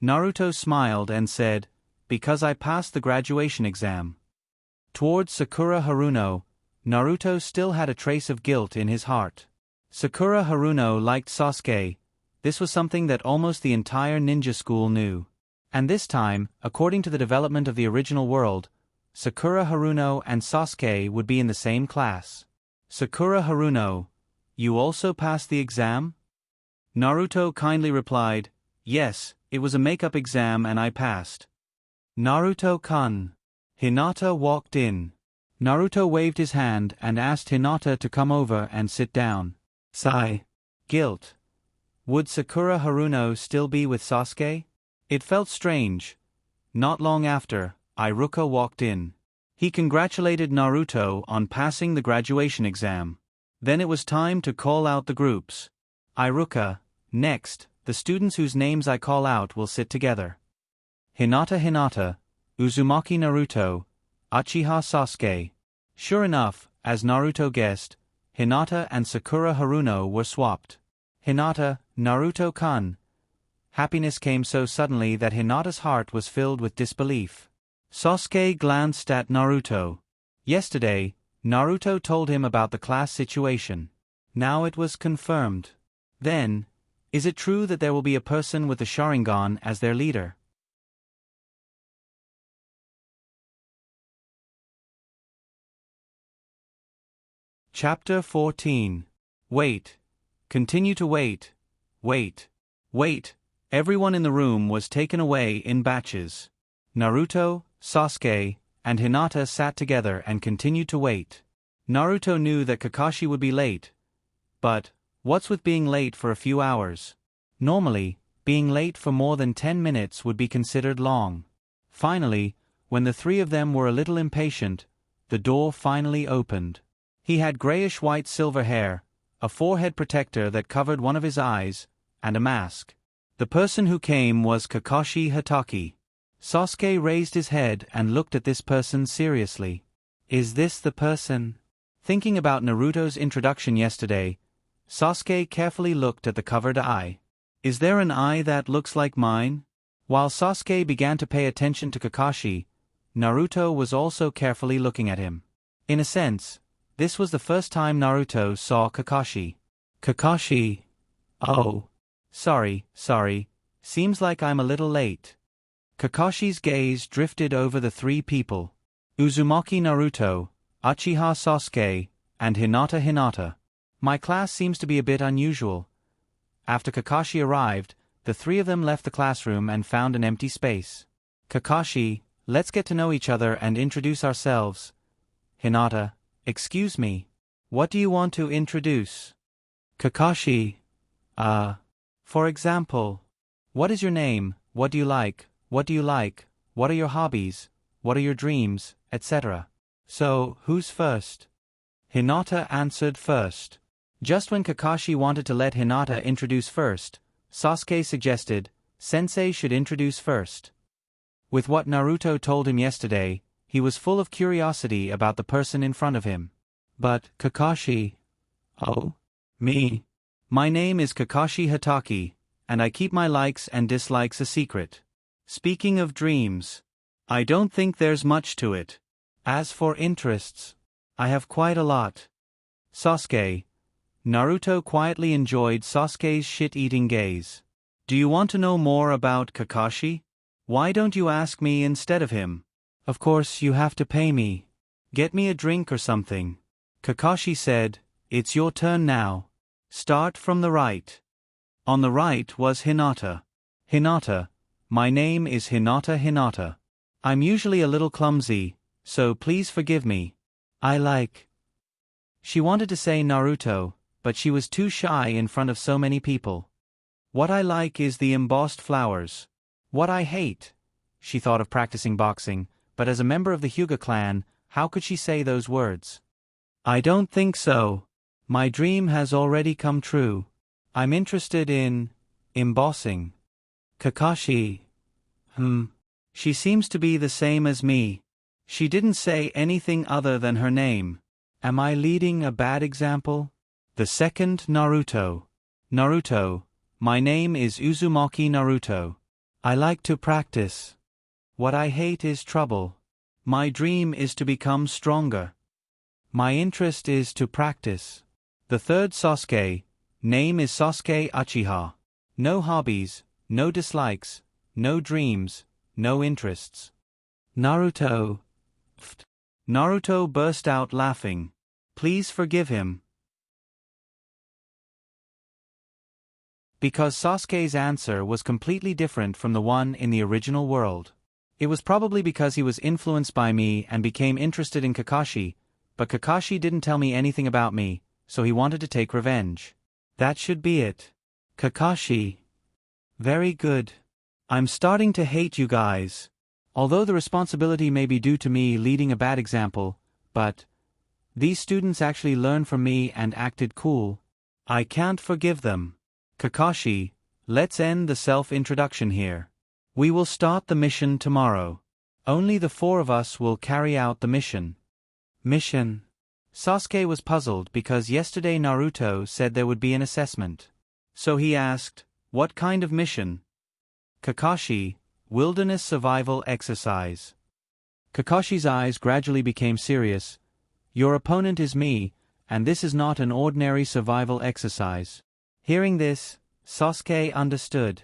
Speaker 1: Naruto smiled and said, "Because I passed the graduation exam." Towards Sakura Haruno, Naruto still had a trace of guilt in his heart. Sakura Haruno liked Sasuke. This was something that almost the entire ninja school knew. And this time, according to the development of the original world, Sakura Haruno and Sasuke would be in the same class. Sakura Haruno, you also passed the exam? Naruto kindly replied, "Yes, it was a makeup exam and I passed." Naruto-kun. Hinata walked in. Naruto waved his hand and asked Hinata to come over and sit down. Sigh. Guilt. Would Sakura Haruno still be with Sasuke? It felt strange. Not long after, Iruka walked in. He congratulated Naruto on passing the graduation exam. Then it was time to call out the groups. Iruka, next, the students whose names I call out will sit together. Hinata, Uzumaki Naruto, Uchiha Sasuke. Sure enough, as Naruto guessed, Hinata and Sakura Haruno were swapped. Hinata, Naruto-kun. Happiness came so suddenly that Hinata's heart was filled with disbelief. Sasuke glanced at Naruto. Yesterday, Naruto told him about the class situation. Now it was confirmed. Then, is it true that there will be a person with the Sharingan as their leader? Chapter 14. Wait. Continue to wait. Wait. Wait. Everyone in the room was taken away in batches. Naruto, Sasuke, and Hinata sat together and continued to wait. Naruto knew that Kakashi would be late. But, what's with being late for a few hours? Normally, being late for more than 10 minutes would be considered long. Finally, when the three of them were a little impatient, the door finally opened. He had grayish-white silver hair, a forehead protector that covered one of his eyes, and a mask. The person who came was Kakashi Hatake. Sasuke raised his head and looked at this person seriously. Is this the person? Thinking about Naruto's introduction yesterday, Sasuke carefully looked at the covered eye. Is there an eye that looks like mine? While Sasuke began to pay attention to Kakashi, Naruto was also carefully looking at him. In a sense, this was the first time Naruto saw Kakashi. Kakashi. Oh. Sorry. Seems like I'm a little late. Kakashi's gaze drifted over the three people. Uzumaki Naruto, Uchiha Sasuke, and Hinata. My class seems to be a bit unusual. After Kakashi arrived, the three of them left the classroom and found an empty space. Kakashi, let's get to know each other and introduce ourselves. Hinata, excuse me. What do you want to introduce? Kakashi, for example, what is your name, what do you like, what are your hobbies, what are your dreams, etc. So, who's first? Hinata answered first. Just when Kakashi wanted to let Hinata introduce first, Sasuke suggested, Sensei should introduce first. With what Naruto told him yesterday, he was full of curiosity about the person in front of him. But, Kakashi... Oh? Me? My name is Kakashi Hatake, and I keep my likes and dislikes a secret. Speaking of dreams, I don't think there's much to it. As for interests, I have quite a lot. Sasuke. Naruto quietly enjoyed Sasuke's shit-eating gaze. Do you want to know more about Kakashi? Why don't you ask me instead of him? Of course you have to pay me. Get me a drink or something. Kakashi said, it's your turn now. Start from the right. On the right was Hinata. Hinata. My name is Hinata. I'm usually a little clumsy, so please forgive me. I like... She wanted to say Naruto, but she was too shy in front of so many people. What I like is the embossed flowers. What I hate. She thought of practicing boxing, but as a member of the Hyuga clan, how could she say those words? I don't think so. My dream has already come true. I'm interested in embossing. Kakashi. She seems to be the same as me. She didn't say anything other than her name. Am I leading a bad example? The second Naruto. Naruto. My name is Uzumaki Naruto. I like to practice. What I hate is trouble. My dream is to become stronger. My interest is to practice. The third Sasuke. Name is Sasuke Uchiha. No hobbies, no dislikes, no dreams, no interests. Naruto. Naruto burst out laughing. Please forgive him. Because Sasuke's answer was completely different from the one in the original world. It was probably because he was influenced by me and became interested in Kakashi, but Kakashi didn't tell me anything about me, so he wanted to take revenge. That should be it. Kakashi. Very good. I'm starting to hate you guys. Although the responsibility may be due to me leading a bad example, but these students actually learned from me and acted cool. I can't forgive them. Kakashi, let's end the self-introduction here. We will start the mission tomorrow. Only the four of us will carry out the mission. Mission? Sasuke was puzzled because yesterday Naruto said there would be an assessment. So he asked, what kind of mission? Kakashi, wilderness survival exercise. Kakashi's eyes gradually became serious. Your opponent is me, and this is not an ordinary survival exercise. Hearing this, Sasuke understood.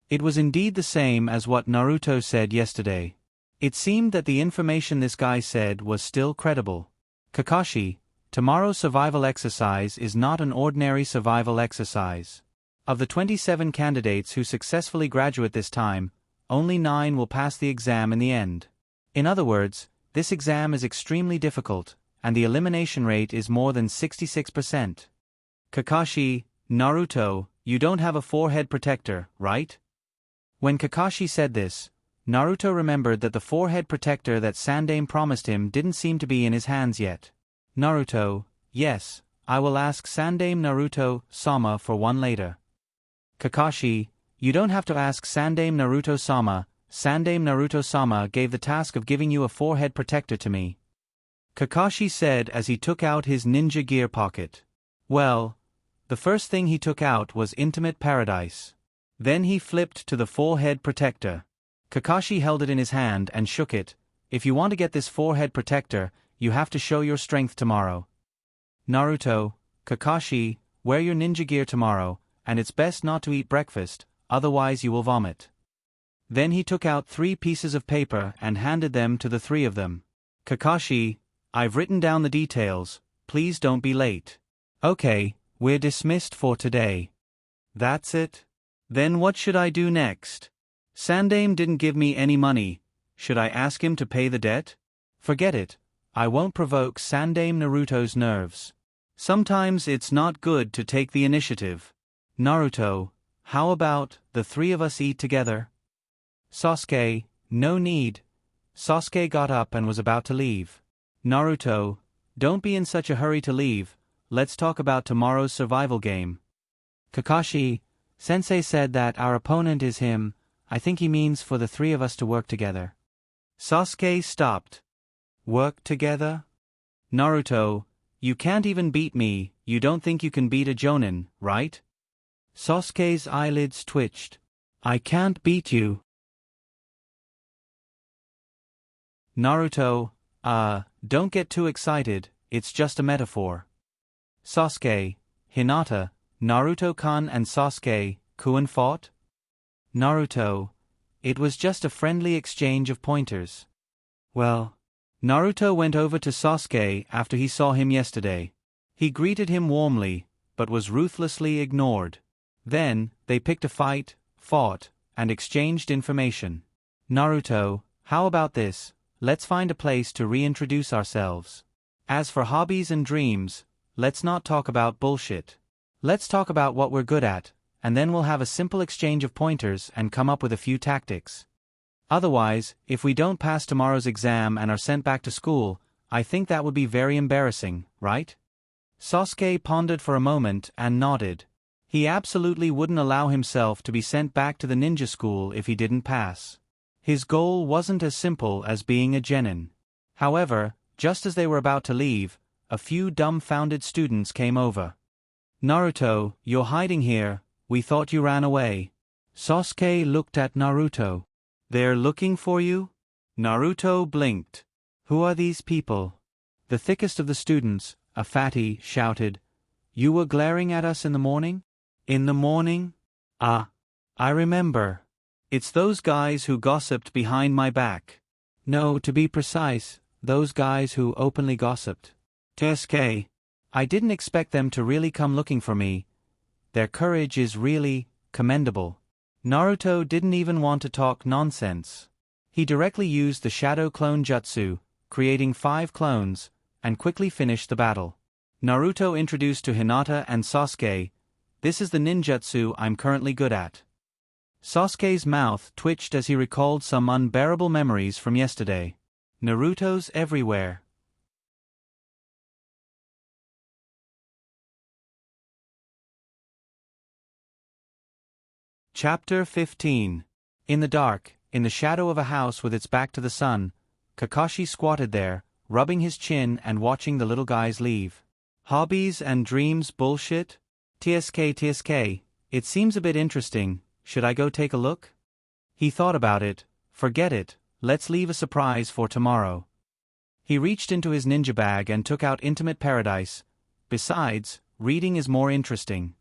Speaker 1: It was indeed the same as what Naruto said yesterday. It seemed that the information this guy said was still credible. Kakashi, tomorrow's survival exercise is not an ordinary survival exercise. Of the 27 candidates who successfully graduate this time, only 9 will pass the exam in the end. In other words, this exam is extremely difficult, and the elimination rate is more than 66%. Kakashi, Naruto, you don't have a forehead protector, right? When Kakashi said this, Naruto remembered that the forehead protector that Sandaime promised him didn't seem to be in his hands yet. Naruto, yes, I will ask Sandaime Naruto-sama for one later. Kakashi, you don't have to ask Sandaime Naruto-sama. Sandaime Naruto-sama gave the task of giving you a forehead protector to me. Kakashi said as he took out his ninja gear pocket. Well, the first thing he took out was Intimate Paradise. Then he flipped to the forehead protector. Kakashi held it in his hand and shook it. If you want to get this forehead protector, you have to show your strength tomorrow. Naruto, Kakashi, wear your ninja gear tomorrow, and it's best not to eat breakfast, otherwise you will vomit. Then he took out 3 pieces of paper and handed them to the 3 of them. Kakashi, I've written down the details, please don't be late. Okay, we're dismissed for today. That's it? Then what should I do next? Sandaime didn't give me any money. Should I ask him to pay the debt? Forget it. I won't provoke Sandaime Naruto's nerves. Sometimes it's not good to take the initiative. Naruto, how about the 3 of us eat together? Sasuke, no need. Sasuke got up and was about to leave. Naruto, don't be in such a hurry to leave. Let's talk about tomorrow's survival game. Kakashi, Sensei said that our opponent is him. I think he means for the 3 of us to work together. Sasuke stopped. Work together? Naruto, you can't even beat me. You don't think you can beat a Jonin, right? Sasuke's eyelids twitched. I can't beat you. Naruto, don't get too excited, it's just a metaphor. Sasuke, Hinata, Naruto-kan and Sasuke-kun fought? Naruto, it was just a friendly exchange of pointers. Well, Naruto went over to Sasuke after he saw him yesterday. He greeted him warmly, but was ruthlessly ignored. Then, they picked a fight, fought, and exchanged information. Naruto, how about this? Let's find a place to reintroduce ourselves. As for hobbies and dreams, let's not talk about bullshit. Let's talk about what we're good at, and then we'll have a simple exchange of pointers and come up with a few tactics. Otherwise, if we don't pass tomorrow's exam and are sent back to school, I think that would be very embarrassing, right? Sasuke pondered for a moment and nodded. He absolutely wouldn't allow himself to be sent back to the ninja school if he didn't pass. His goal wasn't as simple as being a genin. However, just as they were about to leave, a few dumbfounded students came over. Naruto, you're hiding here, we thought you ran away. Sasuke looked at Naruto. They're looking for you? Naruto blinked. Who are these people? The thickest of the students, a fatty, shouted. You were glaring at us in the morning? In the morning? Ah, I remember. It's those guys who gossiped behind my back. No, to be precise, those guys who openly gossiped. TSK. I didn't expect them to really come looking for me. Their courage is really commendable. Naruto didn't even want to talk nonsense. He directly used the Shadow Clone Jutsu, creating 5 clones, and quickly finished the battle. Naruto introduced to Hinata and Sasuke, "This is the ninjutsu I'm currently good at." Sasuke's mouth twitched as he recalled some unbearable memories from yesterday. Naruto's everywhere. Chapter 15. In the dark, in the shadow of a house with its back to the sun, Kakashi squatted there, rubbing his chin and watching the little guys leave. Hobbies and dreams bullshit? TSK, it seems a bit interesting, should I go take a look? He thought about it. Forget it, let's leave a surprise for tomorrow. He reached into his ninja bag and took out Intimate Paradise. Besides, reading is more interesting.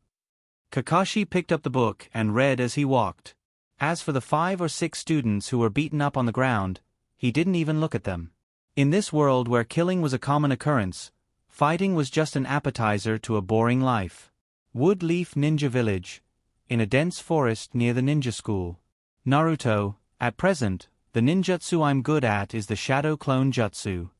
Speaker 1: Kakashi picked up the book and read as he walked. As for the 5 or 6 students who were beaten up on the ground, he didn't even look at them. In this world where killing was a common occurrence, fighting was just an appetizer to a boring life. Woodleaf Ninja Village. In a dense forest near the ninja school. Naruto, at present, the ninjutsu I'm good at is the Shadow Clone Jutsu.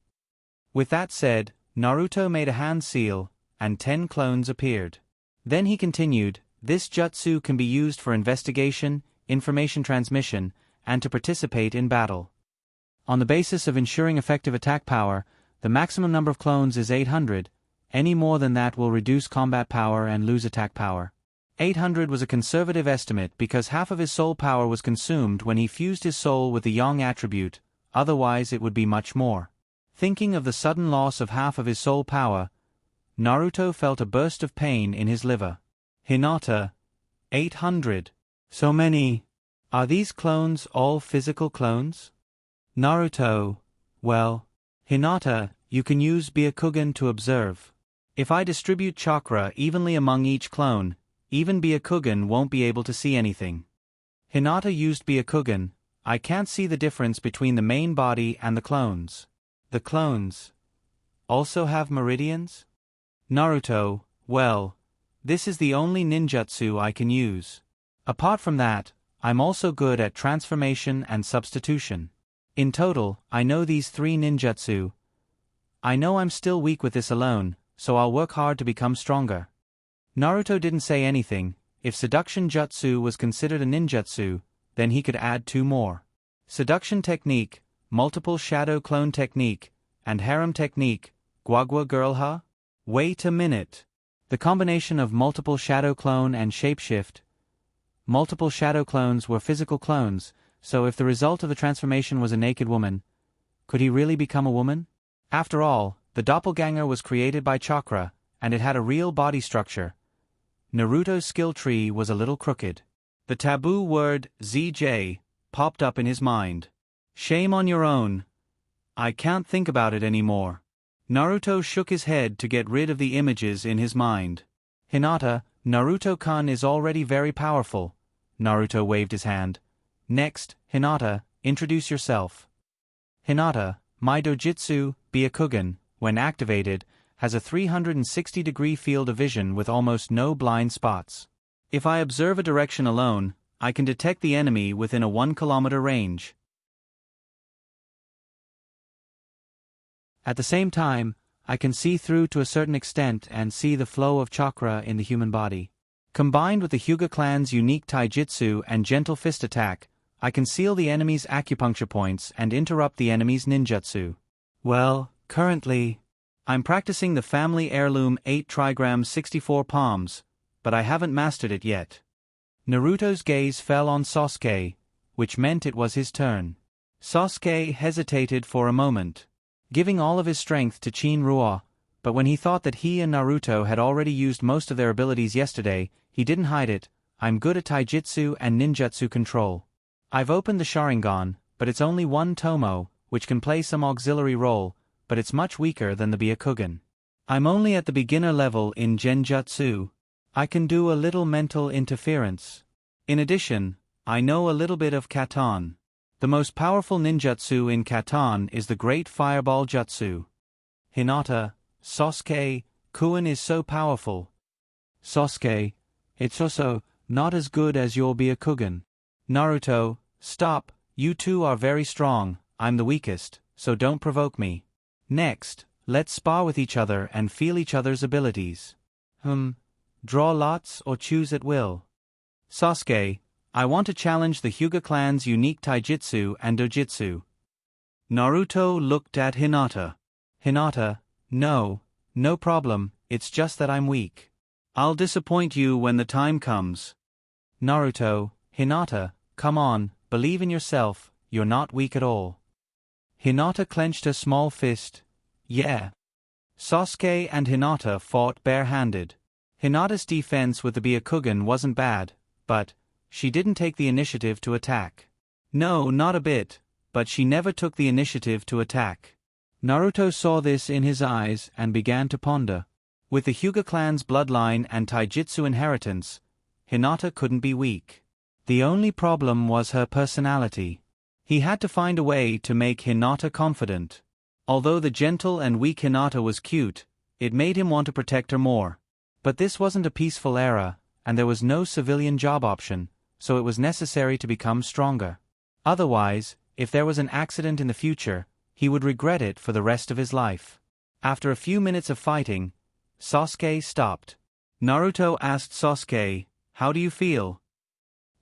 Speaker 1: With that said, Naruto made a hand seal, and 10 clones appeared. Then he continued, this jutsu can be used for investigation, information transmission, and to participate in battle. On the basis of ensuring effective attack power, the maximum number of clones is 800, any more than that will reduce combat power and lose attack power. 800 was a conservative estimate because half of his soul power was consumed when he fused his soul with the Yang attribute, otherwise it would be much more. Thinking of the sudden loss of half of his soul power, Naruto felt a burst of pain in his liver. Hinata. 800. So many. Are these clones all physical clones? Naruto. Well. Hinata, you can use Byakugan to observe. If I distribute chakra evenly among each clone, even Byakugan won't be able to see anything. Hinata used Byakugan. I can't see the difference between the main body and the clones. The clones also have meridians? Naruto, well, this is the only ninjutsu I can use. Apart from that, I'm also good at transformation and substitution. In total, I know these 3 ninjutsu. I know I'm still weak with this alone, so I'll work hard to become stronger. Naruto didn't say anything. If seduction jutsu was considered a ninjutsu, then he could add 2 more. Seduction technique, multiple shadow clone technique, and harem technique, guagua girl huh? Wait a minute. The combination of multiple shadow clone and shapeshift. Multiple shadow clones were physical clones, so if the result of the transformation was a naked woman, could he really become a woman? After all, the doppelganger was created by chakra, and it had a real body structure. Naruto's skill tree was a little crooked. The taboo word, ZJ, popped up in his mind. Shame on your own. I can't think about it anymore. Naruto shook his head to get rid of the images in his mind. Hinata, Naruto-kun is already very powerful. Naruto waved his hand. Next, Hinata, introduce yourself. Hinata, my dojutsu, Byakugan, when activated, has a 360-degree field of vision with almost no blind spots. If I observe a direction alone, I can detect the enemy within a 1-kilometer range. At the same time, I can see through to a certain extent and see the flow of chakra in the human body. Combined with the Hyuga clan's unique taijutsu and gentle fist attack, I can seal the enemy's acupuncture points and interrupt the enemy's ninjutsu. Well, currently, I'm practicing the family heirloom 8 trigram 64 palms, but I haven't mastered it yet. Naruto's gaze fell on Sasuke, which meant it was his turn. Sasuke hesitated for a moment, giving all of his strength to Chinrua, but when he thought that he and Naruto had already used most of their abilities yesterday, he didn't hide it. I'm good at taijutsu and ninjutsu control. I've opened the Sharingan, but it's only one Tomo, which can play some auxiliary role, but it's much weaker than the Byakugan. I'm only at the beginner level in Genjutsu. I can do a little mental interference. In addition, I know a little bit of Katan. The most powerful ninjutsu in Katan is the Great Fireball Jutsu. Hinata, Sasuke, Kuin is so powerful. Sasuke, it's also not as good as your Byakugan. Naruto, stop, you two are very strong, I'm the weakest, so don't provoke me. Next, let's spar with each other and feel each other's abilities. Draw lots or choose at will. Sasuke, I want to challenge the Hyuga clan's unique taijutsu and dojutsu. Naruto looked at Hinata. Hinata, no problem, it's just that I'm weak. I'll disappoint you when the time comes. Naruto, Hinata, come on, believe in yourself, you're not weak at all. Hinata clenched a small fist. Yeah. Sasuke and Hinata fought barehanded. Hinata's defense with the Byakugan wasn't bad, but she didn't take the initiative to attack. No, not a bit, but she never took the initiative to attack. Naruto saw this in his eyes and began to ponder. With the Hyuga clan's bloodline and taijutsu inheritance, Hinata couldn't be weak. The only problem was her personality. He had to find a way to make Hinata confident. Although the gentle and weak Hinata was cute, it made him want to protect her more. But this wasn't a peaceful era, and there was no civilian job option, so it was necessary to become stronger. Otherwise, if there was an accident in the future, he would regret it for the rest of his life. After a few minutes of fighting, Sasuke stopped. Naruto asked Sasuke, "How do you feel?"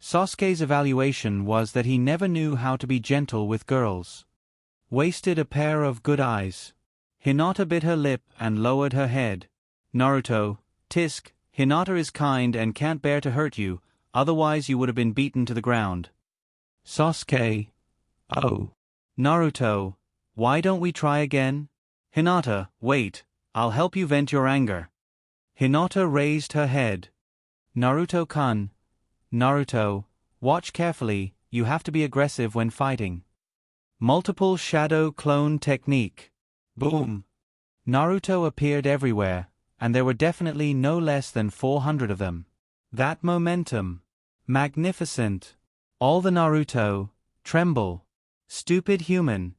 Speaker 1: Sasuke's evaluation was that he never knew how to be gentle with girls. Wasted a pair of good eyes. Hinata bit her lip and lowered her head. Naruto, Tisk, Hinata is kind and can't bear to hurt you, otherwise you would have been beaten to the ground. Sasuke, oh. Naruto, why don't we try again? Hinata, wait, I'll help you vent your anger. Hinata raised her head. Naruto-kun. Naruto, watch carefully, you have to be aggressive when fighting. Multiple shadow clone technique. Boom. Naruto appeared everywhere, and there were definitely no less than 400 of them. That momentum. Magnificent. All the Naruto, tremble. Stupid human.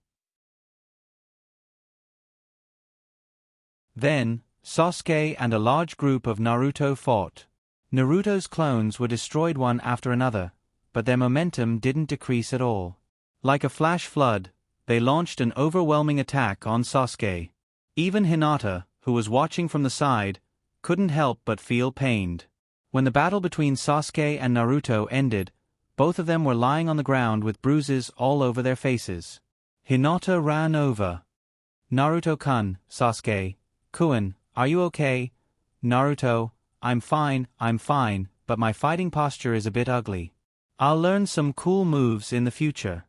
Speaker 1: Then, Sasuke and a large group of Naruto fought. Naruto's clones were destroyed one after another, but their momentum didn't decrease at all. Like a flash flood, they launched an overwhelming attack on Sasuke. Even Hinata, who was watching from the side, couldn't help but feel pained. When the battle between Sasuke and Naruto ended, both of them were lying on the ground with bruises all over their faces. Hinata ran over. Naruto-kun, Sasuke, Kuin, are you okay? Naruto, I'm fine, but my fighting posture is a bit ugly. I'll learn some cool moves in the future.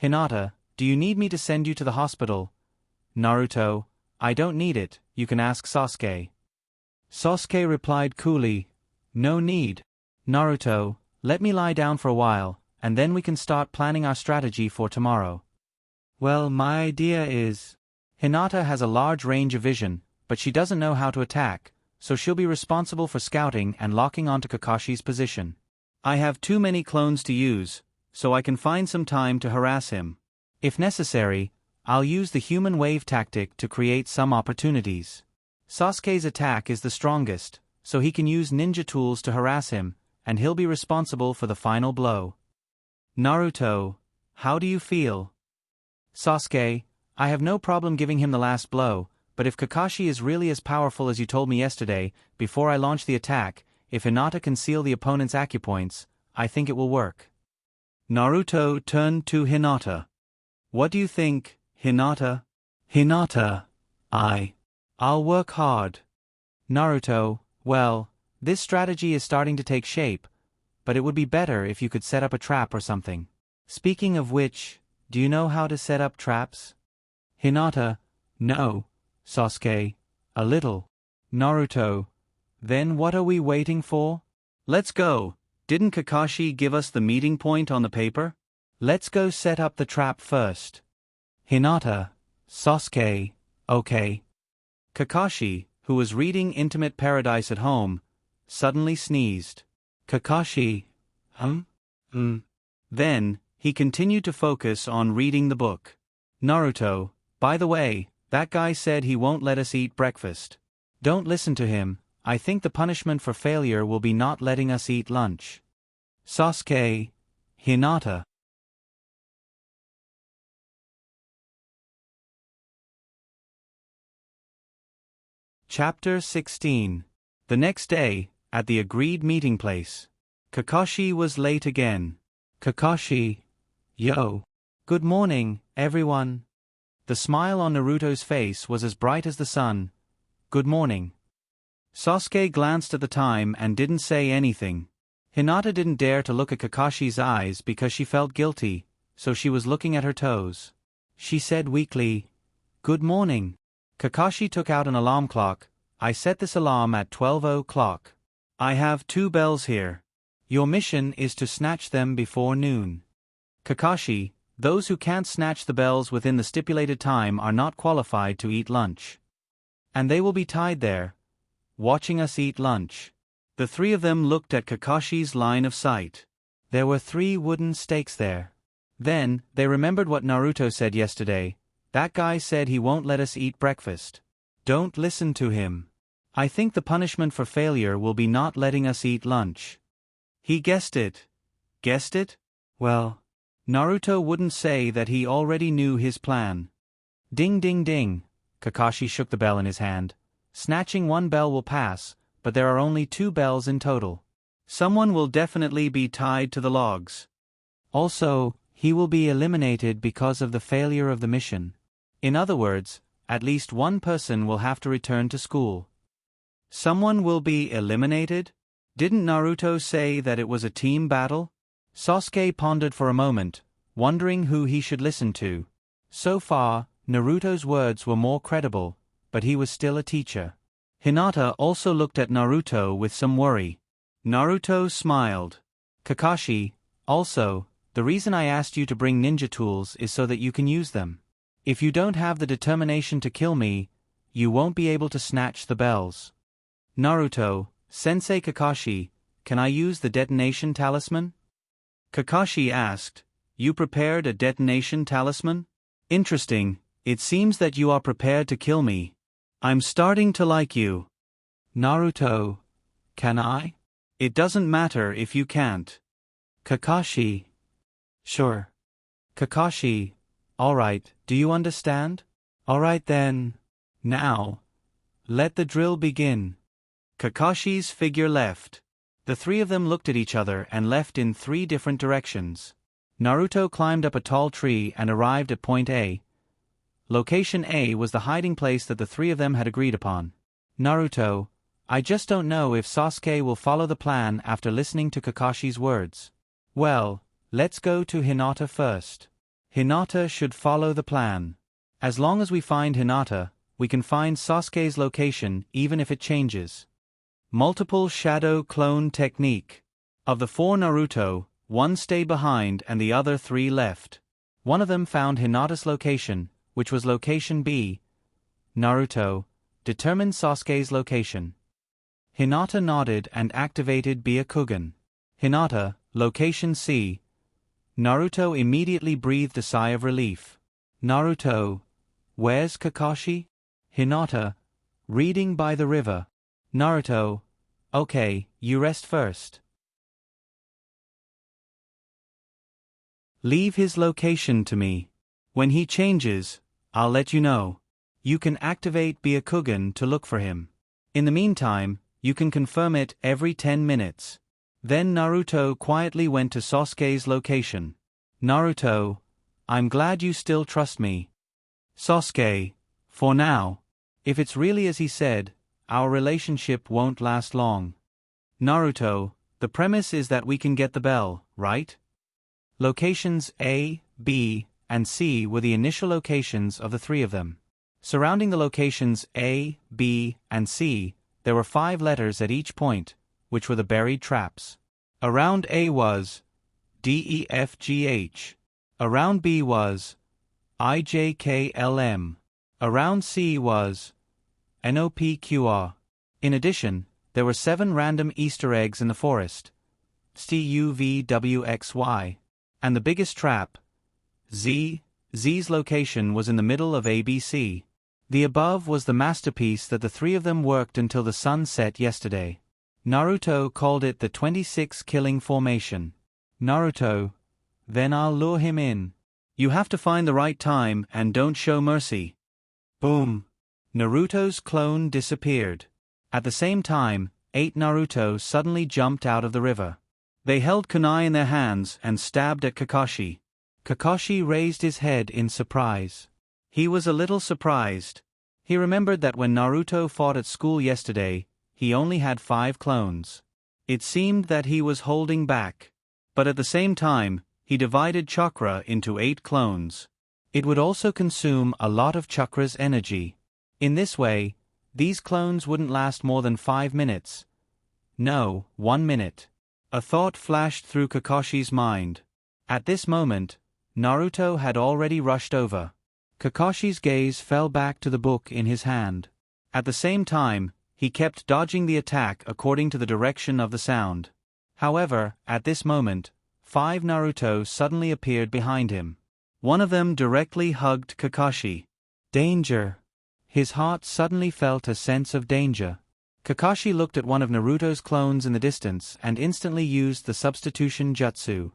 Speaker 1: Hinata, do you need me to send you to the hospital? Naruto, I don't need it, you can ask Sasuke. Sasuke replied coolly, no need. Naruto, let me lie down for a while, and then we can start planning our strategy for tomorrow. Well, my idea is... Hinata has a large range of vision, but she doesn't know how to attack, so she'll be responsible for scouting and locking onto Kakashi's position. I have too many clones to use, so I can find some time to harass him. If necessary, I'll use the human wave tactic to create some opportunities. Sasuke's attack is the strongest, so he can use ninja tools to harass him, and he'll be responsible for the final blow. Naruto, how do you feel? Sasuke, I have no problem giving him the last blow, but if Kakashi is really as powerful as you told me yesterday, before I launch the attack, if Hinata can seal the opponent's acupoints, I think it will work. Naruto turned to Hinata. What do you think, Hinata? Hinata, I'll work hard. Naruto, well, this strategy is starting to take shape, but it would be better if you could set up a trap or something. Speaking of which, do you know how to set up traps? Hinata, no. Sasuke, a little. Naruto, then what are we waiting for? Let's go. Didn't Kakashi give us the meeting point on the paper? Let's go set up the trap first. Hinata, Sasuke, okay. Kakashi, who was reading Intimate Paradise at home, suddenly sneezed. Kakashi, Then, he continued to focus on reading the book. Naruto, by the way, that guy said he won't let us eat breakfast. Don't listen to him, I think the punishment for failure will be not letting us eat lunch. Sasuke, Hinata. Chapter 16. The next day, at the agreed meeting place. Kakashi was late again. Kakashi. Yo. Good morning, everyone. The smile on Naruto's face was as bright as the sun. Good morning. Sasuke glanced at the time and didn't say anything. Hinata didn't dare to look at Kakashi's eyes because she felt guilty, so she was looking at her toes. She said weakly, Good morning. Kakashi took out an alarm clock. I set this alarm at 12 o'clock. I have 2 bells here. Your mission is to snatch them before noon. Kakashi, those who can't snatch the bells within the stipulated time are not qualified to eat lunch. And they will be tied there, watching us eat lunch. The 3 of them looked at Kakashi's line of sight. There were 3 wooden stakes there. Then, they remembered what Naruto said yesterday. That guy said he won't let us eat breakfast. Don't listen to him. I think the punishment for failure will be not letting us eat lunch. He guessed it. Guessed it? Well, Naruto wouldn't say that he already knew his plan. Ding ding ding. Kakashi shook the bell in his hand. Snatching 1 bell will pass, but there are only 2 bells in total. Someone will definitely be tied to the logs. Also, he will be eliminated because of the failure of the mission. In other words, at least 1 person will have to return to school. Someone will be eliminated? Didn't Naruto say that it was a team battle? Sasuke pondered for a moment, wondering who he should listen to. So far, Naruto's words were more credible, but he was still a teacher. Hinata also looked at Naruto with some worry. Naruto smiled. Kakashi, also, the reason I asked you to bring ninja tools is so that you can use them. If you don't have the determination to kill me, you won't be able to snatch the bells. Naruto, Sensei Kakashi, can I use the detonation talisman? Kakashi asked, You prepared a detonation talisman? Interesting, it seems that you are prepared to kill me. I'm starting to like you. Naruto, can I? It doesn't matter if you can't. Kakashi. Sure. Kakashi, alright, do you understand? Alright then. Now, let the drill begin. Kakashi's figure left. The 3 of them looked at each other and left in 3 different directions. Naruto climbed up a tall tree and arrived at point A. Location A was the hiding place that the 3 of them had agreed upon. Naruto, I just don't know if Sasuke will follow the plan after listening to Kakashi's words. Well, let's go to Hinata first. Hinata should follow the plan. As long as we find Hinata, we can find Sasuke's location even if it changes. Multiple shadow clone technique. Of the 4 Naruto, 1 stayed behind and the other 3 left. One of them found Hinata's location, which was location B. Naruto, determined Sasuke's location. Hinata nodded and activated Byakugan. Hinata, location C. Naruto immediately breathed a sigh of relief. Naruto, where's Kakashi? Hinata, reading by the river. Naruto, okay, you rest first. Leave his location to me. When he changes, I'll let you know. You can activate Byakugan to look for him. In the meantime, you can confirm it every 10 minutes. Then Naruto quietly went to Sasuke's location. Naruto, I'm glad you still trust me. Sasuke, for now. If it's really as he said, our relationship won't last long. Naruto, the premise is that we can get the bell, right? Locations A, B, and C were the initial locations of the three of them. Surrounding the locations A, B, and C, there were 5 letters at each point, which were the buried traps. Around A was DEFGH. Around B was IJKLM. Around C was NOPQR. In addition, there were 7 random Easter eggs in the forest. STUVWXY. And the biggest trap, Z's location was in the middle of ABC. The above was the masterpiece that the three of them worked until the sun set yesterday. Naruto called it the 26 killing formation. Naruto, then I'll lure him in. You have to find the right time and don't show mercy. Boom. Naruto's clone disappeared. At the same time, 8 Naruto suddenly jumped out of the river. They held kunai in their hands and stabbed at Kakashi. Kakashi raised his head in surprise. He was a little surprised. He remembered that when Naruto fought at school yesterday, he only had 5 clones. It seemed that he was holding back. But at the same time, he divided chakra into 8 clones. It would also consume a lot of chakra's energy. In this way, these clones wouldn't last more than 5 minutes. No, 1 minute. A thought flashed through Kakashi's mind. At this moment, Naruto had already rushed over. Kakashi's gaze fell back to the book in his hand. At the same time, he kept dodging the attack according to the direction of the sound. However, at this moment, 5 Naruto suddenly appeared behind him. One of them directly hugged Kakashi. Danger! His heart suddenly felt a sense of danger. Kakashi looked at one of Naruto's clones in the distance and instantly used the substitution jutsu.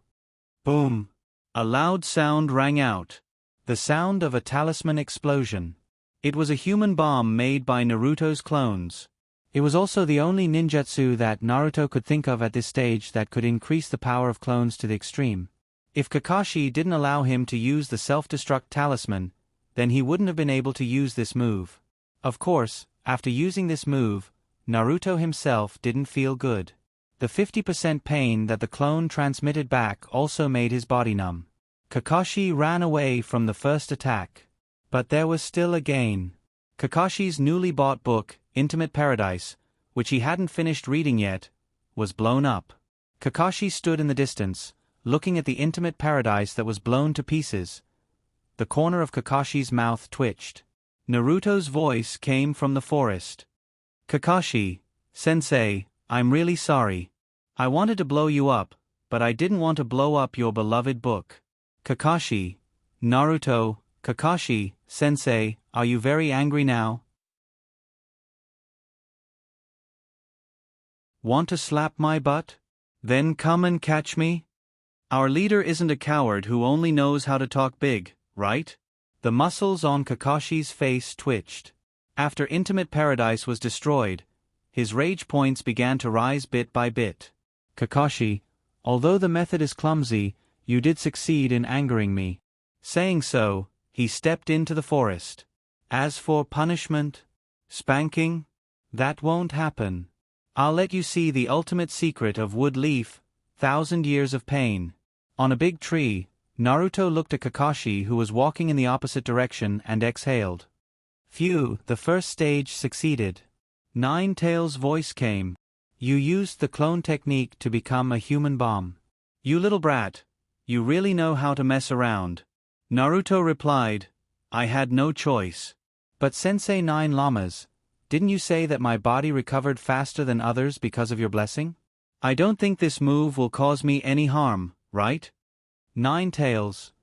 Speaker 1: Boom! A loud sound rang out. The sound of a talisman explosion. It was a human bomb made by Naruto's clones. It was also the only ninjutsu that Naruto could think of at this stage that could increase the power of clones to the extreme. If Kakashi didn't allow him to use the self-destruct talisman, then he wouldn't have been able to use this move. Of course, after using this move, Naruto himself didn't feel good. The 50% pain that the clone transmitted back also made his body numb. Kakashi ran away from the first attack. But there was still a gain. Kakashi's newly bought book, Intimate Paradise, which he hadn't finished reading yet, was blown up. Kakashi stood in the distance, looking at the Intimate Paradise that was blown to pieces. The corner of Kakashi's mouth twitched. Naruto's voice came from the forest. Kakashi, Sensei, I'm really sorry. I wanted to blow you up, but I didn't want to blow up your beloved book. Kakashi, Naruto, Kakashi, Sensei, are you very angry now? Want to slap my butt? Then come and catch me? Our leader isn't a coward who only knows how to talk big, right? The muscles on Kakashi's face twitched. After Intimate Paradise was destroyed, his rage points began to rise bit by bit. Kakashi, although the method is clumsy, you did succeed in angering me. Saying so, he stepped into the forest. As for punishment, spanking, that won't happen. I'll let you see the ultimate secret of Wood Leaf, 1,000 years of pain. On a big tree, Naruto looked at Kakashi who was walking in the opposite direction and exhaled. Phew, the first stage succeeded. Nine-Tails' voice came. You used the clone technique to become a human bomb. You little brat, you really know how to mess around. Naruto replied, I had no choice. But Sensei Nine Lamas, didn't you say that my body recovered faster than others because of your blessing? I don't think this move will cause me any harm, right? Nine-Tails,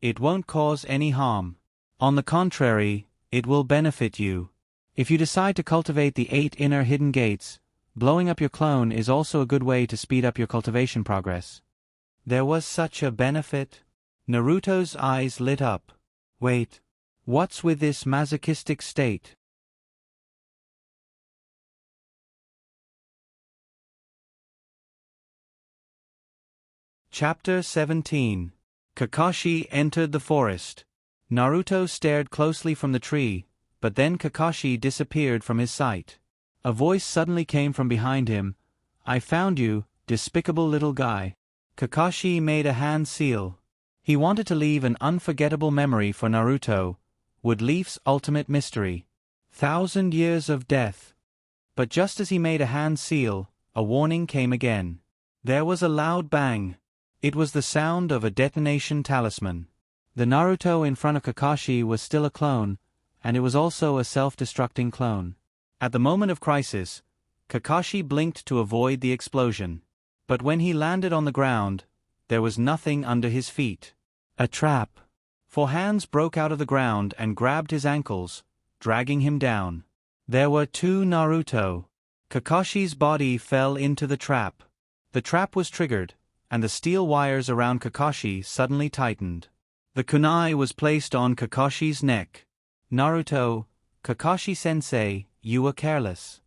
Speaker 1: it won't cause any harm. On the contrary, it will benefit you. If you decide to cultivate the 8 inner hidden gates, blowing up your clone is also a good way to speed up your cultivation progress. There was such a benefit? Naruto's eyes lit up. Wait, What's with this masochistic state? Chapter 17. Kakashi entered the forest. Naruto stared closely from the tree, but then Kakashi disappeared from his sight. A voice suddenly came from behind him. "I found you, despicable little guy." Kakashi made a hand seal. He wanted to leave an unforgettable memory for Naruto, Wood Leaf's ultimate mystery. 1,000 years of death. But just as he made a hand seal, a warning came again. There was a loud bang. It was the sound of a detonation talisman. The Naruto in front of Kakashi was still a clone, and it was also a self-destructing clone. At the moment of crisis, Kakashi blinked to avoid the explosion. But when he landed on the ground, there was nothing under his feet. A trap. 4 hands broke out of the ground and grabbed his ankles, dragging him down. There were 2 Naruto. Kakashi's body fell into the trap. The trap was triggered, and the steel wires around Kakashi suddenly tightened. The kunai was placed on Kakashi's neck. "Naruto, Kakashi-sensei, you were careless."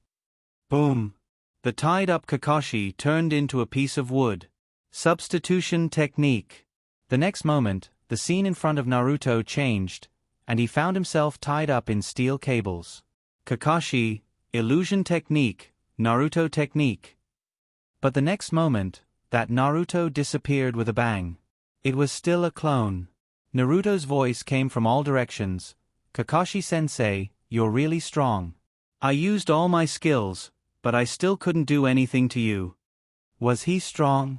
Speaker 1: Boom! The tied-up Kakashi turned into a piece of wood. Substitution technique. The next moment, the scene in front of Naruto changed, and he found himself tied up in steel cables. Kakashi, illusion technique, Naruto technique. But the next moment, that Naruto disappeared with a bang. It was still a clone. Naruto's voice came from all directions. "Kakashi-sensei, you're really strong. I used all my skills, but I still couldn't do anything to you." Was he strong?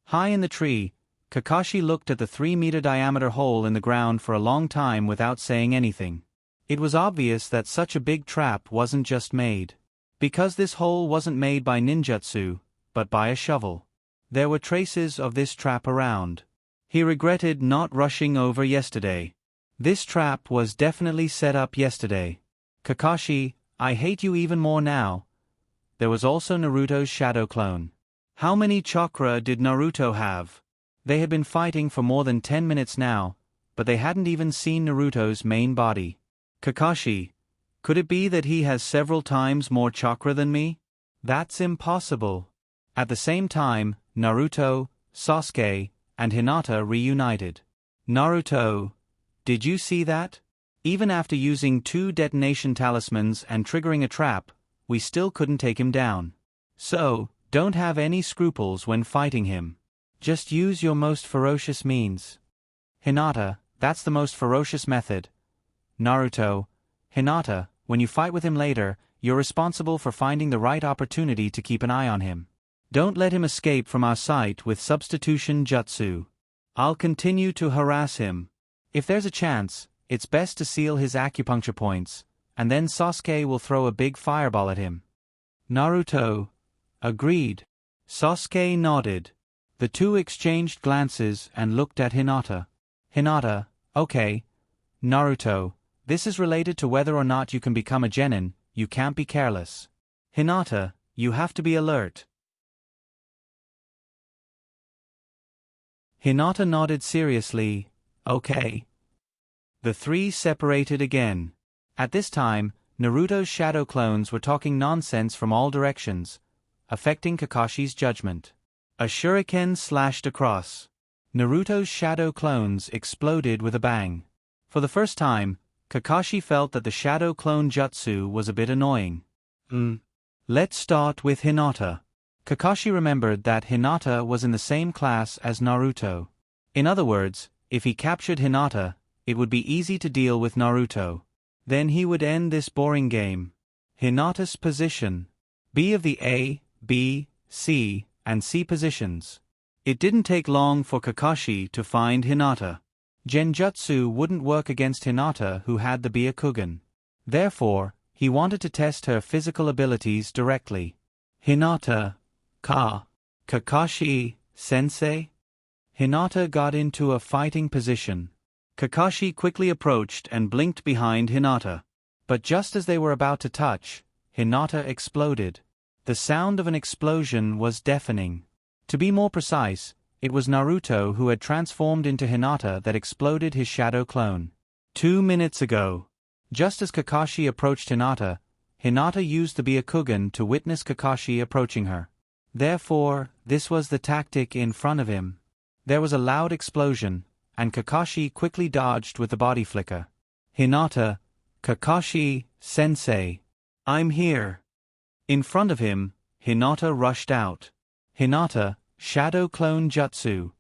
Speaker 1: High in the tree, Kakashi looked at the 3-meter diameter hole in the ground for a long time without saying anything. It was obvious that such a big trap wasn't just made. Because this hole wasn't made by ninjutsu, but by a shovel. There were traces of this trap around. He regretted not rushing over yesterday. This trap was definitely set up yesterday. "Kakashi, I hate you even more now." There was also Naruto's shadow clone. How many chakra did Naruto have? They had been fighting for more than 10 minutes now, but they hadn't even seen Naruto's main body. "Kakashi, could it be that he has several times more chakra than me?" "That's impossible." At the same time, Naruto, Sasuke, and Hinata reunited. "Naruto, did you see that? Even after using 2 detonation talismans and triggering a trap, we still couldn't take him down. So, don't have any scruples when fighting him. Just use your most ferocious means." "Hinata, that's the most ferocious method." "Naruto, Hinata, when you fight with him later, you're responsible for finding the right opportunity to keep an eye on him. Don't let him escape from our sight with substitution jutsu. I'll continue to harass him. If there's a chance, it's best to seal his acupuncture points, and then Sasuke will throw a big fireball at him." Naruto agreed. Sasuke nodded. The two exchanged glances and looked at Hinata. "Hinata, okay. Naruto, this is related to whether or not you can become a genin. You can't be careless. Hinata, you have to be alert." Hinata nodded seriously. "Okay." The 3 separated again. At this time, Naruto's shadow clones were talking nonsense from all directions, affecting Kakashi's judgment. A shuriken slashed across. Naruto's shadow clones exploded with a bang. For the first time, Kakashi felt that the shadow clone jutsu was a bit annoying. Let's start with Hinata. Kakashi remembered that Hinata was in the same class as Naruto. In other words, if he captured Hinata, it would be easy to deal with Naruto. Then he would end this boring game. Hinata's position. B of the A, B, C, and C positions. It didn't take long for Kakashi to find Hinata. Genjutsu wouldn't work against Hinata, who had the Byakugan. Therefore, he wanted to test her physical abilities directly. "Hinata, Kakashi, sensei?" Hinata got into a fighting position. Kakashi quickly approached and blinked behind Hinata. But just as they were about to touch, Hinata exploded. The sound of an explosion was deafening. To be more precise, it was Naruto who had transformed into Hinata that exploded his shadow clone. 2 minutes ago. Just as Kakashi approached Hinata, Hinata used the Byakugan to witness Kakashi approaching her. Therefore, this was the tactic in front of him. There was a loud explosion, and Kakashi quickly dodged with the body flicker. Hinata, Kakashi-sensei. I'm here. In front of him, Hinata rushed out. Hinata, Shadow Clone Jutsu.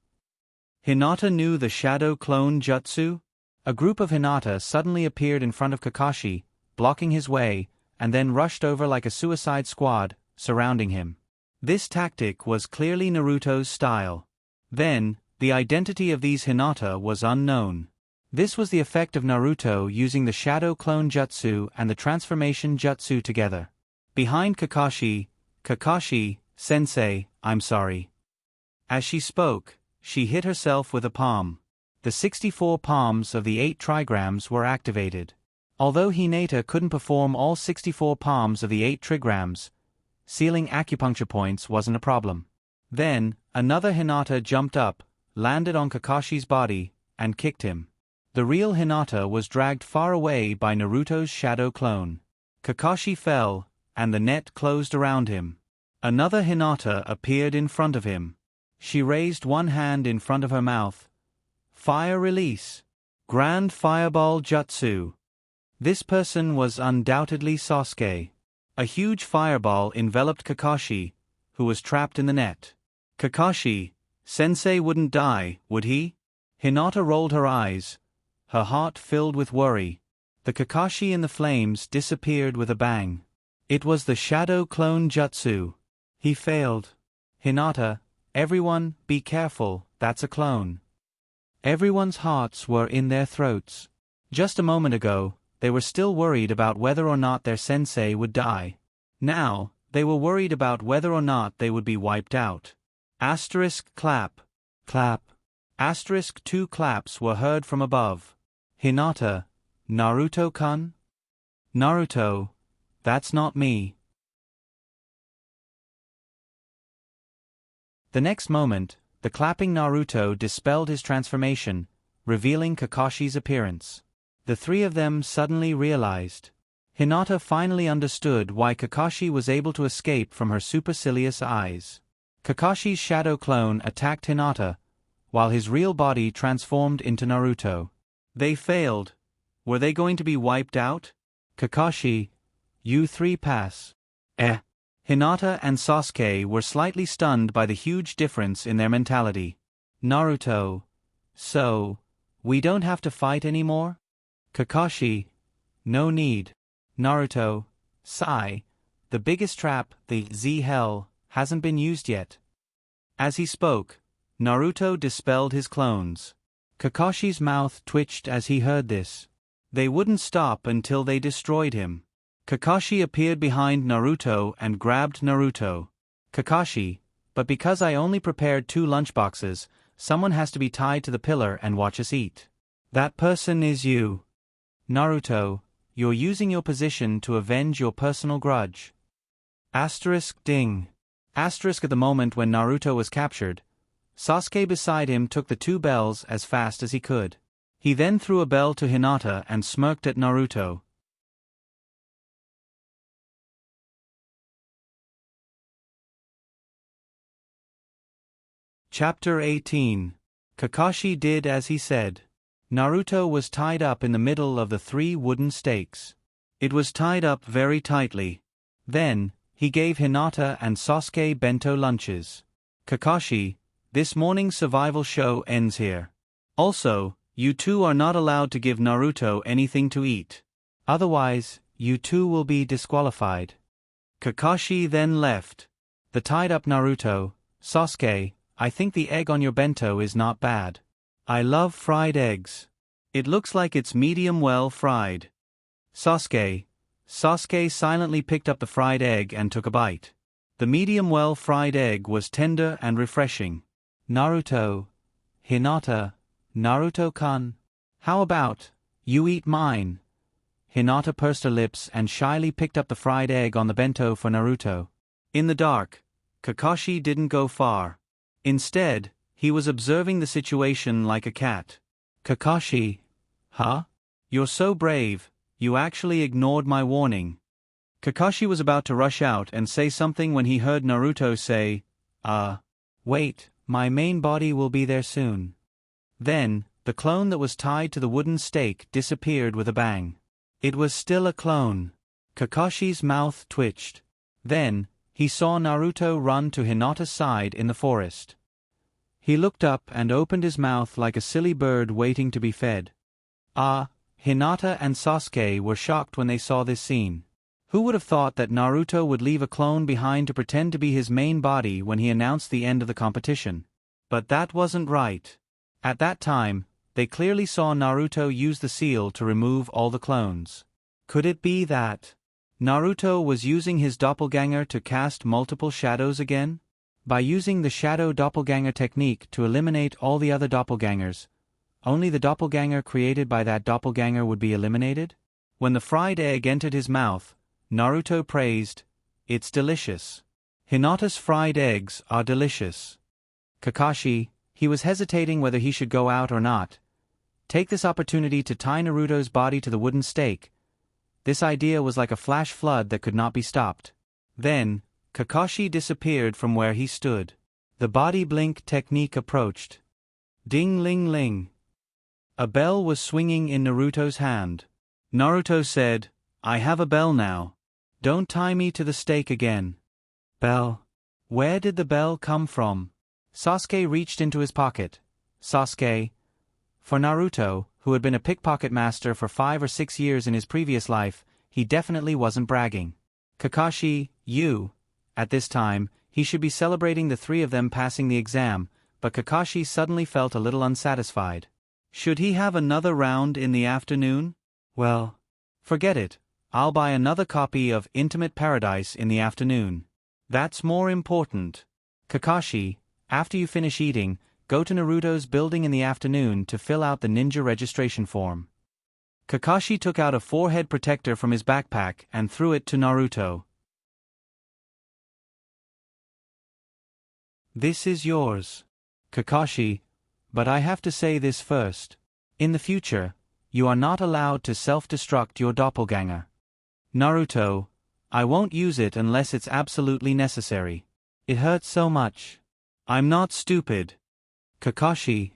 Speaker 1: Hinata knew the Shadow Clone Jutsu? A group of Hinata suddenly appeared in front of Kakashi, blocking his way, and then rushed over like a suicide squad, surrounding him. This tactic was clearly Naruto's style. Then, the identity of these Hinata was unknown. This was the effect of Naruto using the Shadow Clone Jutsu and the Transformation Jutsu together. Behind Kakashi, Kakashi-sensei, I'm sorry. As she spoke, she hit herself with a palm. The 64 palms of the 8 trigrams were activated. Although Hinata couldn't perform all 64 palms of the 8 trigrams, sealing acupuncture points wasn't a problem. Then, another Hinata jumped up, landed on Kakashi's body, and kicked him. The real Hinata was dragged far away by Naruto's shadow clone. Kakashi fell, and the net closed around him. Another Hinata appeared in front of him. She raised one hand in front of her mouth. Fire release. Grand Fireball Jutsu. This person was undoubtedly Sasuke. A huge fireball enveloped Kakashi, who was trapped in the net. Kakashi-sensei wouldn't die, would he? Hinata rolled her eyes, her heart filled with worry. The Kakashi in the flames disappeared with a bang. It was the Shadow Clone Jutsu. He failed. Hinata, everyone, be careful, that's a clone. Everyone's hearts were in their throats. Just a moment ago, they were still worried about whether or not their sensei would die. Now, they were worried about whether or not they would be wiped out. Asterisk clap. Clap. Asterisk 2 claps were heard from above. Hinata, Naruto-kun? Naruto, that's not me. The next moment, the clapping Naruto dispelled his transformation, revealing Kakashi's appearance. The three of them suddenly realized. Hinata finally understood why Kakashi was able to escape from her supercilious eyes. Kakashi's shadow clone attacked Hinata, while his real body transformed into Naruto. They failed. Were they going to be wiped out? Kakashi, you 3 pass. Hinata and Sasuke were slightly stunned by the huge difference in their mentality. Naruto, so, we don't have to fight anymore? Kakashi, no need. Naruto, sigh, the biggest trap, the Z-Hell, hasn't been used yet. As he spoke, Naruto dispelled his clones. Kakashi's mouth twitched as he heard this. They wouldn't stop until they destroyed him. Kakashi appeared behind Naruto and grabbed Naruto. Kakashi, but because I only prepared 2 lunchboxes, someone has to be tied to the pillar and watch us eat. That person is you. Naruto, you're using your position to avenge your personal grudge. Asterisk ding. Asterisk at the moment when Naruto was captured, Sasuke beside him took the 2 bells as fast as he could. He then threw a bell to Hinata and smirked at Naruto. Chapter 18. Kakashi did as he said. Naruto was tied up in the middle of the 3 wooden stakes. It was tied up very tightly. Then, he gave Hinata and Sasuke bento lunches. Kakashi, this morning's survival show ends here. Also, you 2 are not allowed to give Naruto anything to eat. Otherwise, you 2 will be disqualified. Kakashi then left. The tied-up Naruto, Sasuke, I think the egg on your bento is not bad. I love fried eggs. It looks like it's medium well fried. Sasuke silently picked up the fried egg and took a bite. The medium well fried egg was tender and refreshing. Naruto, Hinata, Naruto-kun, how about, you eat mine? Hinata pursed her lips and shyly picked up the fried egg on the bento for Naruto. In the dark, Kakashi didn't go far. Instead, he was observing the situation like a cat. Kakashi, huh? You're so brave, you actually ignored my warning. Kakashi was about to rush out and say something when he heard Naruto say, wait, my main body will be there soon. Then, the clone that was tied to the wooden stake disappeared with a bang. It was still a clone. Kakashi's mouth twitched. Then, he saw Naruto run to Hinata's side in the forest. He looked up and opened his mouth like a silly bird waiting to be fed. Hinata and Sasuke were shocked when they saw this scene. Who would have thought that Naruto would leave a clone behind to pretend to be his main body when he announced the end of the competition? But that wasn't right. At that time, they clearly saw Naruto use the seal to remove all the clones. Could it be that Naruto was using his doppelganger to cast multiple shadows again? By using the shadow doppelganger technique to eliminate all the other doppelgangers, only the doppelganger created by that doppelganger would be eliminated? When the fried egg entered his mouth, Naruto praised, "It's delicious. Hinata's fried eggs are delicious." Kakashi, he was hesitating whether he should go out or not. Take this opportunity to tie Naruto's body to the wooden stake. This idea was like a flash flood that could not be stopped. Then, Kakashi disappeared from where he stood. The body blink technique approached. Ding-ling-ling. A bell was swinging in Naruto's hand. Naruto said, "I have a bell now. Don't tie me to the stake again." Bell. Where did the bell come from? Sasuke reached into his pocket. Sasuke. For Naruto, who had been a pickpocket master for 5 or 6 years in his previous life, he definitely wasn't bragging. Kakashi, at this time, he should be celebrating the three of them passing the exam, but Kakashi suddenly felt a little unsatisfied. Should he have another round in the afternoon? Well, forget it. I'll buy another copy of Intimate Paradise in the afternoon. That's more important. Kakashi, after you finish eating, go to Naruto's building in the afternoon to fill out the ninja registration form. Kakashi took out a forehead protector from his backpack and threw it to Naruto. This is yours. Kakashi, but I have to say this first. In the future, you are not allowed to self-destruct your doppelganger. Naruto, I won't use it unless it's absolutely necessary. It hurts so much. I'm not stupid. Kakashi.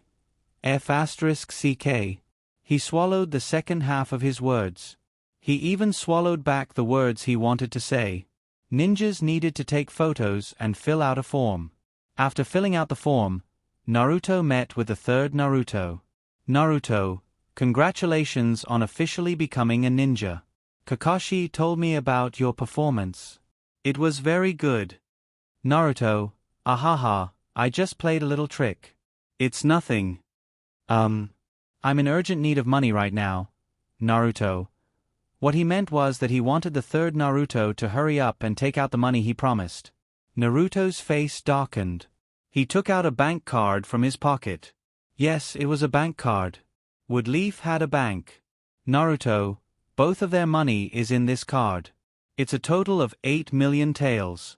Speaker 1: F***ck. He swallowed the second half of his words. He even swallowed back the words he wanted to say. Ninjas needed to take photos and fill out a form. After filling out the form, Naruto met with the third Naruto. Naruto, congratulations on officially becoming a ninja. Kakashi told me about your performance. It was very good. Naruto, ahaha, I just played a little trick. It's nothing. I'm in urgent need of money right now. Naruto. What he meant was that he wanted the third Naruto to hurry up and take out the money he promised. Naruto's face darkened. He took out a bank card from his pocket. Yes, it was a bank card. Wood Leaf had a bank. Naruto, both of their money is in this card. It's a total of 8 million taels.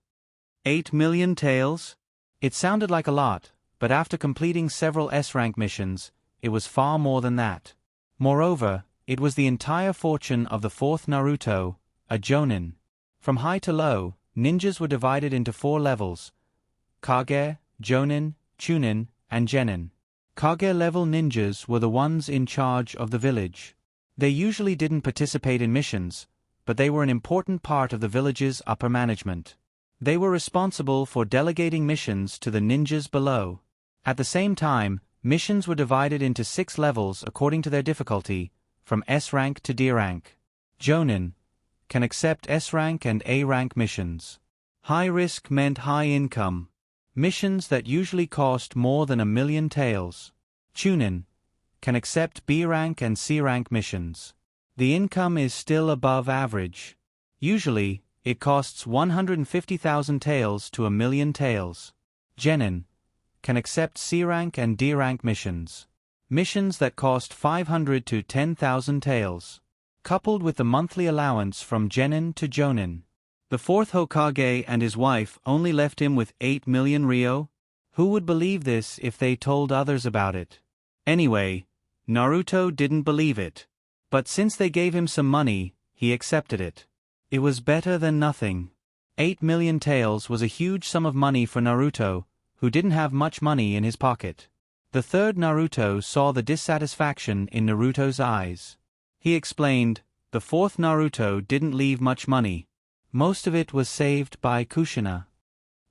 Speaker 1: 8 million taels? It sounded like a lot, but after completing several S-rank missions, it was far more than that. Moreover, it was the entire fortune of the fourth Naruto, a Jonin. From high to low, ninjas were divided into 4 levels: Kage, Jonin, Chunin, and Genin. Kage-level ninjas were the ones in charge of the village. They usually didn't participate in missions, but they were an important part of the village's upper management. They were responsible for delegating missions to the ninjas below. At the same time, missions were divided into 6 levels according to their difficulty, from S-rank to D-rank. Jonin can accept S-rank and A-rank missions. High risk meant high income. Missions that usually cost more than 1 million taels. Chunin can accept B-rank and C-rank missions. The income is still above average. Usually, it costs 150,000 taels to 1 million taels. Genin can accept C-rank and D-rank missions. Missions that cost 500 to 10,000 taels. Coupled with the monthly allowance from Genin to Jonin. The fourth Hokage and his wife only left him with 8 million ryo. Who would believe this if they told others about it? Anyway, Naruto didn't believe it. But since they gave him some money, he accepted it. It was better than nothing. 8 million taels was a huge sum of money for Naruto, who didn't have much money in his pocket. The third Naruto saw the dissatisfaction in Naruto's eyes. He explained, the fourth Naruto didn't leave much money. Most of it was saved by Kushina.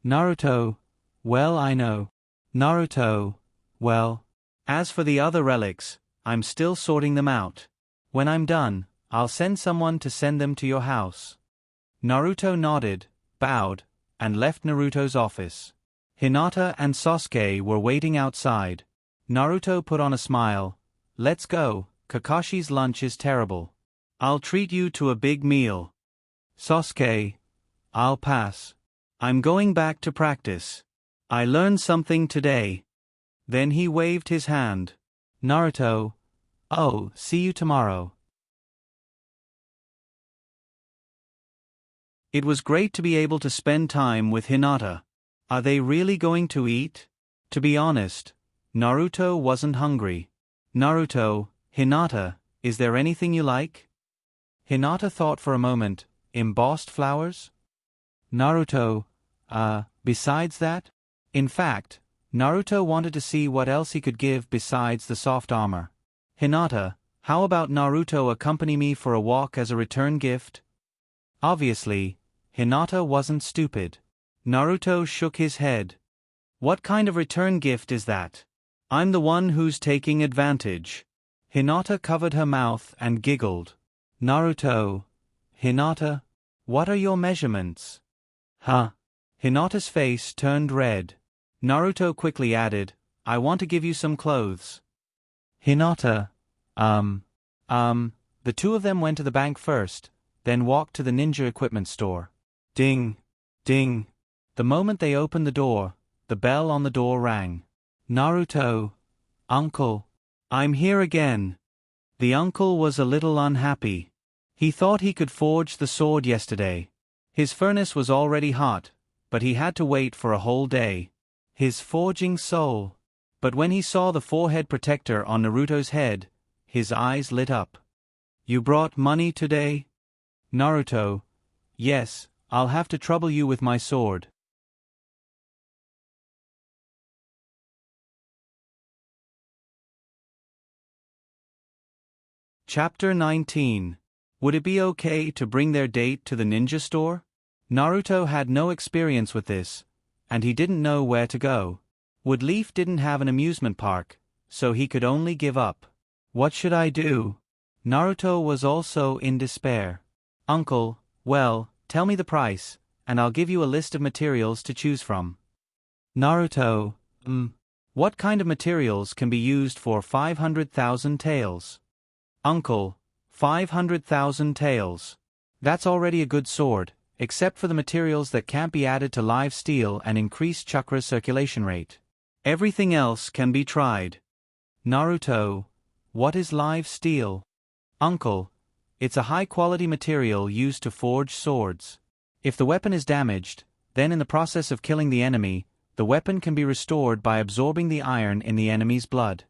Speaker 1: Naruto, well, I know. Naruto, well. As for the other relics, I'm still sorting them out. When I'm done, I'll send someone to send them to your house. Naruto nodded, bowed, and left Naruto's office. Hinata and Sasuke were waiting outside. Naruto put on a smile. Let's go, Kakashi's lunch is terrible. I'll treat you to a big meal. Sasuke, I'll pass. I'm going back to practice. I learned something today. Then he waved his hand. Naruto, oh, see you tomorrow. It was great to be able to spend time with Hinata. Are they really going to eat? To be honest, Naruto wasn't hungry. Naruto, Hinata, is there anything you like? Hinata thought for a moment. Embossed flowers? Naruto, besides that? In fact, Naruto wanted to see what else he could give besides the soft armor. Hinata, how about Naruto accompany me for a walk as a return gift? Obviously, Hinata wasn't stupid. Naruto shook his head. What kind of return gift is that? I'm the one who's taking advantage. Hinata covered her mouth and giggled. Naruto, Hinata, what are your measurements? Huh? Hinata's face turned red. Naruto quickly added, I want to give you some clothes. Hinata, the two of them went to the bank first, then walked to the ninja equipment store. Ding, ding. The moment they opened the door, the bell on the door rang. Naruto, uncle, I'm here again. The uncle was a little unhappy. He thought he could forge the sword yesterday. His furnace was already hot, but he had to wait for a whole day. His forging soul. But when he saw the forehead protector on Naruto's head, his eyes lit up. You brought money today? Naruto, yes, I'll have to trouble you with my sword. Chapter 19. Would it be okay to bring their date to the ninja store? Naruto had no experience with this, and he didn't know where to go. Woodleaf didn't have an amusement park, so he could only give up. What should I do? Naruto was also in despair. Uncle, well, tell me the price, and I'll give you a list of materials to choose from. Naruto, what kind of materials can be used for 500,000 taels? Uncle, 500,000 taels. That's already a good sword, except for the materials that can't be added to live steel and increase chakra circulation rate. Everything else can be tried. Naruto, what is live steel? Uncle, it's a high-quality material used to forge swords. If the weapon is damaged, then in the process of killing the enemy, the weapon can be restored by absorbing the iron in the enemy's blood.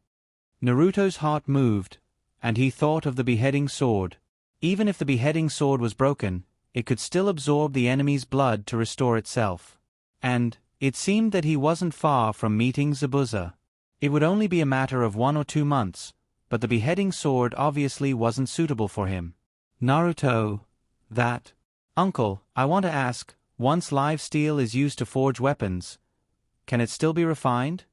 Speaker 1: Naruto's heart moved, and he thought of the beheading sword. Even if the beheading sword was broken, it could still absorb the enemy's blood to restore itself. And it seemed that he wasn't far from meeting Zabuza. It would only be a matter of 1 or 2 months, but the beheading sword obviously wasn't suitable for him. Naruto, that. Uncle, I want to ask, once live steel is used to forge weapons, can it still be refined?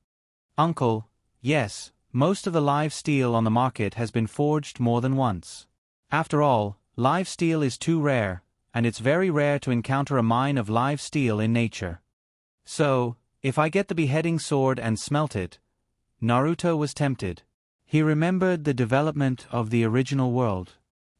Speaker 1: Uncle, yes, most of the live steel on the market has been forged more than once. After all, live steel is too rare, and it's very rare to encounter a mine of live steel in nature. So, if I get the beheading sword and smelt it, Naruto was tempted. He remembered the development of the original world.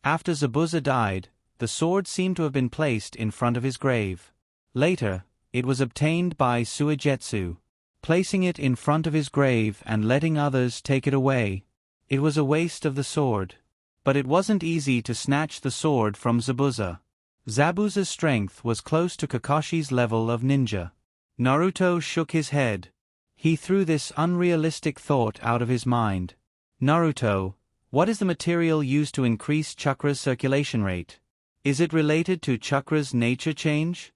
Speaker 1: After Zabuza died, the sword seemed to have been placed in front of his grave. Later, it was obtained by Suigetsu, placing it in front of his grave and letting others take it away. It was a waste of the sword. But it wasn't easy to snatch the sword from Zabuza. Zabuza's strength was close to Kakashi's level of ninja. Naruto shook his head. He threw this unrealistic thought out of his mind. Naruto, What is the material used to increase chakra's circulation rate? Is it related to chakra's nature change?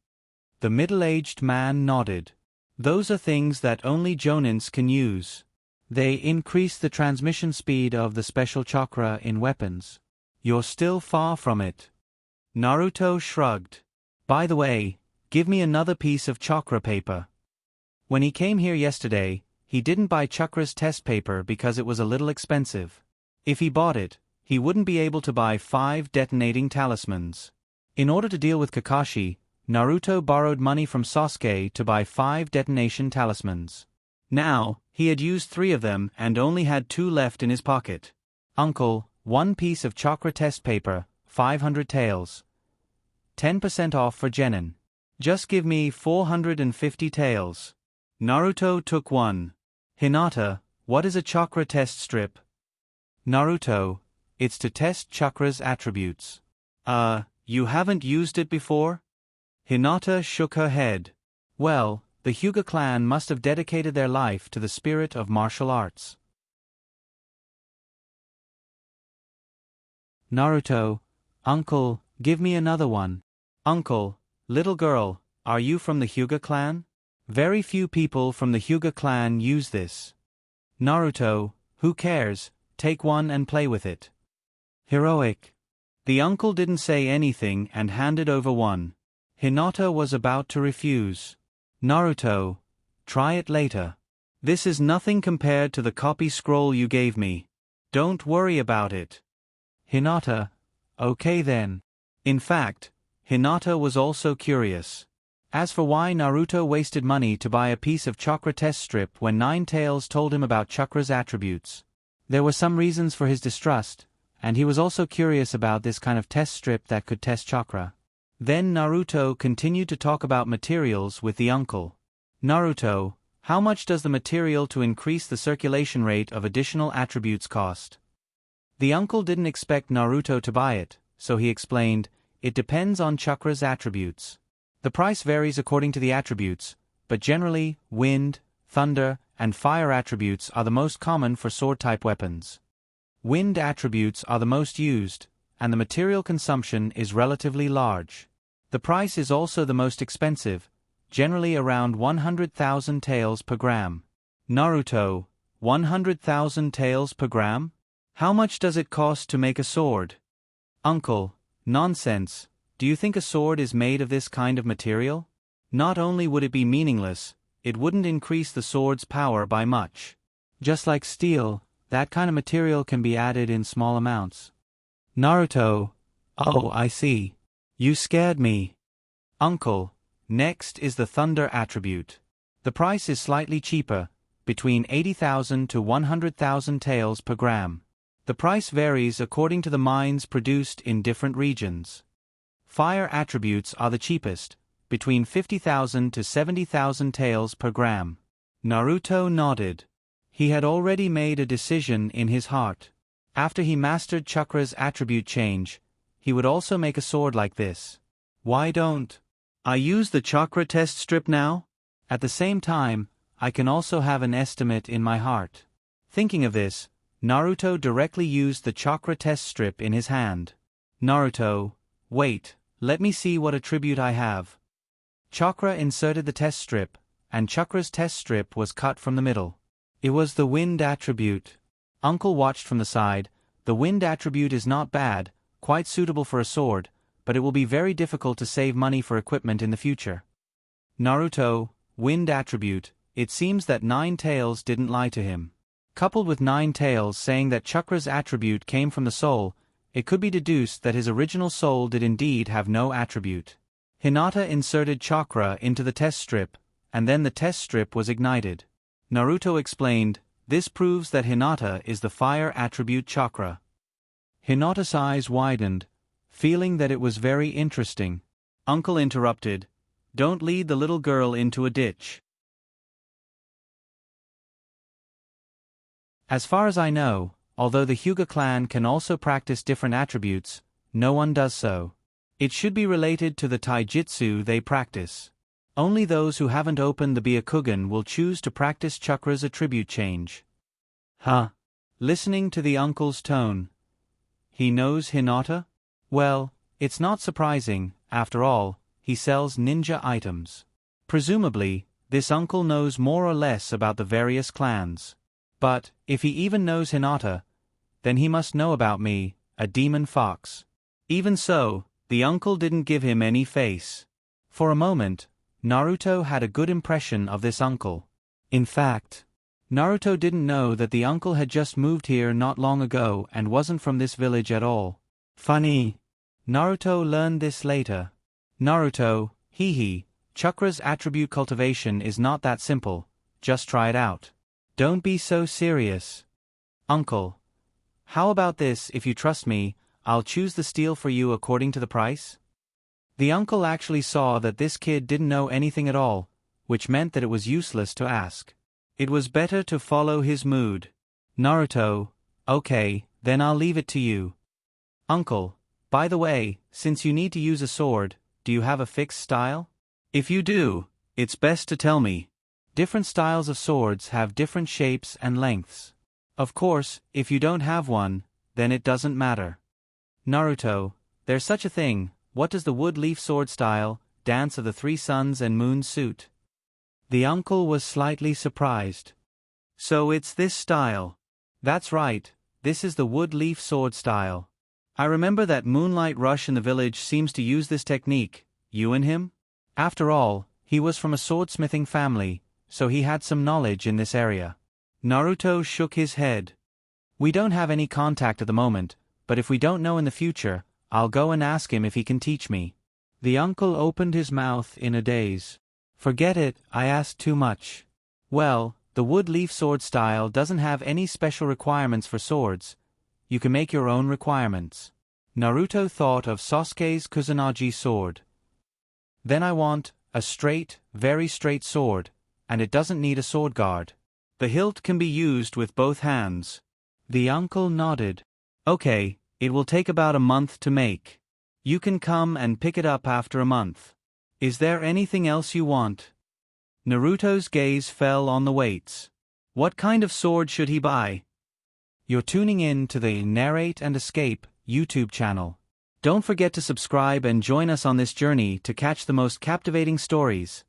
Speaker 1: The middle-aged man nodded. Those are things that only jonins can use. They increase the transmission speed of the special chakra in weapons. You're still far from it. Naruto shrugged. By the way, give me another piece of chakra paper. When he came here yesterday, he didn't buy chakra's test paper because it was a little expensive. If he bought it, he wouldn't be able to buy 5 detonating talismans. In order to deal with Kakashi, Naruto borrowed money from Sasuke to buy 5 detonation talismans. Now, he had used 3 of them and only had 2 left in his pocket. Uncle, 1 piece of chakra test paper, 500 taels. 10% off for genin. Just give me 450 taels. Naruto took 1. Hinata, what is a chakra test strip? Naruto, it's to test chakra's attributes. You haven't used it before? Hinata shook her head. Well, the Hyuga clan must have dedicated their life to the spirit of martial arts. Naruto, Uncle, give me another one. Uncle, little girl, are you from the Hyuga clan? Very few people from the Hyuga clan use this. Naruto, who cares, take one and play with it. Heroic. The uncle didn't say anything and handed over one. Hinata was about to refuse. Naruto, try it later. This is nothing compared to the copy scroll you gave me. Don't worry about it. Hinata, okay then. In fact, Hinata was also curious. As for why Naruto wasted money to buy a piece of chakra test strip when Nine Tails told him about chakra's attributes. There were some reasons for his distrust, and he was also curious about this kind of test strip that could test chakra. Then Naruto continued to talk about materials with the uncle. Naruto, how much does the material to increase the circulation rate of additional attributes cost? The uncle didn't expect Naruto to buy it, so he explained, it depends on chakra's attributes. The price varies according to the attributes, but generally, wind, thunder, and fire attributes are the most common for sword-type weapons. Wind attributes are the most used, and the material consumption is relatively large. The price is also the most expensive, generally around 100,000 taels per gram. Naruto, 100,000 taels per gram? How much does it cost to make a sword? Uncle, nonsense. Do you think a sword is made of this kind of material? Not only would it be meaningless, it wouldn't increase the sword's power by much. Just like steel, that kind of material can be added in small amounts. Naruto, oh, I see. You scared me. Uncle, next is the thunder attribute. The price is slightly cheaper, between 80,000 to 100,000 taels per gram. The price varies according to the mines produced in different regions. Fire attributes are the cheapest, between 50,000 to 70,000 taels per gram. Naruto nodded. He had already made a decision in his heart. After he mastered chakra's attribute change, he would also make a sword like this. Why don't I use the chakra test strip now? At the same time, I can also have an estimate in my heart. Thinking of this, Naruto directly used the chakra test strip in his hand. Naruto, wait, let me see what attribute I have. Chakra inserted the test strip, and chakra's test strip was cut from the middle. It was the wind attribute. Uncle watched from the side. The wind attribute is not bad, quite suitable for a sword, but it will be very difficult to save money for equipment in the future. Naruto, wind attribute, it seems that Nine Tails didn't lie to him. Coupled with Nine Tails saying that chakra's attribute came from the soul, it could be deduced that his original soul did indeed have no attribute. Hinata inserted chakra into the test strip, and then the test strip was ignited. Naruto explained, this proves that Hinata is the fire attribute chakra. Hinata's eyes widened, feeling that it was very interesting. Uncle interrupted, don't lead the little girl into a ditch. As far as I know, although the Hyuga clan can also practice different attributes, no one does so. It should be related to the taijutsu they practice. Only those who haven't opened the Byakugan will choose to practice chakra's attribute change. Huh. listening to the uncle's tone. He knows Hinata? Well, it's not surprising, after all, he sells ninja items. Presumably, this uncle knows more or less about the various clans. But, if he even knows Hinata, then he must know about me, a demon fox. Even so, the uncle didn't give him any face. For a moment, Naruto had a good impression of this uncle. In fact, Naruto didn't know that the uncle had just moved here not long ago and wasn't from this village at all. Funny. Naruto learned this later. Naruto, hee, Chakra's attribute cultivation is not that simple, just try it out. Don't be so serious. Uncle. How about this? If you trust me, I'll choose the steel for you according to the price? The uncle actually saw that this kid didn't know anything at all, which meant that it was useless to ask. It was better to follow his mood. Naruto, okay, then I'll leave it to you. Uncle, by the way, since you need to use a sword, do you have a fixed style? If you do, it's best to tell me. Different styles of swords have different shapes and lengths. Of course, if you don't have one, then it doesn't matter. Naruto, there's such a thing. What does the wood leaf sword style, Dance of the Three Suns and Moon suit? The uncle was slightly surprised. So it's this style. That's right, this is the wood leaf sword style. I remember that Moonlight Rush in the village seems to use this technique. You and him? After all, he was from a swordsmithing family, so he had some knowledge in this area. Naruto shook his head. We don't have any contact at the moment, but if we don't know in the future, I'll go and ask him if he can teach me. The uncle opened his mouth in a daze. Forget it, I asked too much. Well, the wood leaf sword style doesn't have any special requirements for swords. You can make your own requirements. Naruto thought of Sasuke's Kusanagi sword. Then I want a straight, very straight sword, and it doesn't need a sword guard. The hilt can be used with both hands. The uncle nodded. Okay, it will take about a month to make. You can come and pick it up after a month. Is there anything else you want? Naruto's gaze fell on the weights. What kind of sword should he buy? You're tuning in to the Narrate and Escape YouTube channel. Don't forget to subscribe and join us on this journey to catch the most captivating stories.